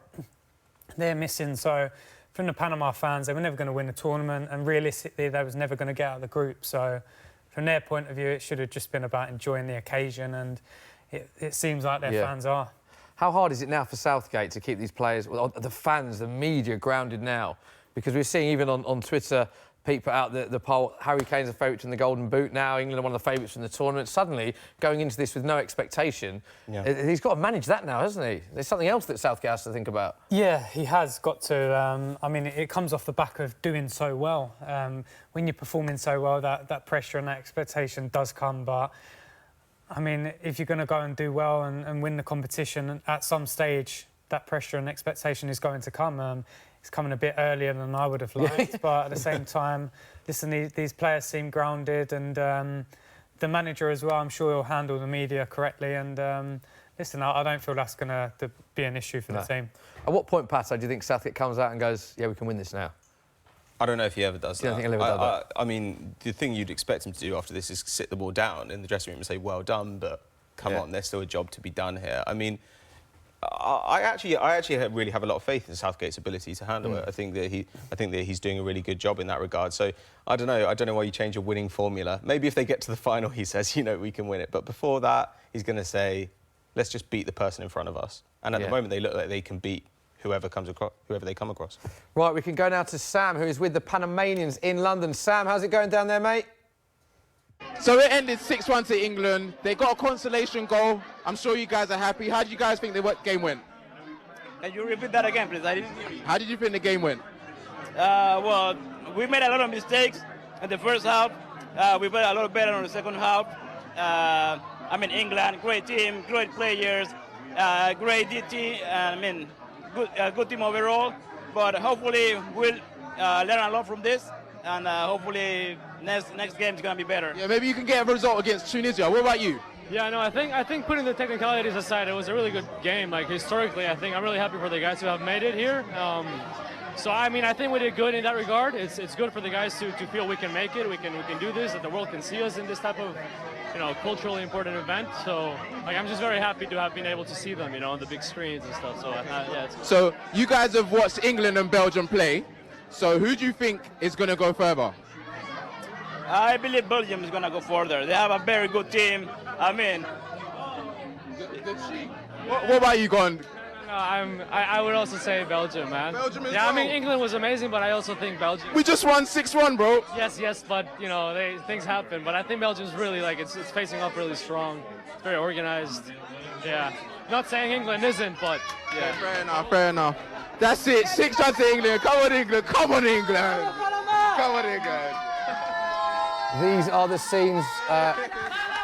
they're missing. So from the Panama fans, they were never going to win the tournament, and realistically, they was never going to get out of the group. So from their point of view, it should have just been about enjoying the occasion, and it seems like their fans are. How hard is it now for Southgate to keep these players, the fans, the media, grounded now? Because we're seeing even on Twitter, Pete put out the poll, Harry Kane's a favourite in the Golden Boot now, England are one of the favourites in the tournament. Suddenly, going into this with no expectation, he's got to manage that now, hasn't he? There's something else that Southgate has to think about. Yeah, he has got to. I mean, it comes off the back of doing so well. When you're performing so well, that pressure and that expectation does come, but I mean, if you're going to go and do well and win the competition, at some stage, that pressure and expectation is going to come. It's coming a bit earlier than I would have liked, but at the same time, listen, these players seem grounded, and the manager as well, I'm sure he'll handle the media correctly, and Listen, I don't feel that's going to be an issue for the team. At what point, Pato, do you think Southgate comes out and goes, yeah, we can win this now? I don't know if he ever does that. You don't think he'll ever do that? I mean, the thing you'd expect him to do after this is sit the ball down in the dressing room and say, well done, but come on, there's still a job to be done here. I mean, I actually really have a lot of faith in Southgate's ability to handle it. I think that he's doing a really good job in that regard. So I don't know why you change a winning formula. Maybe if they get to the final, he says, you know, we can win it. But before that, he's going to say, let's just beat the person in front of us. And at the moment, they look like they can beat whoever they come across. Right, we can go now to Sam, who is with the Panamanians in London. Sam, how's it going down there, mate? So it ended 6-1 to England. They got a consolation goal. I'm sure you guys are happy. How do you guys think the game went? Can you repeat that again, please? I didn't hear you. How did you think the game went? Well, we made a lot of mistakes in the first half. We played a lot better in the second half. I mean, England, great team, great players, great DT. I mean, good team overall. But hopefully we'll learn a lot from this, and hopefully next game is going to be better. Yeah, maybe you can get a result against Tunisia. What about you? Yeah, no, I think putting the technicalities aside, it was a really good game. Like, historically, I think I'm really happy for the guys who have made it here. So, I mean, I think we did good in that regard. It's good for the guys to feel we can make it, we can do this, that the world can see us in this type of, you know, culturally important event. So, like, I'm just very happy to have been able to see them, you know, on the big screens and stuff. So, yeah. So, you guys have watched England and Belgium play. So, who do you think is going to go further? I believe Belgium is going to go further. They have a very good team. I mean... What about you, Gond? No, I would also say Belgium, man. Belgium as well. well? I mean, England was amazing, but I also think Belgium... We just won 6-1, bro. Yes, but, you know, things happen. But I think Belgium's really, like, it's facing up really strong. It's very organized. Yeah. Not saying England isn't, but, yeah. Fair enough. That's it. 6-1 to England. Come on, England. Come on, England. Come on, England. These are the scenes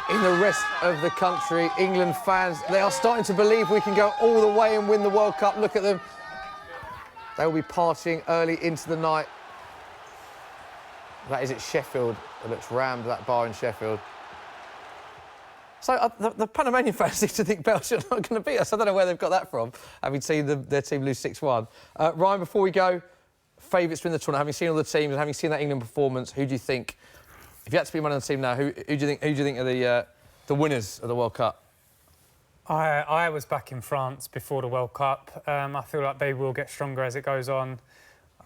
in the rest of the country. England fans, they are starting to believe we can go all the way and win the World Cup. Look at them. They will be partying early into the night. That is at Sheffield. It looks rammed, that bar in Sheffield. So the Panamanian fans seem to think Belgium are not going to beat us. I don't know where they've got that from, having seen their team lose 6-1. Ryan, before we go, favourites to win the tournament, having seen all the teams and having seen that England performance, who do you think, if you had to be one of the team now, who do you think are the winners of the World Cup? I was back in France before the World Cup. I feel like they will get stronger as it goes on.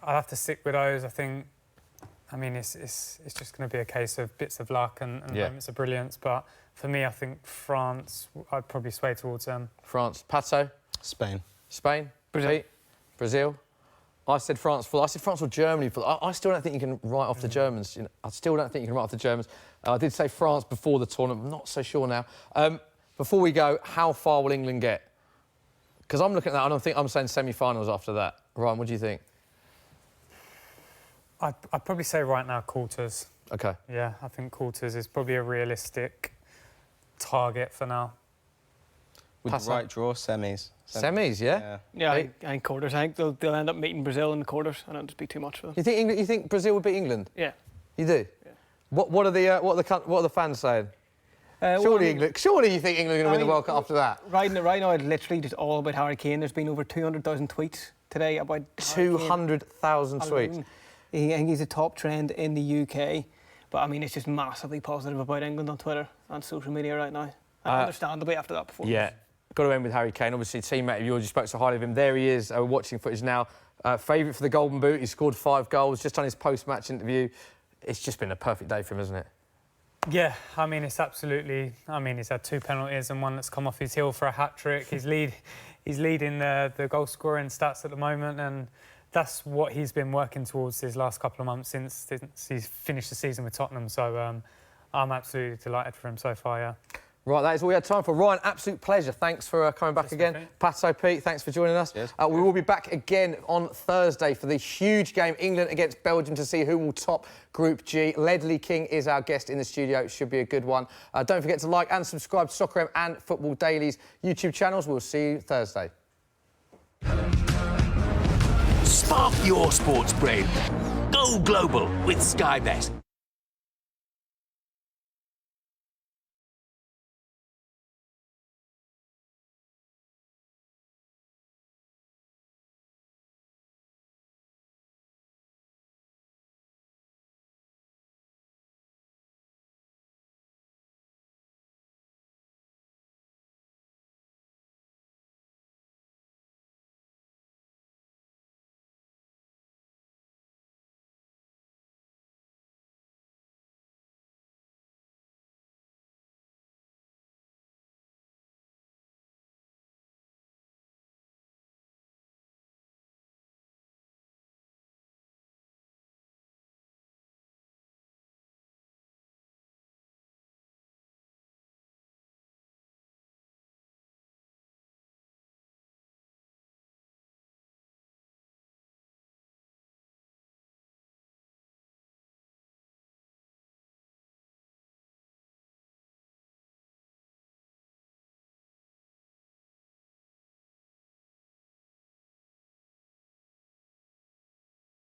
I'll have to stick with those. I mean, it's just going to be a case of bits of luck and moments of brilliance. But for me, I think France, I'd probably sway towards them. France. Pato? Spain. Spain? Brazil? Brazil? I said France or Germany. I still don't think you can write off the Germans. You know, I still don't think you can write off the Germans. I did say France before the tournament. I'm not so sure now. Before we go, how far will England get? Because I'm looking at that, I'm saying semi-finals after that. Ryan, what do you think? I'd probably say right now quarters. OK. Yeah, I think quarters is probably a realistic target for now. With the right draw, semis. Semis, yeah? Yeah, I think quarters. I think they'll end up meeting Brazil in the quarters, and it'll just be too much for them. You think Brazil would beat England? Yeah. You do? Yeah. What are the fans saying? Surely you think England are going to win the World Cup after that? Right now, it's literally just all about Harry Kane. There's been over 200,000 tweets today about 200,000 tweets. I think he's a top trend in the UK. But, I mean, it's just massively positive about England on Twitter and social media right now. Understandably after that performance. Yeah. Got to end with Harry Kane. Obviously, a teammate of yours, you spoke so highly of him. There he is, watching footage now. Favourite for the Golden Boot. He scored 5 goals just on his post-match interview. It's just been a perfect day for him, isn't it? Yeah, I mean, it's absolutely... I mean, he's had 2 penalties and one that's come off his heel for a hat-trick. He's leading the goal-scoring stats at the moment, and that's what he's been working towards his last couple of months since he's finished the season with Tottenham. So I'm absolutely delighted for him so far, yeah. Right, that is all we had time for. Ryan, absolute pleasure. Thanks for coming back again. Pato, Pete, thanks for joining us. Yes. We will be back again on Thursday for the huge game, England against Belgium, to see who will top Group G. Ledley King is our guest in the studio. It should be a good one. Don't forget to like and subscribe to Soccer M and Football Daily's YouTube channels. We'll see you Thursday. Spark your sports brain. Go global with Sky Bet.